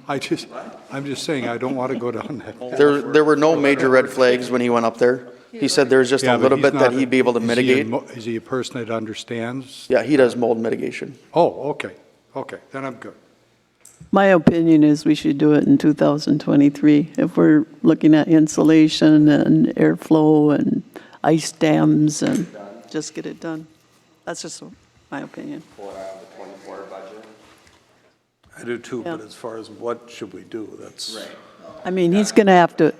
[SPEAKER 5] I'm just saying, I don't want to go down that.
[SPEAKER 12] there were no major red flags when he went up there. He said there's just
[SPEAKER 5] Yeah,
[SPEAKER 12] a
[SPEAKER 5] but
[SPEAKER 12] little
[SPEAKER 5] he's
[SPEAKER 12] bit that
[SPEAKER 5] not-
[SPEAKER 12] he'd be able to
[SPEAKER 5] is he
[SPEAKER 12] mitigate.
[SPEAKER 5] Is he a person that understands?
[SPEAKER 12] Yeah, he does mold mitigation.
[SPEAKER 5] Oh, okay, then I'm good.
[SPEAKER 3] My opinion is we should do it in 2023. If we're looking at insulation and airflow and ice dams and just get it done. That's just my opinion.
[SPEAKER 6] Pull it out of the 24 budget.
[SPEAKER 1] I do too, but
[SPEAKER 3] Yeah.
[SPEAKER 1] as far as what should we do, that's.
[SPEAKER 6] Right.
[SPEAKER 3] I mean, he's going to have to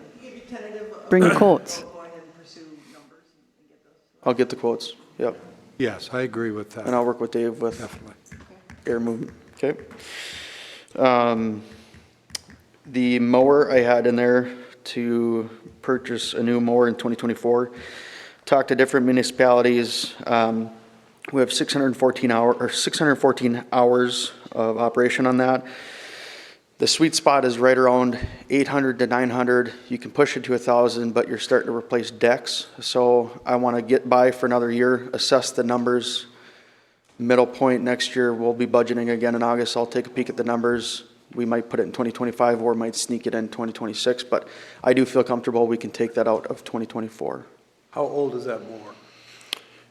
[SPEAKER 3] bring quotes.
[SPEAKER 7] Go ahead and pursue numbers and get those.
[SPEAKER 12] I'll get the quotes, yep.
[SPEAKER 5] Yes, I agree with that.
[SPEAKER 12] And I'll work with Dave with
[SPEAKER 5] Definitely.
[SPEAKER 12] air movement, okay? The mower I had in there to purchase a new mower in 2024. Talked to different municipalities. We have 614 hours of operation on that. The sweet spot is right around 800 to 900. You can push it to 1,000, but you're starting to replace decks. So I want to get by for another year, assess the numbers. Middle point next year, we'll be budgeting again in August. I'll take a peek at the numbers. We might put it in 2025 or might sneak it in 2026, but I do feel comfortable we can take that out of 2024.
[SPEAKER 1] How old is that mower?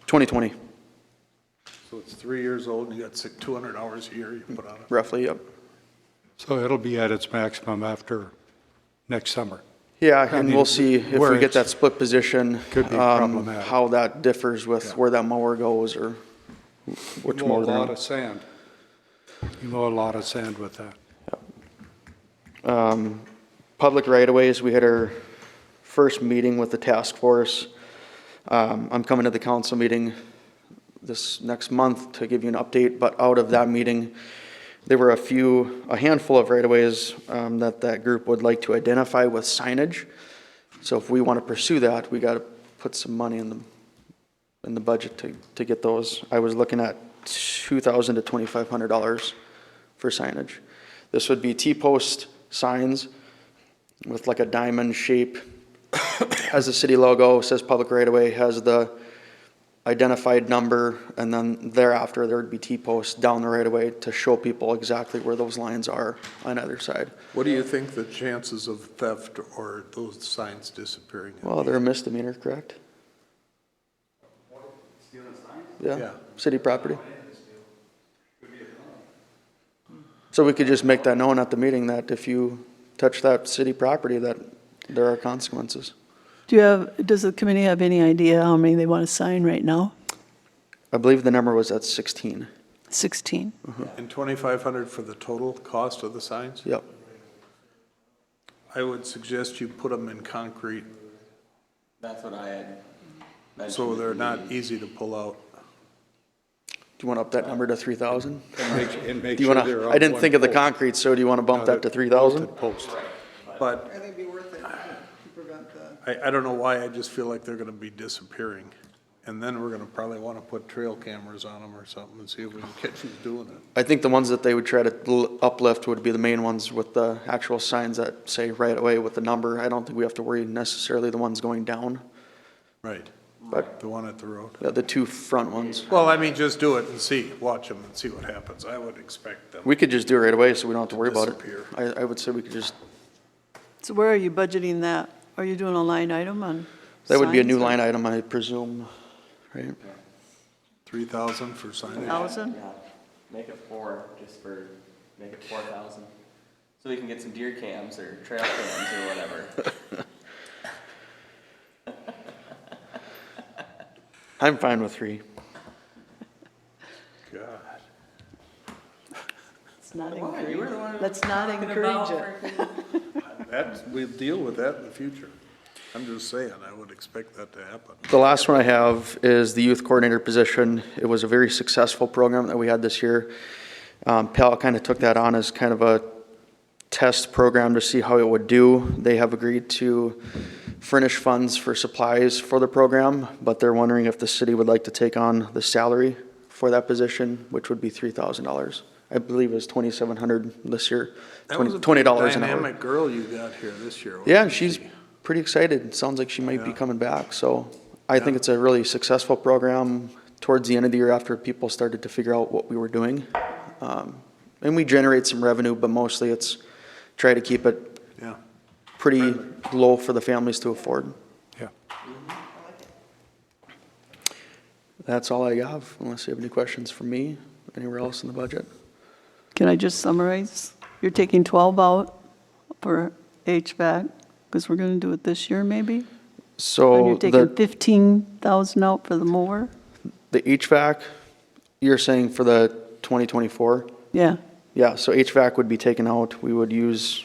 [SPEAKER 12] 2020,
[SPEAKER 1] So it's 3 years old and you got 200 hours a year you put on it.
[SPEAKER 12] roughly, yep.
[SPEAKER 5] So it'll be at its maximum after next summer.
[SPEAKER 12] Yeah,
[SPEAKER 5] I
[SPEAKER 12] and
[SPEAKER 5] mean,
[SPEAKER 12] we'll see if
[SPEAKER 5] where
[SPEAKER 12] we get
[SPEAKER 5] it's-
[SPEAKER 12] that split position,
[SPEAKER 5] Could be problematic.
[SPEAKER 12] how that differs with
[SPEAKER 5] Yeah.
[SPEAKER 12] where that mower goes or which
[SPEAKER 5] You mow
[SPEAKER 12] mower
[SPEAKER 5] a
[SPEAKER 12] they're
[SPEAKER 5] lot
[SPEAKER 12] on.
[SPEAKER 5] of sand. You mow a lot of sand with that.
[SPEAKER 12] Public right-of-ways, we had our first meeting with the task force. I'm coming to the council meeting this next month to give you an update, but out of that meeting, there were a handful of right-of-ways that group would like to identify with signage. So if we want to pursue that, we got to put some money in the budget to get those. I was looking at $2,000 to $2,500 for signage. This would be T-post signs with like a diamond shape, has the city logo, says public right-of-way, has the identified number, and then thereafter, there would be T-posts down the right-of-way to show people exactly where those lines are on either side.
[SPEAKER 1] What do you think the chances of theft or those signs disappearing?
[SPEAKER 12] Well, they're a misdemeanor, correct?
[SPEAKER 1] Yeah.
[SPEAKER 12] Yeah, city property. So we could just make that known at the meeting that if you touch that city property, that there are consequences.
[SPEAKER 3] Does the committee have any idea how many they want to sign right now?
[SPEAKER 12] I believe the number was at 16.
[SPEAKER 3] 16.
[SPEAKER 1] And 2,500 for the total cost of the signs?
[SPEAKER 12] Yep.
[SPEAKER 1] I would suggest you put them in concrete
[SPEAKER 6] That's what I had mentioned.
[SPEAKER 1] so they're not easy to pull out.
[SPEAKER 12] Do you want to up that number to 3,000?
[SPEAKER 5] And make
[SPEAKER 12] Do you
[SPEAKER 5] sure
[SPEAKER 12] want
[SPEAKER 5] they're
[SPEAKER 12] to,
[SPEAKER 5] on
[SPEAKER 12] I didn't
[SPEAKER 5] one
[SPEAKER 12] think of the
[SPEAKER 5] post.
[SPEAKER 12] concrete, so do you want to bump
[SPEAKER 5] Not
[SPEAKER 12] that
[SPEAKER 5] a
[SPEAKER 12] to 3,000?
[SPEAKER 5] bolted post.
[SPEAKER 1] But
[SPEAKER 7] I think it'd be worth it to prevent the.
[SPEAKER 1] I don't know why, I just feel like they're gonna be disappearing. And then we're gonna probably wanna put trail cameras on them or something and see if we can catch who's doing it.
[SPEAKER 12] I think the ones that they would try to uplift would be the main ones with the actual signs that say right away with the number. I don't think we have to worry necessarily the ones going down,
[SPEAKER 1] Right.
[SPEAKER 12] but
[SPEAKER 1] The one at the road.
[SPEAKER 12] the two front ones.
[SPEAKER 1] Well, I mean, just do it and see, watch them and see what happens. I would expect them.
[SPEAKER 12] We could just do it right away, so we don't have to worry about it.
[SPEAKER 1] Disappear.
[SPEAKER 12] I would say we could just,
[SPEAKER 3] So where are you budgeting that? Are you doing a line item on
[SPEAKER 12] that would be a
[SPEAKER 3] signs
[SPEAKER 12] new
[SPEAKER 3] or
[SPEAKER 12] line item, I presume, right?
[SPEAKER 1] 3,000 for signage?
[SPEAKER 3] 1,000?
[SPEAKER 6] Yeah, make it 4, make it 4,000. So we can get some deer cams or trail cams or whatever.
[SPEAKER 12] I'm fine with 3.
[SPEAKER 1] God.
[SPEAKER 3] Let's not
[SPEAKER 6] Why? You were the one
[SPEAKER 3] Let's not
[SPEAKER 6] talking
[SPEAKER 3] encourage
[SPEAKER 6] about
[SPEAKER 3] it.
[SPEAKER 1] That, we'll deal with that in the future. I'm just saying, I would expect that to happen.
[SPEAKER 12] The last one I have is the youth coordinator position. It was a very successful program that we had this year. Pal kind of took that on as kind of a test program to see how it would do. They have agreed to furnish funds for supplies for the program, but they're wondering if the city would like to take on the salary for that position, which would be $3,000. I believe it was $2,700 this year,
[SPEAKER 1] That was a
[SPEAKER 12] $20 an hour.
[SPEAKER 1] dynamic girl you got here this year.
[SPEAKER 12] Yeah, and
[SPEAKER 1] wasn't
[SPEAKER 12] she's
[SPEAKER 1] she?
[SPEAKER 12] pretty excited. It sounds like she might be
[SPEAKER 1] Yeah.
[SPEAKER 12] coming back, so I think it's a really successful program. Towards the end of the year, after people started to figure out what we were doing. And we generate some revenue, but mostly it's try to keep it
[SPEAKER 1] Yeah.
[SPEAKER 12] pretty low for the families to afford.
[SPEAKER 5] Yeah.
[SPEAKER 12] That's all I have, unless you have any questions for me, anywhere else in the budget.
[SPEAKER 3] Can I just summarize? You're taking 12 out for HVAC, because we're going to do it this year maybe? And
[SPEAKER 12] So
[SPEAKER 3] you're taking
[SPEAKER 12] the
[SPEAKER 3] 15,000 out for the mower?
[SPEAKER 12] HVAC, you're saying for the 2024?
[SPEAKER 3] Yeah,
[SPEAKER 12] Yeah, so HVAC would be taken out. We would use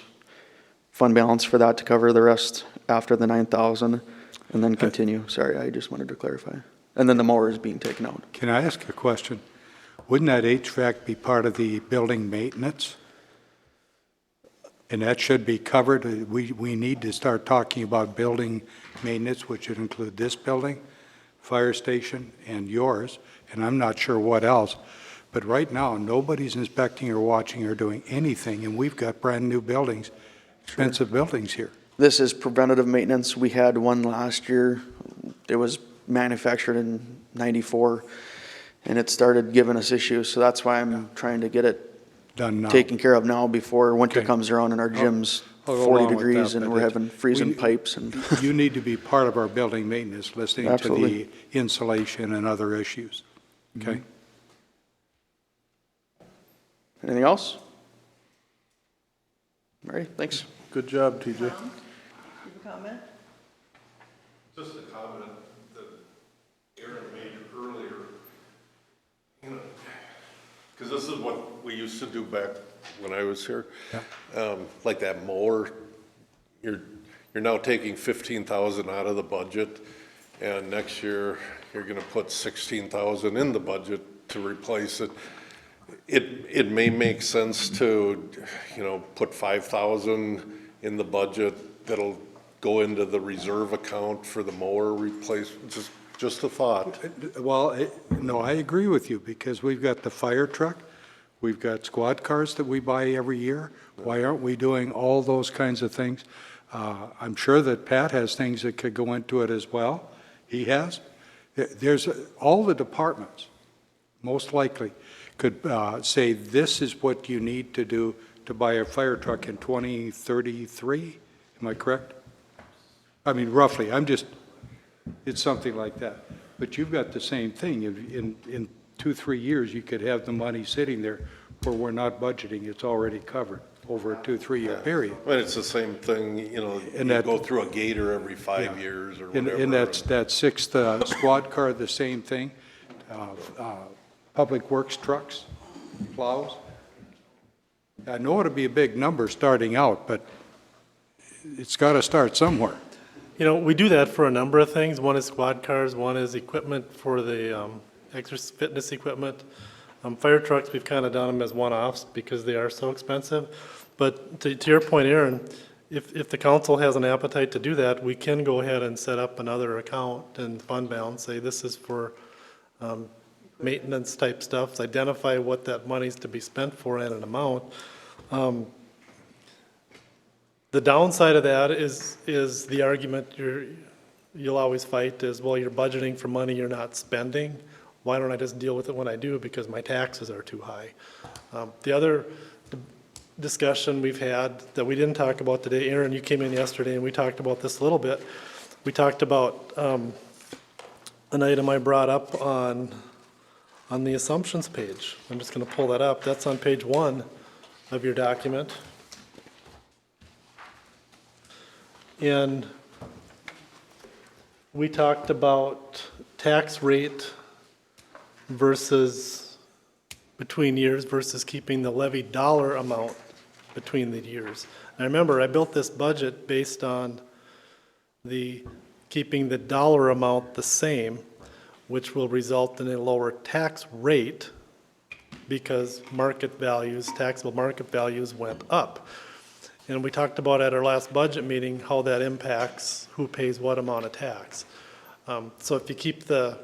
[SPEAKER 12] fund balance for that to cover the rest after the 9,000 and then continue. Sorry, I just wanted to clarify. And then the mower is being taken out.
[SPEAKER 5] Can I ask a question? Wouldn't that HVAC be part of the building maintenance? And that should be covered. We need to start talking about building maintenance, which would include this building, fire station, and yours, and I'm not sure what else. But right now, nobody's inspecting or watching or doing anything, and we've got brand-new buildings, expensive buildings here.
[SPEAKER 12] This is preventative maintenance. We had one last year. It was manufactured in '94, and it started giving us issues. So that's why I'm trying to get it
[SPEAKER 5] Done now.
[SPEAKER 12] taken care of now before winter
[SPEAKER 5] Okay.
[SPEAKER 12] comes around and our gym's
[SPEAKER 5] I'll go
[SPEAKER 12] 40
[SPEAKER 5] along with
[SPEAKER 12] degrees
[SPEAKER 5] that,
[SPEAKER 12] and
[SPEAKER 5] but
[SPEAKER 12] we're
[SPEAKER 5] it's-
[SPEAKER 12] having freezing
[SPEAKER 5] we-
[SPEAKER 12] pipes and.
[SPEAKER 5] You need to be part of our building maintenance, listening to the
[SPEAKER 12] Absolutely.
[SPEAKER 5] insulation and other issues. Okay?
[SPEAKER 12] Anything else? All right, thanks.
[SPEAKER 1] Good job, TJ.
[SPEAKER 7] You have a comment?
[SPEAKER 9] Just a comment that Aaron made earlier, you know, because this is what we used to do back when I was here. Like that mower, you're now taking 15,000 out of the budget, and next year, you're gonna put 16,000 in the budget to replace it. It may make sense to, you know, put 5,000 in the budget that'll go into the reserve account for the mower replacement, just a thought.
[SPEAKER 5] Well, no, I agree with you, because we've got the fire truck, we've got squad cars that we buy every year. Why aren't we doing all those kinds of things? I'm sure that Pat has things that could go into it as well. He has. There's, all the departments, most likely, could say, this is what you need to do to buy a fire truck in 2033. Am I correct? I mean, roughly, it's something like that. But you've got the same thing. In 2-3 years, you could have the money sitting there where we're not budgeting. It's already covered over a 2-3 year period.
[SPEAKER 9] But it's the same thing, you know,
[SPEAKER 5] And
[SPEAKER 9] you
[SPEAKER 5] that-
[SPEAKER 9] go through a gator every 5
[SPEAKER 5] Yeah.
[SPEAKER 9] years or
[SPEAKER 5] And
[SPEAKER 9] whatever.
[SPEAKER 5] that sixth squad car, the same thing. Public Works trucks, plows. I know it'll be a big number starting out, but it's got to start somewhere.
[SPEAKER 2] You know, we do that for a number of things. One is squad cars, one is equipment for the exercise fitness equipment. Fire trucks, we've kind of done them as one-offs because they are so expensive. But to your point, Aaron, if the council has an appetite to do that, we can go ahead and set up another account and fund balance, say this is for maintenance type stuff, identify what that money's to be spent for and an amount. The downside of that is the argument you'll always fight is, well, you're budgeting for money you're not spending. Why don't I just deal with it when I do? Because my taxes are too high. The other discussion we've had that we didn't talk about today, Aaron, you came in yesterday and we talked about this a little bit. We talked about an item I brought up on the assumptions page. I'm just going to pull that up. That's on page 1 of your document. And we talked about tax rate versus between years versus keeping the levy dollar amount between the years. And I remember I built this budget based on keeping the dollar amount the same, which will result in a lower tax rate because market values, taxable market values went up. And we talked about at our last budget meeting how that impacts who pays what amount of tax. So if you keep the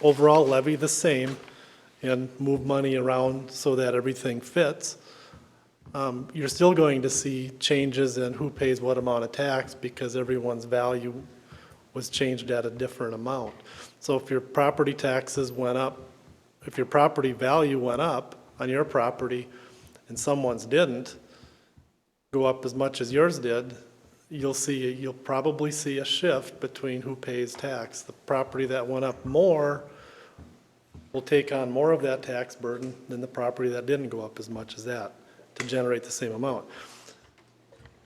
[SPEAKER 2] overall levy the same and move money around so that everything fits, you're still going to see changes in who pays what amount of tax because everyone's value was changed at a different amount. So if your property taxes went up, if your property value went up on your property and someone's didn't go up as much as yours did, you'll probably see a shift between who pays tax. The property that went up more will take on more of that tax burden than the property that didn't go up as much as that to generate the same amount.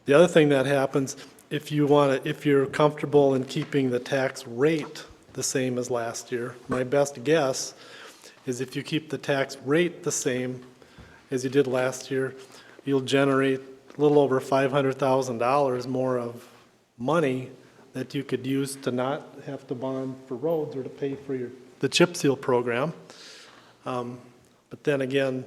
[SPEAKER 2] The other thing that happens, if you're comfortable in keeping the tax rate the same as last year, my best guess is if you keep the tax rate the same as you did last year, you'll generate a little over $500,000 more of money that you could use to not have to bond for roads or to pay for the chip seal program. But then again,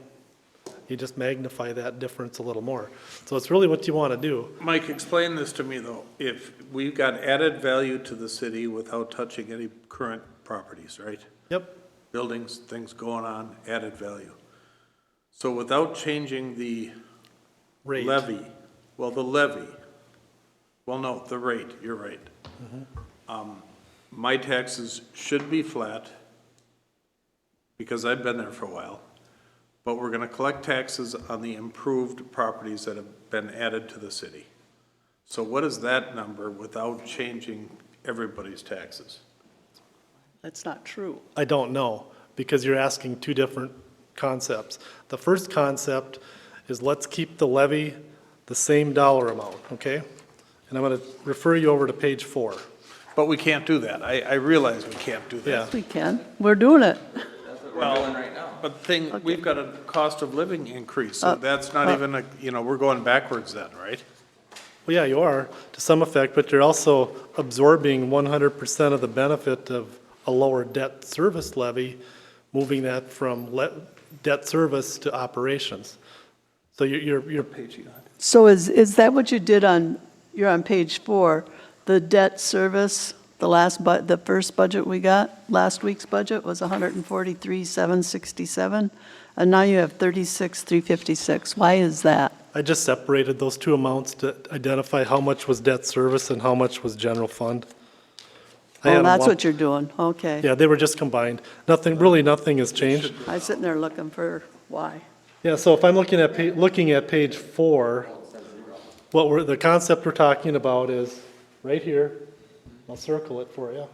[SPEAKER 2] you just magnify that difference a little more. So it's really what you want to do.
[SPEAKER 1] Mike, explain this to me, though. If we've got added value to the city without touching any current properties, right?
[SPEAKER 2] Yep.
[SPEAKER 1] Buildings, things going on, added value. So without changing the
[SPEAKER 2] Rate.
[SPEAKER 1] levy, well, the rate, you're right. My taxes should be flat because I've been there for a while. But we're gonna collect taxes on the improved properties that have been added to the city. So what is that number without changing everybody's taxes?
[SPEAKER 3] That's not true.
[SPEAKER 2] I don't know, because you're asking two different concepts. The first concept is let's keep the levy the same dollar amount, okay? And I'm gonna refer you over to page 4.
[SPEAKER 1] But we can't do that. I realize we can't do that.
[SPEAKER 2] Yeah.
[SPEAKER 3] We can. We're doing it.
[SPEAKER 1] But we've got a cost of living increase, so that's not even we're going backwards then, right?
[SPEAKER 2] Well, yeah, you are, to some effect, but you're also absorbing 100% of the benefit of a lower debt service levy, moving that from debt service to operations. So you're
[SPEAKER 3] So is that what you did you're on page 4, the debt service, the first budget we got, last week's budget was 143,767, and now you have 36,356. Why is that?
[SPEAKER 2] I just separated those two amounts to identify how much was debt service and how much was general fund.
[SPEAKER 3] Oh, that's what you're doing, okay.
[SPEAKER 2] Yeah, they were just combined. Nothing has changed.
[SPEAKER 3] I was sitting there looking for why.
[SPEAKER 2] Yeah, so if I'm looking at page 4, the concept we're talking about is right here. I'll circle it for you.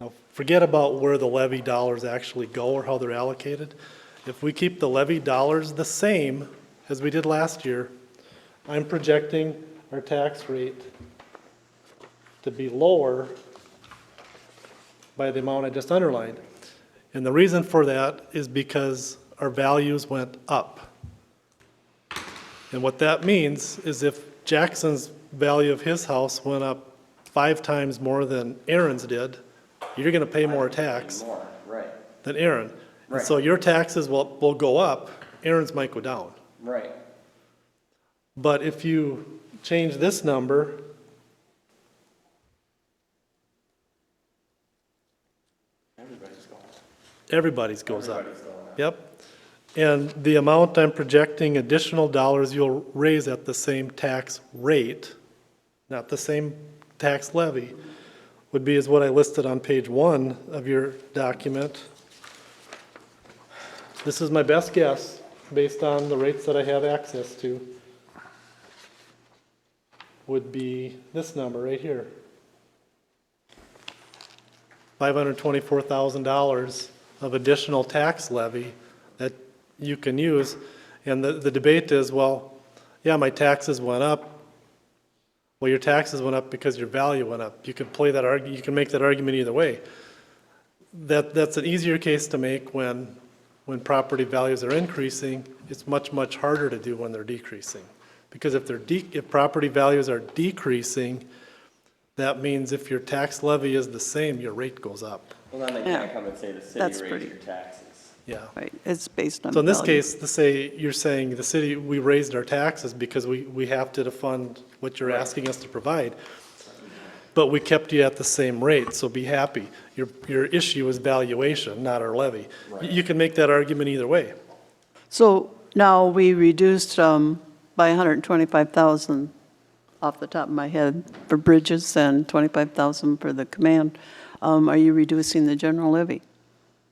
[SPEAKER 2] Now, forget about where the levy dollars actually go or how they're allocated. If we keep the levy dollars the same as we did last year, I'm projecting our tax rate to be lower by the amount I just underlined. And the reason for that is because our values went up. And what that means is if Jackson's value of his house went up 5 times more than Aaron's did, you're gonna pay more tax than Aaron. And so your taxes will go up, Aaron's might go down.
[SPEAKER 6] Right.
[SPEAKER 2] But if you change this number, everybody's goes up. Yep. And the amount I'm projecting additional dollars you'll raise at the same tax rate, not the same tax levy, would be is what I listed on page 1 of your document. This is my best guess based on the rates that I have access to. Would be this number right here. $524,000 of additional tax levy that you can use. And the debate is, well, yeah, my taxes went up. Well, your taxes went up because your value went up. You can you can make that argument either way. That's an easier case to make when property values are increasing. It's much, much harder to do when they're decreasing. Because if property values are decreasing, that means if your tax levy is the same, your rate goes up.
[SPEAKER 6] Well, then they can't come and say the
[SPEAKER 3] That's
[SPEAKER 6] city
[SPEAKER 3] pretty-
[SPEAKER 6] raised your taxes.
[SPEAKER 2] Yeah.
[SPEAKER 3] Right, it's based on
[SPEAKER 2] So in this
[SPEAKER 3] value.
[SPEAKER 2] case, you're saying the city, we raised our taxes because we have to fund what you're asking us to provide. But we kept you at the same rate, so be happy. Your issue is valuation, not our levy. You can make that argument either way.
[SPEAKER 3] So now we reduced by 125,000 off the top of my head for bridges and 25,000 for the command. Are you reducing the general levy?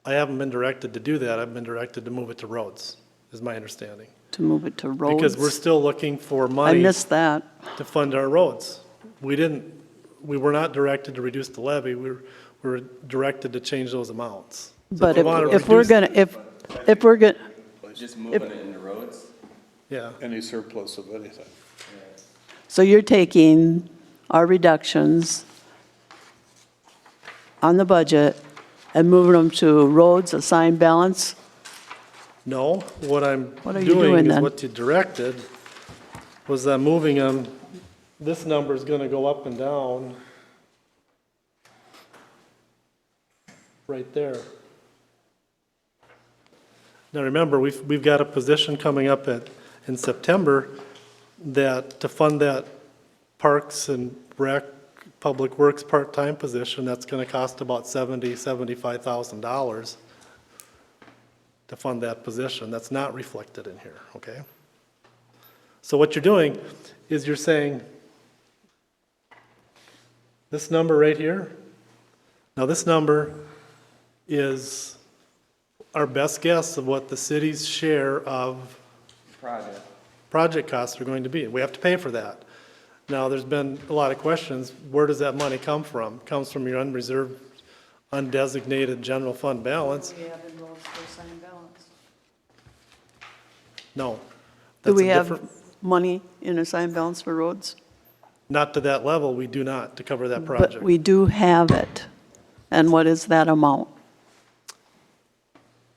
[SPEAKER 2] I haven't been directed to do that. I've been directed to move it to roads, is my understanding.
[SPEAKER 3] To move it to roads?
[SPEAKER 2] Because we're still looking for
[SPEAKER 3] I
[SPEAKER 2] money
[SPEAKER 3] missed that.
[SPEAKER 2] to fund our roads. We were not directed to reduce the levy. We were directed to change those amounts.
[SPEAKER 3] But
[SPEAKER 2] we wanna
[SPEAKER 3] if we're
[SPEAKER 2] reduce-
[SPEAKER 3] gonna, if we're gonna,
[SPEAKER 6] Just moving it into roads?
[SPEAKER 2] Yeah,
[SPEAKER 1] Any surplus of anything.
[SPEAKER 3] so you're taking our reductions on the budget and moving them to roads, assigned balance?
[SPEAKER 2] no, what I'm
[SPEAKER 3] What are you
[SPEAKER 2] doing
[SPEAKER 3] doing
[SPEAKER 2] is
[SPEAKER 3] then?
[SPEAKER 2] what you directed, was I'm moving them, this number's gonna go up and down right there. Now, remember, we've got a position coming up in September that, to fund that Parks and Rec, Public Works part-time position, that's gonna cost about $75,000 to fund that position. That's not reflected in here, okay? So what you're doing is you're saying, this number right here, now this number is our best guess of what the city's share of project costs are going to be. We have to pay for that. Now, there's been a lot of questions, where does that money come from? It comes from your unreserved, undesignated general fund balance?
[SPEAKER 3] we have in roads for assigned balance?
[SPEAKER 2] No.
[SPEAKER 3] Do
[SPEAKER 2] That's
[SPEAKER 3] we
[SPEAKER 2] a
[SPEAKER 3] have
[SPEAKER 2] different-
[SPEAKER 3] money in assigned balance for roads?
[SPEAKER 2] Not to that level, we do not, to cover that
[SPEAKER 3] But
[SPEAKER 2] project.
[SPEAKER 3] we do have it. And what is that amount?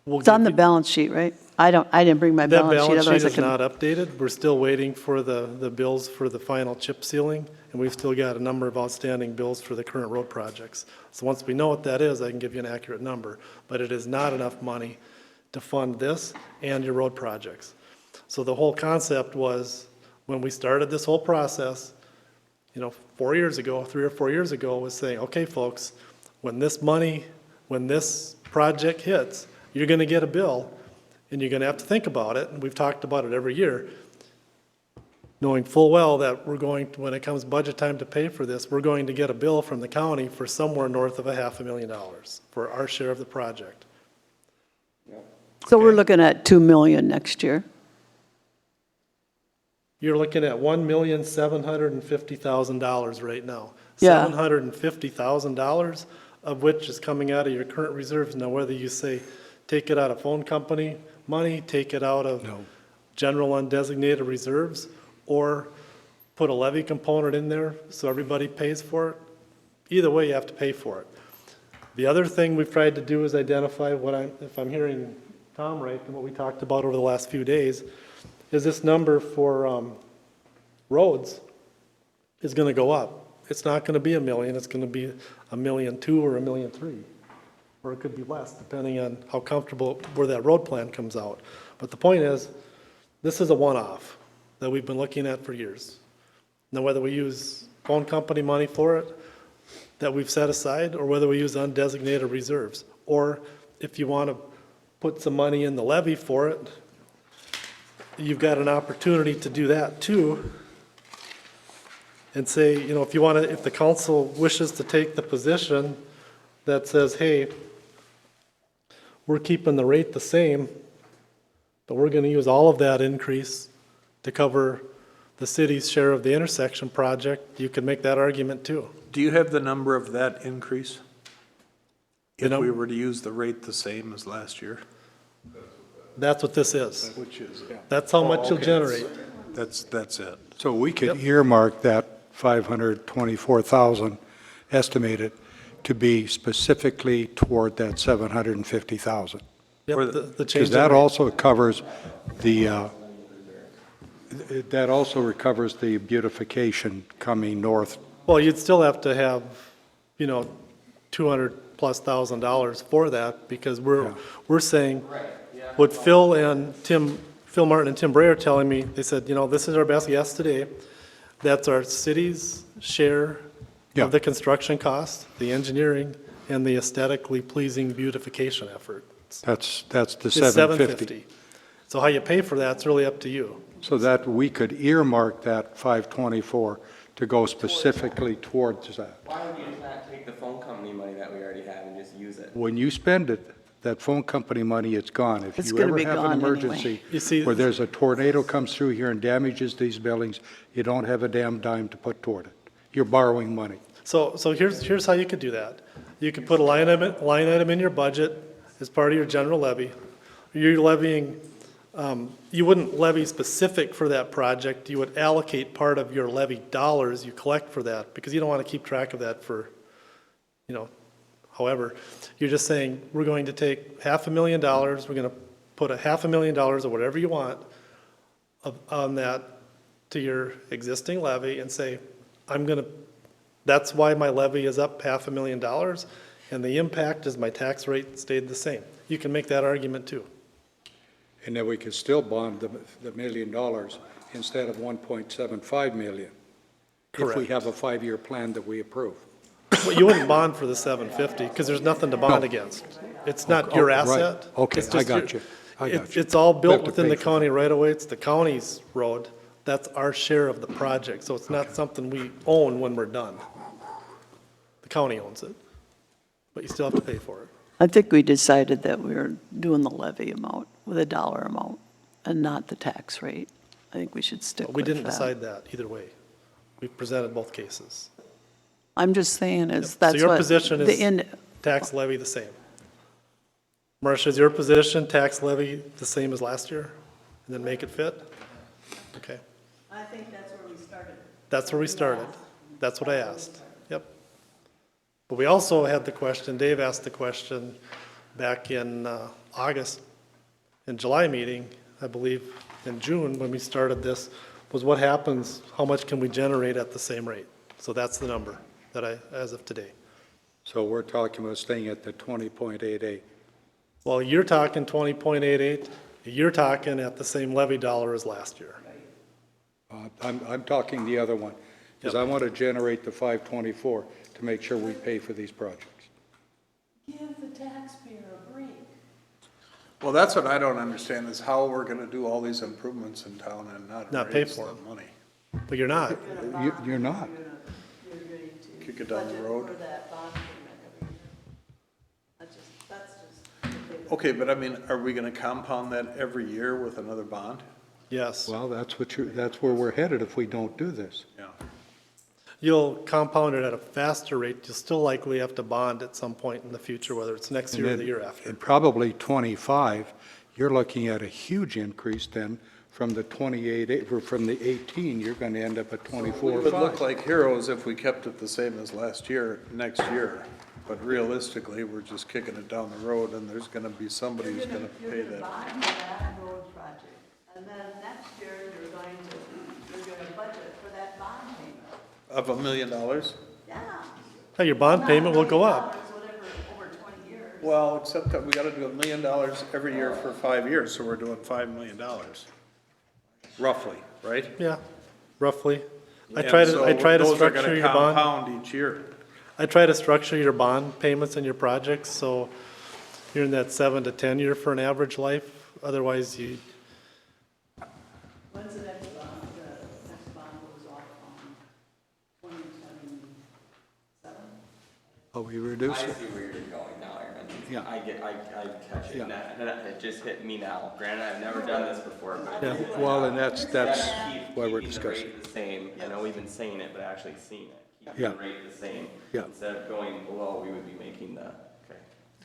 [SPEAKER 2] We'll
[SPEAKER 3] It's on
[SPEAKER 2] give
[SPEAKER 3] the
[SPEAKER 2] you-
[SPEAKER 3] balance sheet, right? I didn't bring my
[SPEAKER 2] That
[SPEAKER 3] balance sheet,
[SPEAKER 2] balance sheet
[SPEAKER 3] otherwise I
[SPEAKER 2] is
[SPEAKER 3] could.
[SPEAKER 2] not updated. We're still waiting for the bills for the final chip sealing, and we've still got a number of outstanding bills for the current road projects. So once we know what that is, I can give you an accurate number. But it is not enough money to fund this and your road projects. So the whole concept was, when we started this whole process, 4 years ago, 3 or 4 years ago, was saying, okay, folks, when this project hits, you're gonna get a bill, and you're gonna have to think about it, and we've talked about it every year, knowing full well that when it comes budget time to pay for this, we're going to get a bill from the county for somewhere north of $500,000 for our share of the project.
[SPEAKER 3] So we're looking at 2 million next year.
[SPEAKER 2] You're looking at $1,750,000 right now.
[SPEAKER 3] Yeah.
[SPEAKER 2] $750,000 of which is coming out of your current reserves. Now, whether you say, take it out of phone company money, take it out of general undesignated reserves, or put a levy component in there so everybody pays for it, either way, you have to pay for it. The other thing we've tried to do is identify if I'm hearing Tom right, and what we talked about over the last few days, is this number for roads is going to go up. It's not going to be $1 million, it's going to be $1.2 million or $1.3 million. Or it could be less, depending on how comfortable, where that road plan comes out. But the point is, this is a one-off that we've been looking at for years. Now, whether we use phone company money for it, that we've set aside, or whether we use undesignated reserves, or if you want to put some money in the levy for it, you've got an opportunity to do that too. And say, if the council wishes to take the position that says, hey, we're keeping the rate the same, but we're going to use all of that increase to cover the city's share of the intersection project, you can make that argument too.
[SPEAKER 1] Do you have the number of that increase?
[SPEAKER 2] You
[SPEAKER 1] If
[SPEAKER 2] know-
[SPEAKER 1] we were to use the rate the same as last year?
[SPEAKER 2] That's what this is.
[SPEAKER 1] Which is,
[SPEAKER 2] That's how much you'll generate.
[SPEAKER 1] that's it.
[SPEAKER 5] So we could earmark that 524,000 estimated to be specifically toward that 750,000.
[SPEAKER 2] Yep,
[SPEAKER 1] Or
[SPEAKER 2] the
[SPEAKER 5] Because
[SPEAKER 2] change.
[SPEAKER 5] that
[SPEAKER 2] in rate.
[SPEAKER 5] also covers that also recovers the beautification coming north.
[SPEAKER 2] Well, you'd still have to have, $200,000+ for that, because we're saying, what Phil Martin and Tim Bray are telling me, they said, this is our best guess today. That's our city's share
[SPEAKER 5] Yeah.
[SPEAKER 2] of the construction cost, the engineering, and the aesthetically pleasing beautification effort.
[SPEAKER 5] That's the
[SPEAKER 2] It's
[SPEAKER 5] 750.
[SPEAKER 2] So how you pay for that's really up to you.
[SPEAKER 5] So that we could earmark that 524 to go specifically towards that.
[SPEAKER 6] Why would you not take the phone company money that we already have and just use it?
[SPEAKER 5] When you spend it, that phone company money, it's gone. If
[SPEAKER 3] It's
[SPEAKER 5] you
[SPEAKER 3] gonna
[SPEAKER 5] ever
[SPEAKER 3] be
[SPEAKER 5] have
[SPEAKER 3] gone
[SPEAKER 5] an
[SPEAKER 3] anyway.
[SPEAKER 5] emergency
[SPEAKER 2] You see-
[SPEAKER 5] where there's a tornado comes through here and damages these buildings, you don't have a damn dime to put toward it. You're borrowing money.
[SPEAKER 2] So here's how you could do that. You could put a line item in your budget as part of your general levy. You're levying, you wouldn't levy specific for that project. You would allocate part of your levy dollars you collect for that, because you don't want to keep track of that for, however. You're just saying, we're going to take $500,000, we're going to put $500,000 or whatever you want on that to your existing levy and say, that's why my levy is up $500,000, and the impact is my tax rate stayed the same. You can make that argument too.
[SPEAKER 5] And then we could still bond the $1 million instead of 1.75 million. If we
[SPEAKER 2] Correct.
[SPEAKER 5] have a 5-year plan that we approve.
[SPEAKER 2] Well, you wouldn't bond for the 750, because there's nothing to bond against. It's not your
[SPEAKER 5] right.
[SPEAKER 2] asset.
[SPEAKER 5] Okay,
[SPEAKER 2] It's
[SPEAKER 5] I
[SPEAKER 2] just
[SPEAKER 5] got
[SPEAKER 2] your-
[SPEAKER 5] you. I got you.
[SPEAKER 2] It's all
[SPEAKER 5] We
[SPEAKER 2] built
[SPEAKER 5] have to
[SPEAKER 2] within
[SPEAKER 5] pay
[SPEAKER 2] the
[SPEAKER 5] for
[SPEAKER 2] county right away. It's the county's road. That's our share of the project, so it's not something we own when we're done. The county owns it, but you still have to pay for it.
[SPEAKER 3] I think we decided that we were doing the levy amount with a dollar amount and not the tax rate. I think we should stick
[SPEAKER 2] But
[SPEAKER 3] with
[SPEAKER 2] we
[SPEAKER 3] that.
[SPEAKER 2] didn't decide that either way. We presented both cases.
[SPEAKER 3] I'm just saying is
[SPEAKER 2] So
[SPEAKER 3] that's
[SPEAKER 2] your
[SPEAKER 3] what.
[SPEAKER 2] position
[SPEAKER 3] the
[SPEAKER 2] is
[SPEAKER 3] end-
[SPEAKER 2] tax levy the same. Marcia, is your position tax levy the same as last year? And then make it fit? Okay.
[SPEAKER 3] I think that's where we started.
[SPEAKER 2] That's where we started. That's what I asked. Yep. But we also had the question, Dave asked the question back in August, in July meeting, I believe, in June, when we started this, was what happens, how much can we generate at the same rate? So that's the number as of today.
[SPEAKER 5] So we're talking about staying at the 20.88.
[SPEAKER 2] Well, you're talking 20.88, you're talking at the same levy dollar as last year.
[SPEAKER 5] I'm talking the other one, because I want to generate the 524 to make sure we pay for these projects.
[SPEAKER 3] Give the taxpayer a break.
[SPEAKER 1] Well, that's what I don't understand, is how we're gonna do all these improvements in town and not
[SPEAKER 2] pay
[SPEAKER 1] raise
[SPEAKER 2] for
[SPEAKER 1] the
[SPEAKER 2] them.
[SPEAKER 1] money.
[SPEAKER 2] But you're not.
[SPEAKER 5] You're not.
[SPEAKER 3] You're going to
[SPEAKER 1] Kick it down the
[SPEAKER 3] budget
[SPEAKER 1] road.
[SPEAKER 3] for that bond payment every year. That's just.
[SPEAKER 1] Okay, but I mean, are we gonna compound that every year with another bond?
[SPEAKER 2] Yes.
[SPEAKER 5] Well, that's where we're headed if we don't do this.
[SPEAKER 1] Yeah.
[SPEAKER 2] You'll compound it at a faster rate. You'll still likely have to bond at some point in the future, whether it's next year or the year after.
[SPEAKER 5] And probably 25, you're looking at a huge increase then from the 28, or from the 18, you're going to end up at 24
[SPEAKER 1] We
[SPEAKER 5] or
[SPEAKER 1] would look
[SPEAKER 5] 5.
[SPEAKER 1] like heroes if we kept it the same as last year, next year. But realistically, we're just kicking it down the road, and there's gonna be somebody who's gonna pay that.
[SPEAKER 3] bond that road project, and then next year you're going to budget for that bond payment.
[SPEAKER 1] Of $1 million?
[SPEAKER 3] Yeah.
[SPEAKER 2] Hey, your bond payment will go up.
[SPEAKER 3] Whatever, over 20 years.
[SPEAKER 1] Well, except that we gotta do $1 million every year for 5 years, so we're doing $5 million. Roughly, right?
[SPEAKER 2] Yeah, roughly. I
[SPEAKER 1] And
[SPEAKER 2] try
[SPEAKER 1] so
[SPEAKER 2] to
[SPEAKER 1] those are
[SPEAKER 2] structure
[SPEAKER 1] gonna
[SPEAKER 2] your bond.
[SPEAKER 1] compound each year.
[SPEAKER 2] I try to structure your bond payments and your projects, so you're in that 7 to 10 year for an average life. Otherwise, you,
[SPEAKER 3] When's the next bond goes off on 2027?
[SPEAKER 5] Oh, we reduce
[SPEAKER 6] I
[SPEAKER 5] it?
[SPEAKER 6] see where you're going now, Aaron.
[SPEAKER 5] Yeah.
[SPEAKER 6] I catch it
[SPEAKER 5] Yeah.
[SPEAKER 6] now. It just hit me now. Granted, I've never done this before, but.
[SPEAKER 2] Yeah.
[SPEAKER 5] Well, and that's
[SPEAKER 6] Keep-
[SPEAKER 5] why we're
[SPEAKER 6] keeping the
[SPEAKER 5] discussing.
[SPEAKER 6] rate the same. I know we've been saying it, but actually seeing it. Keeping
[SPEAKER 5] Yeah.
[SPEAKER 6] the rate the same.
[SPEAKER 5] Yeah.
[SPEAKER 6] Instead of going below, we would be making the,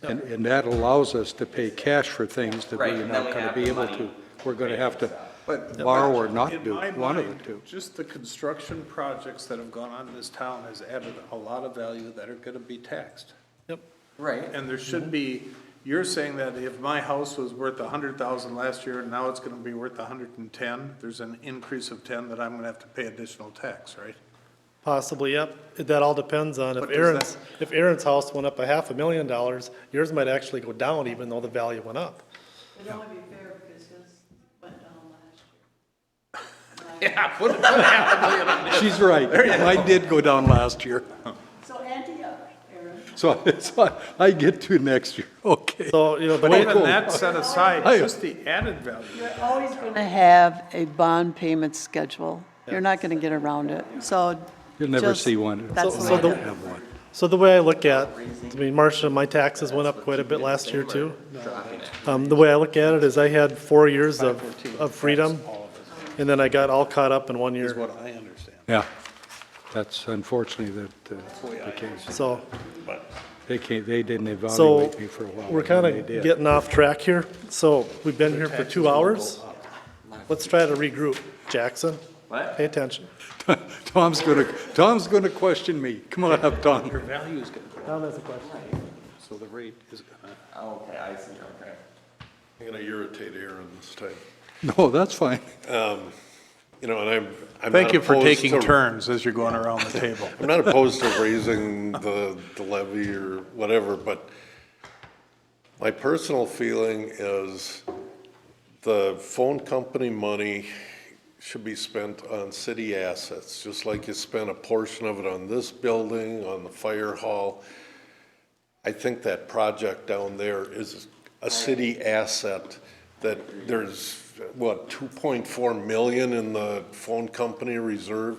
[SPEAKER 6] okay.
[SPEAKER 5] And that allows us to pay cash for things that
[SPEAKER 6] Right,
[SPEAKER 5] we're
[SPEAKER 6] and then
[SPEAKER 5] not
[SPEAKER 6] we
[SPEAKER 5] going to
[SPEAKER 6] have
[SPEAKER 5] be
[SPEAKER 6] the
[SPEAKER 5] able
[SPEAKER 6] money
[SPEAKER 5] to. We're going to have to
[SPEAKER 1] But
[SPEAKER 5] borrow or not
[SPEAKER 1] in
[SPEAKER 5] do,
[SPEAKER 1] my
[SPEAKER 5] one of the
[SPEAKER 1] mind,
[SPEAKER 5] two.
[SPEAKER 1] just the construction projects that have gone on in this town has added a lot of value that are gonna be taxed.
[SPEAKER 2] yep.
[SPEAKER 6] Right.
[SPEAKER 1] And there should be, you're saying that if my house was worth 100,000 last year, and now it's gonna be worth 110, there's an increase of 10 that I'm gonna have to pay additional tax, right?
[SPEAKER 2] Possibly, yep. That all depends on
[SPEAKER 1] But does
[SPEAKER 2] if Aaron's house went up $500,000, yours might actually go down even though the value went up.
[SPEAKER 3] It'd only be fair because his went down last year.
[SPEAKER 1] Yeah, put $500,000 on it.
[SPEAKER 5] She's right. Mine did go down last year.
[SPEAKER 3] So ante up, Aaron.
[SPEAKER 5] So I get to next year. Okay.
[SPEAKER 2] So, the
[SPEAKER 1] But
[SPEAKER 2] way,
[SPEAKER 1] even that set aside,
[SPEAKER 5] Hey.
[SPEAKER 1] just the added value.
[SPEAKER 3] You're always going to have a bond payment schedule. You're not going to get around it, so.
[SPEAKER 5] You'll never
[SPEAKER 3] just-
[SPEAKER 5] see one.
[SPEAKER 3] That's
[SPEAKER 2] So
[SPEAKER 3] the way
[SPEAKER 2] the-
[SPEAKER 3] to-
[SPEAKER 5] Have one.
[SPEAKER 2] so the way I look at, Marcia, my taxes went up quite a bit last year too. The way I look at it is I had 4 years of freedom, and then I got all caught up in 1
[SPEAKER 1] Is
[SPEAKER 2] year.
[SPEAKER 1] what I understand.
[SPEAKER 5] Yeah. That's unfortunately the case.
[SPEAKER 2] So,
[SPEAKER 5] They didn't
[SPEAKER 2] so
[SPEAKER 5] evaluate me for a while.
[SPEAKER 2] we're kind
[SPEAKER 5] They
[SPEAKER 2] of
[SPEAKER 5] did.
[SPEAKER 2] getting off track here. So we've been here for 2 hours. Let's try to regroup. Jackson?
[SPEAKER 6] What?
[SPEAKER 2] Pay attention.
[SPEAKER 5] Tom's gonna question me. Come on up, Tom.
[SPEAKER 1] Your value's going to,
[SPEAKER 2] Tom has a question.
[SPEAKER 1] so the rate is going to.
[SPEAKER 6] Oh, okay, I see, okay.
[SPEAKER 9] I'm gonna irritate Aaron this time.
[SPEAKER 5] No, that's fine.
[SPEAKER 9] You know, and I'm
[SPEAKER 1] Thank
[SPEAKER 9] not
[SPEAKER 1] you for
[SPEAKER 9] opposed
[SPEAKER 1] taking
[SPEAKER 9] to-
[SPEAKER 1] turns as you're going around the table.
[SPEAKER 9] I'm not opposed to raising the levy or whatever, but my personal feeling is the phone company money should be spent on city assets, just like you spent a portion of it on this building, on the fire hall. I think that project down there is a city asset that there's, what, 2.4 million in the phone company reserve?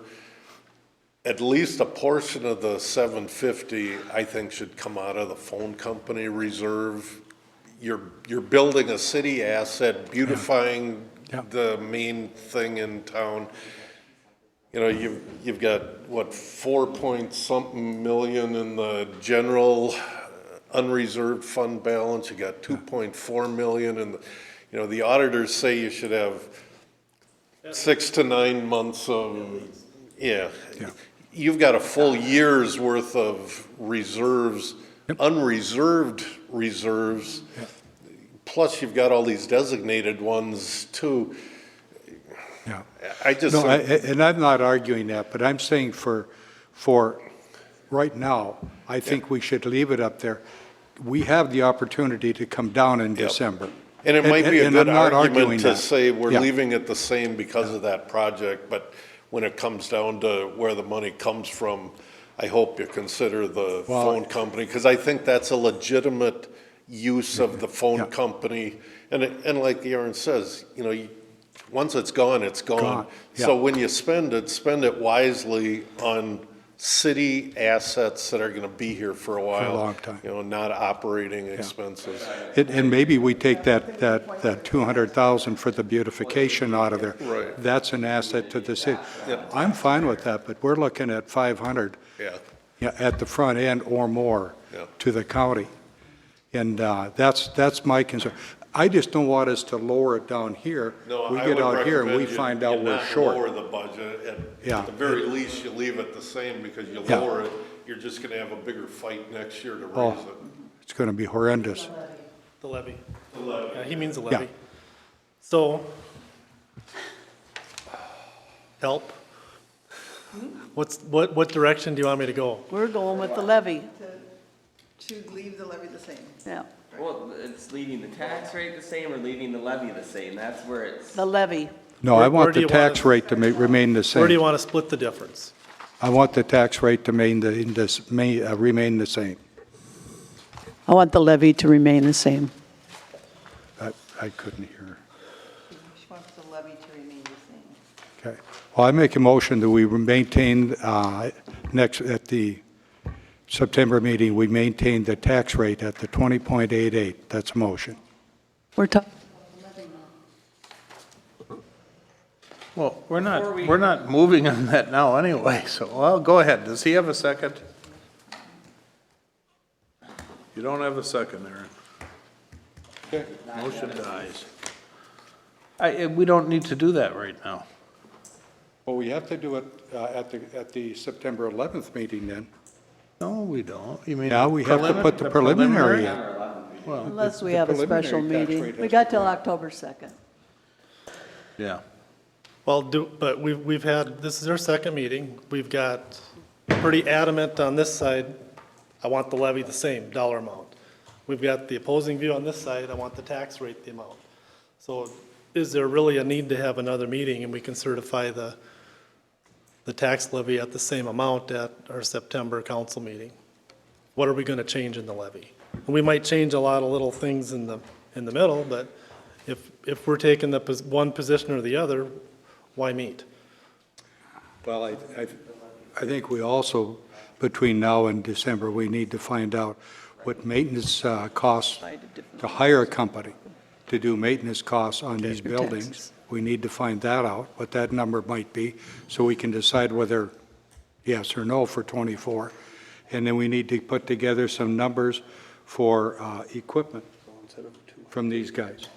[SPEAKER 9] At least a portion of the 750, I think, should come out of the phone company reserve. You're building a city asset, beautifying
[SPEAKER 5] Yeah.
[SPEAKER 9] the main thing in town. You know, you've got, what, 4-point-something million in the general unreserved fund balance. You got 2.4 million in the, you know, the auditors say you should have 6 to 9 months of, yeah. You've got a full year's worth of reserves, unreserved reserves. Plus you've got all these designated ones too.
[SPEAKER 5] Yeah.
[SPEAKER 9] I just,
[SPEAKER 5] No,
[SPEAKER 9] think-
[SPEAKER 5] and I'm not arguing that, but I'm saying for right now, I think we should leave it up there. We have the opportunity to come down in
[SPEAKER 9] Yep.
[SPEAKER 5] December.
[SPEAKER 9] and it might be a
[SPEAKER 5] and
[SPEAKER 9] good
[SPEAKER 5] I'm not arguing
[SPEAKER 9] argument to
[SPEAKER 5] that.
[SPEAKER 9] say we're
[SPEAKER 5] Yeah.
[SPEAKER 9] leaving it the same because of that project, but when it comes down to where the money comes from, I hope you consider the
[SPEAKER 5] Well,
[SPEAKER 9] phone company, because I think that's a legitimate use of the phone
[SPEAKER 5] Yeah.
[SPEAKER 9] company. And like Aaron says, you know, once it's gone, it's gone.
[SPEAKER 5] Gone, yeah.
[SPEAKER 9] So when you spend it wisely on city assets that are gonna be here for a while.
[SPEAKER 5] long time.
[SPEAKER 9] You know, not operating expenses.
[SPEAKER 5] And maybe we take that 200,000 for the beautification out of there.
[SPEAKER 9] Right.
[SPEAKER 5] That's an asset to the city.
[SPEAKER 9] Yeah.
[SPEAKER 5] I'm fine with that, but we're looking at 500
[SPEAKER 9] Yeah,
[SPEAKER 5] at the front end or more
[SPEAKER 9] Yeah.
[SPEAKER 5] to the county. And that's my concern. I just don't want us to lower it down here.
[SPEAKER 9] no,
[SPEAKER 5] We
[SPEAKER 9] I
[SPEAKER 5] get
[SPEAKER 9] would
[SPEAKER 5] out here and we
[SPEAKER 9] recommend you
[SPEAKER 5] find out we're
[SPEAKER 9] not
[SPEAKER 5] short.
[SPEAKER 9] lower the budget.
[SPEAKER 5] Yeah.
[SPEAKER 9] At the very least, you leave it the same, because you
[SPEAKER 5] Yeah.
[SPEAKER 9] lower it, you're just gonna have a bigger fight next year to
[SPEAKER 5] Oh.
[SPEAKER 9] raise it.
[SPEAKER 5] It's going to be horrendous.
[SPEAKER 2] The levy.
[SPEAKER 9] The levy.
[SPEAKER 2] Yeah, he means the
[SPEAKER 5] Yeah.
[SPEAKER 2] levy. So, help? What direction do you want me to go?
[SPEAKER 3] We're going with the levy,
[SPEAKER 7] To leave the levy the same.
[SPEAKER 3] yeah,
[SPEAKER 6] Well, it's leaving the tax rate the same or leaving the levy the same, that's where it's.
[SPEAKER 3] the levy.
[SPEAKER 5] No, I
[SPEAKER 2] Where
[SPEAKER 5] want
[SPEAKER 2] do
[SPEAKER 5] the
[SPEAKER 2] you want
[SPEAKER 5] tax
[SPEAKER 2] it?
[SPEAKER 5] rate to remain the
[SPEAKER 2] Where do you
[SPEAKER 5] same.
[SPEAKER 2] want to split the difference?
[SPEAKER 5] I want the tax rate to remain the same.
[SPEAKER 3] I want the levy to remain the same.
[SPEAKER 5] I couldn't hear.
[SPEAKER 7] She wants the levy to remain the same.
[SPEAKER 5] Okay. Well, I make a motion that we maintain, at the September meeting, we maintain the tax rate at the 20.88. That's a motion.
[SPEAKER 3] We're talking,
[SPEAKER 1] Well, we're not moving on that now anyway, so, well, go ahead. Does he have a second? You don't have a second, Aaron. Okay. Motion dies. We don't need to do that right now.
[SPEAKER 5] Well, we have to do it at the September 11th meeting then.
[SPEAKER 1] No, we don't. You mean?
[SPEAKER 5] Yeah, we have to put the preliminary in.
[SPEAKER 1] Well,
[SPEAKER 3] unless we
[SPEAKER 5] the
[SPEAKER 3] have a special
[SPEAKER 5] preliminary tax
[SPEAKER 3] meeting.
[SPEAKER 5] rate
[SPEAKER 3] We
[SPEAKER 5] has
[SPEAKER 3] got
[SPEAKER 5] to
[SPEAKER 3] till
[SPEAKER 5] go.
[SPEAKER 3] October 2nd.
[SPEAKER 1] yeah.
[SPEAKER 2] Well, but we've had, this is our second meeting. We've got pretty adamant on this side, I want the levy the same, dollar amount. We've got the opposing view on this side, I want the tax rate the amount. So is there really a need to have another meeting and we can certify the tax levy at the same amount at our September council meeting? What are we going to change in the levy? We might change a lot of little things in the middle, but if we're taking one position or the other, why meet?
[SPEAKER 5] Well, I think we also, between now and December, we need to find out what maintenance costs to hire a company to do maintenance costs on these buildings. We need to find that out, what that number might be, so we can decide whether yes or no for '24. And then we need to put together some numbers for equipment from these guys,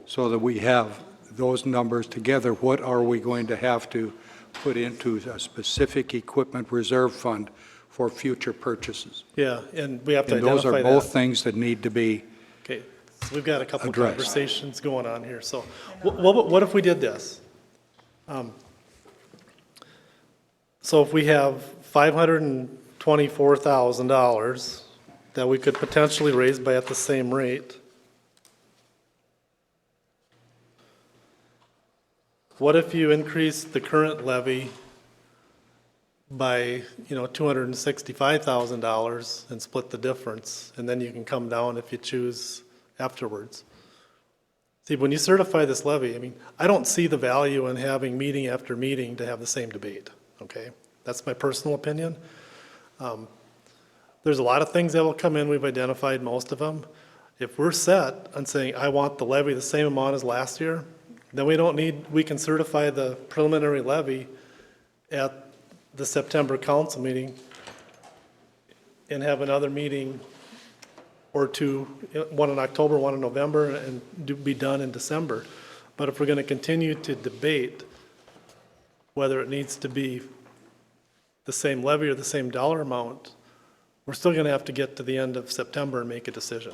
[SPEAKER 5] so that we have those numbers together. What are we going to have to put into a specific equipment reserve fund for future purchases?
[SPEAKER 2] Yeah, and we have to
[SPEAKER 5] And those
[SPEAKER 2] identify
[SPEAKER 5] are
[SPEAKER 2] that.
[SPEAKER 5] both things that need to be,
[SPEAKER 2] Okay, so we've got a couple of
[SPEAKER 5] addressed.
[SPEAKER 2] conversations going on here. So what if we did this? So if we have $524,000 that we could potentially raise by at the same rate, what if you increase the current levy by, $265,000 and split the difference, and then you can come down if you choose afterwards? See, when you certify this levy, I mean, I don't see the value in having meeting after meeting to have the same debate, okay? That's my personal opinion. There's a lot of things that will come in, we've identified most of them. If we're set on saying, I want the levy the same amount as last year, then we can certify the preliminary levy at the September council meeting and have another meeting or two, one in October, one in November, and be done in December. But if we're going to continue to debate whether it needs to be the same levy or the same dollar amount, we're still going to have to get to the end of September and make a decision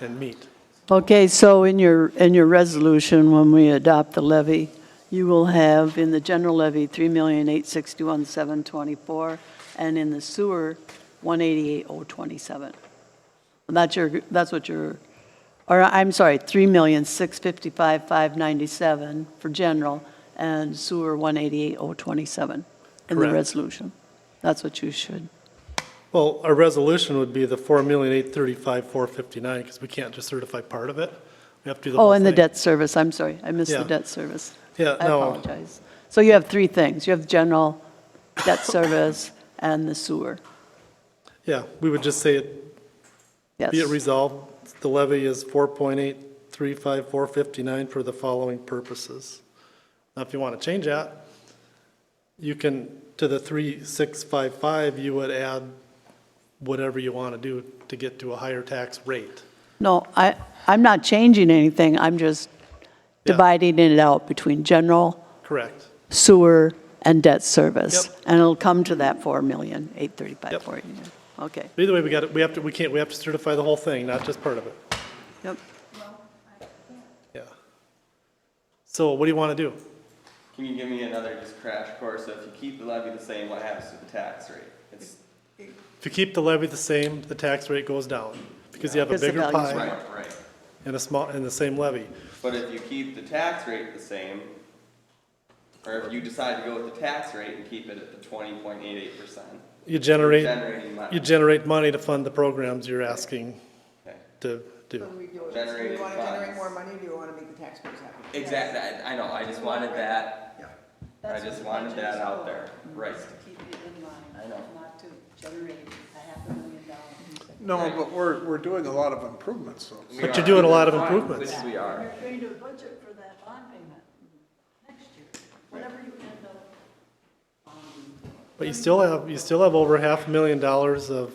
[SPEAKER 2] and meet.
[SPEAKER 3] Okay, so in your resolution, when we adopt the levy, you will have in the general levy, 3,861,724, and in the sewer, 188,027. That's what you're, or I'm sorry, 3,655,597 for general, and sewer, 188,027 in the
[SPEAKER 2] Correct.
[SPEAKER 3] resolution. That's what you should.
[SPEAKER 2] Well, our resolution would be the 4,835,459, because we can't just certify part of it. We have to do the whole
[SPEAKER 3] Oh,
[SPEAKER 2] thing.
[SPEAKER 3] and the debt service, I'm sorry, I missed
[SPEAKER 2] Yeah.
[SPEAKER 3] the debt service.
[SPEAKER 2] Yeah,
[SPEAKER 3] I
[SPEAKER 2] no.
[SPEAKER 3] apologize. So you have three things. You have general, debt service, and the sewer.
[SPEAKER 2] Yeah, we would just say it,
[SPEAKER 3] Yes.
[SPEAKER 2] be it resolved, the levy is 4,835,459 for the following purposes. Now, if you want to change that, you can, to the 3,655, you would add whatever you want to do to get to a higher tax rate.
[SPEAKER 3] No, I'm not changing anything. I'm just
[SPEAKER 2] Yeah.
[SPEAKER 3] dividing it out between general,
[SPEAKER 2] Correct.
[SPEAKER 3] sewer, and debt service.
[SPEAKER 2] Yep.
[SPEAKER 3] And it'll come to that 4,835,489.
[SPEAKER 2] Yep.
[SPEAKER 3] Okay.
[SPEAKER 2] Either way, we have to certify the whole thing, not just part of it.
[SPEAKER 3] Yep.
[SPEAKER 2] Yeah. So what do you want to do?
[SPEAKER 6] Can you give me another just crash course? So if you keep the levy the same, what happens to the tax rate?
[SPEAKER 2] If you keep the levy the same, the tax rate goes down, because you have a
[SPEAKER 3] Because the
[SPEAKER 2] bigger
[SPEAKER 3] value's
[SPEAKER 2] pie
[SPEAKER 6] Right.
[SPEAKER 2] and the same levy.
[SPEAKER 6] But if you keep the tax rate the same, or if you decide to go with the tax rate and keep it at the 20.88%,
[SPEAKER 2] You generate,
[SPEAKER 6] generating money.
[SPEAKER 2] you generate money to fund the programs you're asking
[SPEAKER 6] Okay.
[SPEAKER 2] to do.
[SPEAKER 7] So do we do it, do
[SPEAKER 6] Generating
[SPEAKER 7] you want to generate
[SPEAKER 6] funds.
[SPEAKER 7] more money, or do you want to make the taxpayers happy?
[SPEAKER 6] Exactly, I know, I just wanted that,
[SPEAKER 7] Yeah.
[SPEAKER 6] I just wanted that out there, right.
[SPEAKER 3] To keep it in line,
[SPEAKER 6] I know.
[SPEAKER 3] not to generate $500,000.
[SPEAKER 1] No, but we're doing a lot of improvements, though.
[SPEAKER 6] We
[SPEAKER 2] But
[SPEAKER 6] are.
[SPEAKER 2] you're doing a lot of
[SPEAKER 6] Fine,
[SPEAKER 2] improvements.
[SPEAKER 6] Which we are.
[SPEAKER 3] You're going to budget for that bond payment next year, whatever you end up.
[SPEAKER 2] But you still have over $500,000 of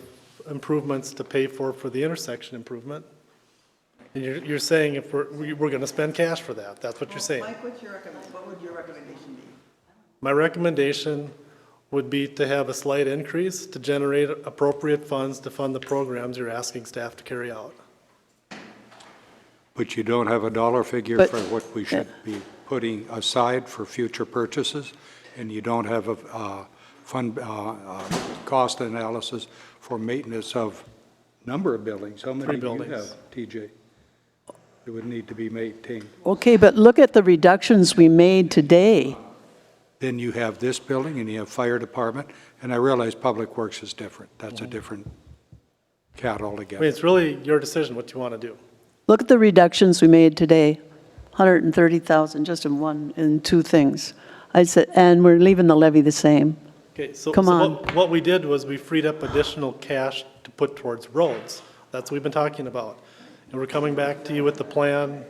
[SPEAKER 2] improvements to pay for the intersection improvement. And you're saying if we're going to spend cash for that, that's what you're saying.
[SPEAKER 7] Mike, what would your recommendation be?
[SPEAKER 2] My recommendation would be to have a slight increase to generate appropriate funds to fund the programs you're asking staff to carry out.
[SPEAKER 5] but you don't have a dollar figure
[SPEAKER 3] But-
[SPEAKER 5] for what we should be putting aside for future purchases, and you don't have a fund, cost analysis for maintenance of number of buildings. How many
[SPEAKER 2] 3
[SPEAKER 5] do you
[SPEAKER 2] buildings.
[SPEAKER 5] have, TJ? That would need to be maintained.
[SPEAKER 3] Okay, but look at the reductions we made today.
[SPEAKER 5] Then you have this building, and you have fire department, and I realize Public Works is different. That's a different cat
[SPEAKER 2] I mean,
[SPEAKER 5] altogether.
[SPEAKER 2] it's really your decision what you want to do.
[SPEAKER 3] Look at the reductions we made today, 130,000 just in two things. I said, and we're leaving the levy the same.
[SPEAKER 2] Okay, so
[SPEAKER 3] Come on.
[SPEAKER 2] what we did was we freed up additional cash to put towards roads. That's what we've been talking about. And we're coming back to you with the plan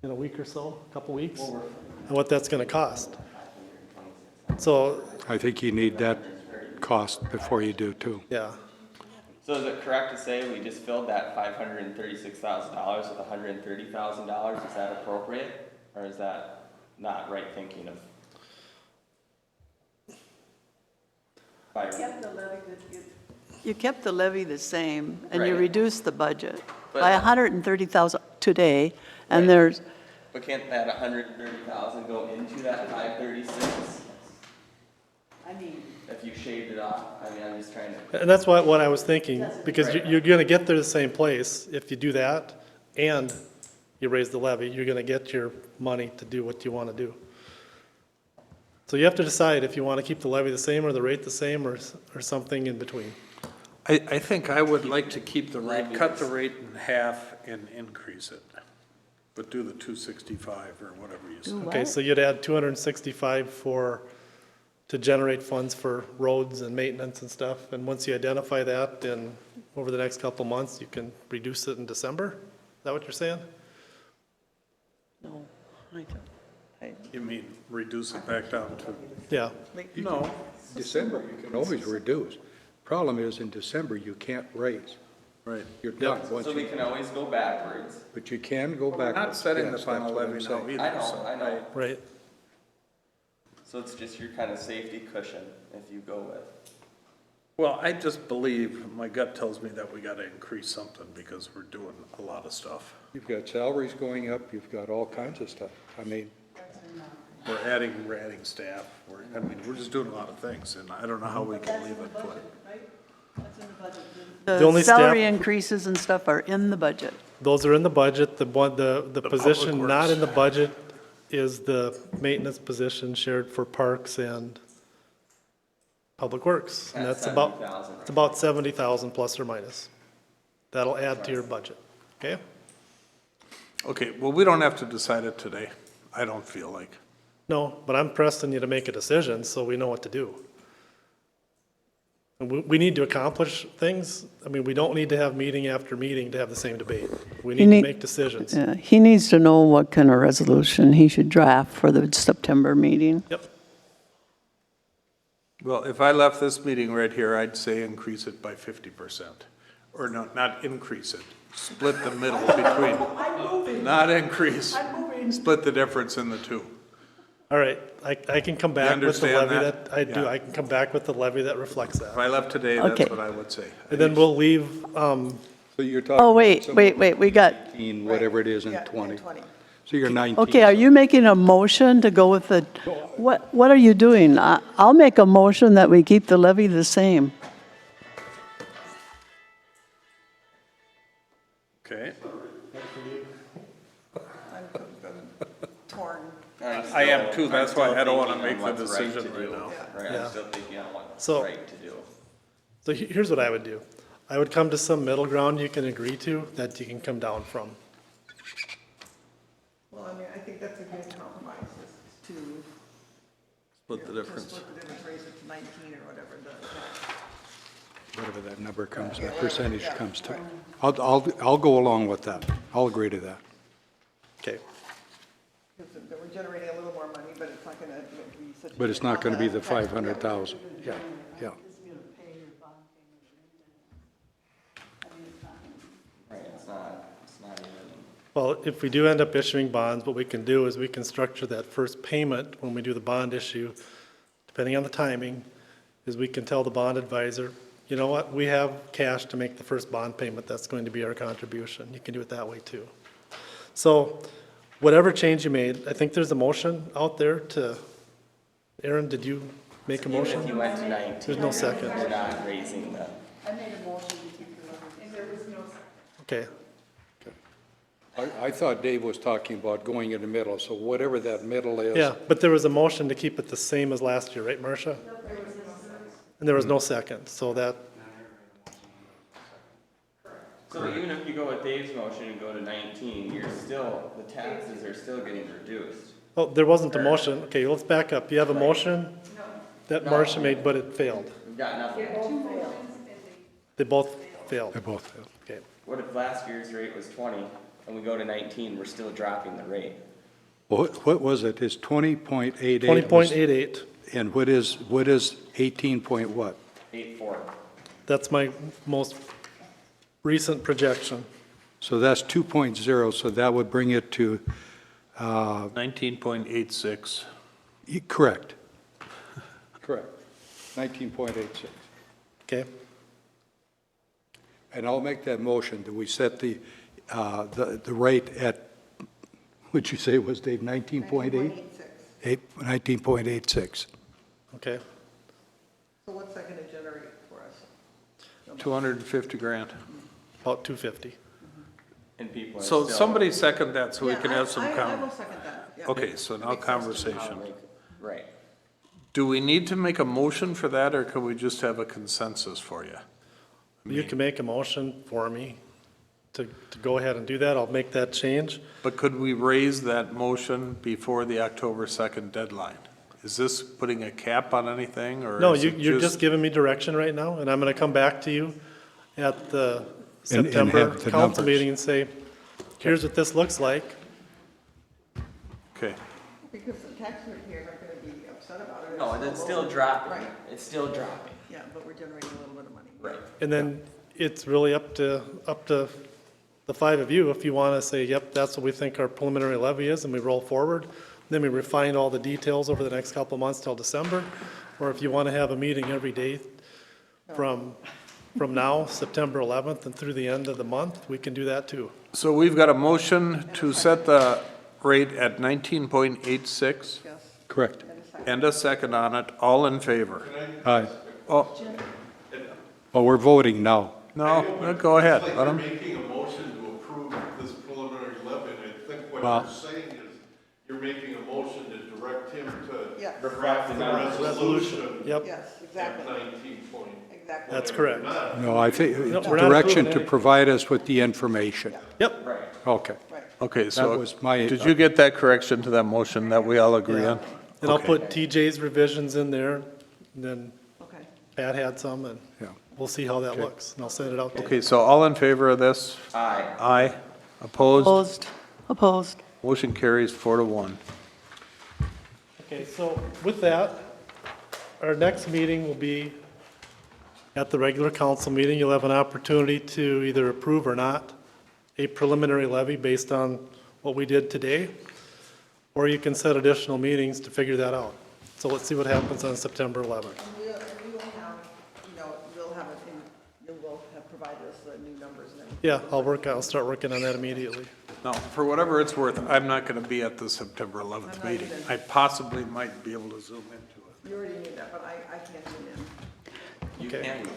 [SPEAKER 2] in a week or so, a couple weeks, and what that's going to cost. So
[SPEAKER 5] I think you need that cost before you do too.
[SPEAKER 2] Yeah.
[SPEAKER 6] So is it correct to say we just filled that $536,000 with $130,000? Is that appropriate? Or is that not right thinking of?
[SPEAKER 3] You kept the levy the same, and you
[SPEAKER 6] Right.
[SPEAKER 3] reduced the budget
[SPEAKER 6] But-
[SPEAKER 3] by 130,000 today, and
[SPEAKER 6] Right.
[SPEAKER 3] there's,
[SPEAKER 6] But can't that 130,000 go into that 536?
[SPEAKER 3] I mean,
[SPEAKER 6] If you shaved it off? I mean, I'm just trying to.
[SPEAKER 2] And that's what I was thinking, because you're gonna get there the same place if you do that and you raise the levy, you're gonna get your money to do what you wanna do. So you have to decide if you wanna keep the levy the same or the rate the same or something in between.
[SPEAKER 1] I think I would like to keep the rate, cut the rate in half and increase it, but do the 265 or whatever you said.
[SPEAKER 2] Okay, so you'd add 265 to generate funds for roads and maintenance and stuff, and once you identify that, then over the next couple months, you can reduce it in December? Is that what you're saying?
[SPEAKER 3] no, I don't.
[SPEAKER 1] You mean reduce it back down to?
[SPEAKER 2] Yeah,
[SPEAKER 1] No,
[SPEAKER 5] December, you can always reduce. Problem is, in December, you can't raise.
[SPEAKER 1] right.
[SPEAKER 5] You're done. Once
[SPEAKER 6] So we
[SPEAKER 5] you-
[SPEAKER 6] can always go backwards.
[SPEAKER 5] But you can go back.
[SPEAKER 1] Not setting the final levy now either.
[SPEAKER 6] I
[SPEAKER 1] so
[SPEAKER 6] know, I know.
[SPEAKER 2] right.
[SPEAKER 6] So it's just your kind of safety cushion if you go with.
[SPEAKER 1] Well, I just believe, my gut tells me that we gotta increase something because we're doing a lot of stuff.
[SPEAKER 5] You've got salaries going up, you've got all kinds of stuff. I mean,
[SPEAKER 1] We're adding staff, we're just doing a lot of things, and I don't know how we can leave it put.
[SPEAKER 2] The only
[SPEAKER 3] The
[SPEAKER 2] staff-
[SPEAKER 3] salary increases and stuff are in the budget.
[SPEAKER 2] Those are in the budget. The
[SPEAKER 1] public
[SPEAKER 2] position not
[SPEAKER 1] works.
[SPEAKER 2] in the budget is the maintenance position shared for parks and public works. And
[SPEAKER 6] That's
[SPEAKER 2] that's about,
[SPEAKER 6] 70,000.
[SPEAKER 2] it's about 70,000 plus or minus. That'll add to your budget, okay?
[SPEAKER 1] Okay, well, we don't have to decide it today, I don't feel like.
[SPEAKER 2] No, but I'm pressing you to make a decision so we know what to do. And we need to accomplish things. I mean, we don't need to have meeting after meeting to have the same debate. We
[SPEAKER 3] You
[SPEAKER 2] need to
[SPEAKER 3] need-
[SPEAKER 2] make decisions.
[SPEAKER 3] Yeah, he needs to know what kind of resolution he should draft for the September meeting.
[SPEAKER 2] Yep.
[SPEAKER 1] Well, if I left this meeting right here, I'd say increase it by 50%. Or no, not increase it, split the middle between, not increase, split the difference in the two.
[SPEAKER 2] All right, I can come back with the
[SPEAKER 1] understand
[SPEAKER 2] levy
[SPEAKER 1] that?
[SPEAKER 2] that, I do,
[SPEAKER 1] Yeah.
[SPEAKER 2] I can come back with the levy that reflects
[SPEAKER 1] If
[SPEAKER 2] that.
[SPEAKER 1] I left today,
[SPEAKER 3] Okay.
[SPEAKER 1] that's what I would say.
[SPEAKER 2] And then we'll leave,
[SPEAKER 5] so you're talking.
[SPEAKER 3] Oh, wait,
[SPEAKER 5] somewhere
[SPEAKER 3] we got,
[SPEAKER 5] 19, whatever it is in
[SPEAKER 7] Yeah,
[SPEAKER 5] 20.
[SPEAKER 7] 20.
[SPEAKER 5] So you're 19.
[SPEAKER 3] okay, are you making a motion to go with the, what are you doing? I'll make a motion that we keep the levy the same.
[SPEAKER 1] Okay.
[SPEAKER 7] Torn.
[SPEAKER 1] I am too, that's why I don't want to
[SPEAKER 6] thinking
[SPEAKER 1] make
[SPEAKER 6] on
[SPEAKER 1] the
[SPEAKER 6] what's right
[SPEAKER 1] decision
[SPEAKER 6] to
[SPEAKER 1] right
[SPEAKER 6] do.
[SPEAKER 1] now.
[SPEAKER 6] Right,
[SPEAKER 2] Yeah.
[SPEAKER 6] I'm still thinking on what's
[SPEAKER 2] So-
[SPEAKER 6] right to do.
[SPEAKER 2] so here's what I would do. I would come to some middle ground you can agree to that you can come down from.
[SPEAKER 7] Well, I mean, I think that's a good compromise, is to.
[SPEAKER 1] Split the
[SPEAKER 7] to
[SPEAKER 1] difference.
[SPEAKER 7] Split the difference, raise it to 19 or whatever
[SPEAKER 5] Whatever that number comes, that percentage comes to. I'll go along with that. I'll agree to that.
[SPEAKER 2] Okay.
[SPEAKER 7] because we're generating a little more money, but it's not gonna be such. a
[SPEAKER 5] But it's
[SPEAKER 7] big
[SPEAKER 5] not going to be
[SPEAKER 7] amount
[SPEAKER 5] the
[SPEAKER 7] of tax.
[SPEAKER 5] 500,000. Yeah, yeah.
[SPEAKER 6] Right, it's not even.
[SPEAKER 2] Well, if we do end up issuing bonds, what we can do is we can structure that first payment when we do the bond issue, depending on the timing, is we can tell the bond advisor, you know what, we have cash to make the first bond payment, that's going to be our contribution. You can do it that way too. So whatever change you made, I think there's a motion out there to, Aaron, did you make a
[SPEAKER 6] Even if
[SPEAKER 2] motion?
[SPEAKER 6] you went to 19.
[SPEAKER 2] There's no second.
[SPEAKER 6] You're not raising the.
[SPEAKER 2] Okay,
[SPEAKER 5] I thought Dave was talking about going in the middle, so whatever that middle is.
[SPEAKER 2] yeah, but there was a motion to keep it the same as last year, right, Marcia? And there was no second, so that,
[SPEAKER 6] So even if you go with Dave's motion and go to 19, you're still, the taxes are still getting reduced.
[SPEAKER 2] oh, there wasn't a motion. Okay, let's back up. You have a motion that Marcia made, but it failed.
[SPEAKER 6] We've got nothing.
[SPEAKER 2] They both failed.
[SPEAKER 5] They both failed.
[SPEAKER 2] Okay.
[SPEAKER 6] What if last year's rate was 20 and we go to 19, we're still dropping the rate?
[SPEAKER 5] What was it? It's 20.88.
[SPEAKER 2] 20.88.
[SPEAKER 5] And what is 18 point what?
[SPEAKER 6] 8.4.
[SPEAKER 2] That's my most recent projection.
[SPEAKER 5] So that's 2.0, so that would bring it to,
[SPEAKER 1] 19.86.
[SPEAKER 5] correct. Correct. 19.86.
[SPEAKER 2] Okay?
[SPEAKER 5] And I'll make that motion that we set the rate at, what'd you say it was, Dave, 19.8? 19.86.
[SPEAKER 2] Okay.
[SPEAKER 7] So what's that gonna generate for us?
[SPEAKER 1] 250 grand.
[SPEAKER 2] About 250.
[SPEAKER 6] And people are
[SPEAKER 1] So
[SPEAKER 6] still-
[SPEAKER 1] somebody second that so we
[SPEAKER 7] Yeah,
[SPEAKER 1] can have some
[SPEAKER 7] I will
[SPEAKER 1] comment.
[SPEAKER 7] second that, yeah.
[SPEAKER 1] Okay, so now
[SPEAKER 7] Makes sense to me.
[SPEAKER 1] conversation.
[SPEAKER 6] Right.
[SPEAKER 1] Do we need to make a motion for that, or can we just have a consensus for you?
[SPEAKER 2] You can make a motion for me to go ahead and do that. I'll make that change.
[SPEAKER 1] But could we raise that motion before the October 2nd deadline? Is this putting a cap on anything, or?
[SPEAKER 2] No,
[SPEAKER 1] is it
[SPEAKER 2] you're just giving me direction right now, and I'm going to come back to you at the
[SPEAKER 5] And
[SPEAKER 2] September
[SPEAKER 5] have the
[SPEAKER 2] council
[SPEAKER 5] numbers.
[SPEAKER 2] meeting and say, here's what this looks like.
[SPEAKER 1] Okay,
[SPEAKER 7] Because the taxpayers aren't gonna be upset about it.
[SPEAKER 6] No, it's still dropping.
[SPEAKER 7] Right.
[SPEAKER 6] It's still dropping.
[SPEAKER 7] Yeah, but we're generating a little bit of money.
[SPEAKER 6] Right.
[SPEAKER 2] And then it's really up to the five of you, if you want to say, yep, that's what we think our preliminary levy is, and we roll forward. Then we refine all the details over the next couple of months till December. Or if you want to have a meeting every day from now, September 11th, and through the end of the month, we can do that too.
[SPEAKER 1] so we've got a motion to set the rate at 19.86,
[SPEAKER 7] Yes.
[SPEAKER 5] Correct.
[SPEAKER 1] and a second on it, all in favor?
[SPEAKER 5] Aye.
[SPEAKER 1] Oh,
[SPEAKER 5] Well, we're voting now.
[SPEAKER 1] no, go ahead,
[SPEAKER 9] It's
[SPEAKER 1] let
[SPEAKER 9] like
[SPEAKER 1] him.
[SPEAKER 9] you're making a motion to approve this preliminary levy, and I think what
[SPEAKER 5] Well-
[SPEAKER 9] you're saying is, you're making a motion to direct him to
[SPEAKER 7] Yeah.
[SPEAKER 9] draft the resolution
[SPEAKER 2] Yep,
[SPEAKER 7] Yes,
[SPEAKER 9] at
[SPEAKER 7] exactly,
[SPEAKER 9] 19 point.
[SPEAKER 7] exactly.
[SPEAKER 2] that's correct.
[SPEAKER 5] No, I think,
[SPEAKER 2] we're not
[SPEAKER 5] direction
[SPEAKER 2] approving
[SPEAKER 5] to
[SPEAKER 2] any.
[SPEAKER 5] provide us with the information.
[SPEAKER 2] Yep,
[SPEAKER 5] Okay.
[SPEAKER 1] Okay,
[SPEAKER 5] That
[SPEAKER 1] so,
[SPEAKER 5] was my,
[SPEAKER 1] did you get that correction to that motion that we all agree on?
[SPEAKER 2] and I'll
[SPEAKER 1] Okay.
[SPEAKER 2] put TJ's revisions in there, and then
[SPEAKER 7] Okay.
[SPEAKER 2] Pat had some, and
[SPEAKER 5] Yeah.
[SPEAKER 2] we'll see how that looks, and I'll send it out to you.
[SPEAKER 1] Okay, so all in favor of this?
[SPEAKER 6] Aye.
[SPEAKER 1] Aye. Opposed?
[SPEAKER 3] Opposed? Opposed?
[SPEAKER 1] Motion carries 4-1.
[SPEAKER 2] Okay, so with that, our next meeting will be at the regular council meeting. You'll have an opportunity to either approve or not a preliminary levy based on what we did today, or you can set additional meetings to figure that out. So let's see what happens on September 11th.
[SPEAKER 7] And we will have, we'll have it in, you will have provided us the new numbers and everything.
[SPEAKER 2] Yeah, I'll start working on that immediately.
[SPEAKER 1] Now, for whatever it's worth, I'm not going to be at the September 11th
[SPEAKER 7] I'm not
[SPEAKER 1] meeting.
[SPEAKER 7] either.
[SPEAKER 1] I possibly might be able to zoom into it.
[SPEAKER 7] You already knew that, but I can't zoom in.
[SPEAKER 6] You
[SPEAKER 2] Okay.
[SPEAKER 6] can, you can.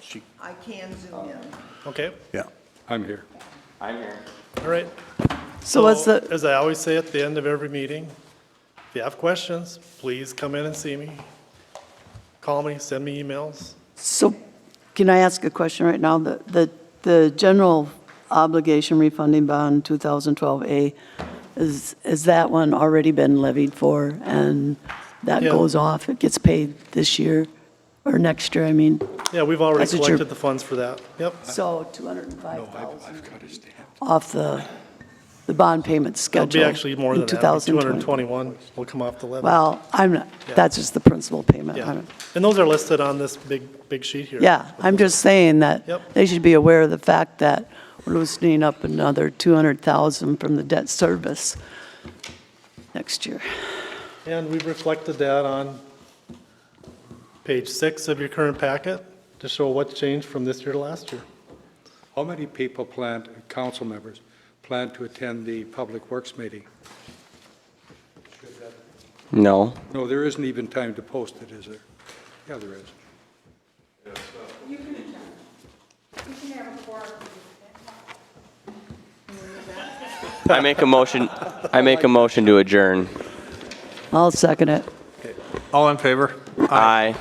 [SPEAKER 1] She,
[SPEAKER 7] I can zoom in.
[SPEAKER 2] Okay,
[SPEAKER 1] yeah.
[SPEAKER 5] I'm here.
[SPEAKER 6] I'm here.
[SPEAKER 2] all right.
[SPEAKER 3] So what's the,
[SPEAKER 2] As I always say at the end of every meeting, if you have questions, please come in and see me. Call me, send me emails.
[SPEAKER 3] so can I ask a question right now? The general obligation refunding bond 2012A, is that one already been levied for? And that
[SPEAKER 2] Yeah.
[SPEAKER 3] goes off, it gets paid this year or next year, I mean?
[SPEAKER 2] Yeah, we've already
[SPEAKER 3] That's what you're-
[SPEAKER 2] collected the funds for that. Yep.
[SPEAKER 3] So 205,000 off the bond payment
[SPEAKER 2] It'll
[SPEAKER 3] schedule
[SPEAKER 2] be actually more than
[SPEAKER 3] in
[SPEAKER 2] that.
[SPEAKER 3] 2020.
[SPEAKER 2] 221 will come off the levy.
[SPEAKER 3] Well, I'm not, that's just the principal payment. I
[SPEAKER 2] Yeah.
[SPEAKER 3] don't-
[SPEAKER 2] And those are listed on this big sheet here.
[SPEAKER 3] Yeah, I'm just saying that
[SPEAKER 2] Yep.
[SPEAKER 3] they should be aware of the fact that we're loosening up another 200,000 from the debt service next year.
[SPEAKER 2] And we've reflected that on page 6 of your current packet to show what's changed from this year to last year.
[SPEAKER 5] How many people council members, plan to attend the Public Works meeting?
[SPEAKER 6] No.
[SPEAKER 5] No, there isn't even time to post it, is there? Yeah, there is.
[SPEAKER 6] I make a motion to adjourn.
[SPEAKER 3] I'll second it.
[SPEAKER 1] All in favor?
[SPEAKER 6] Aye.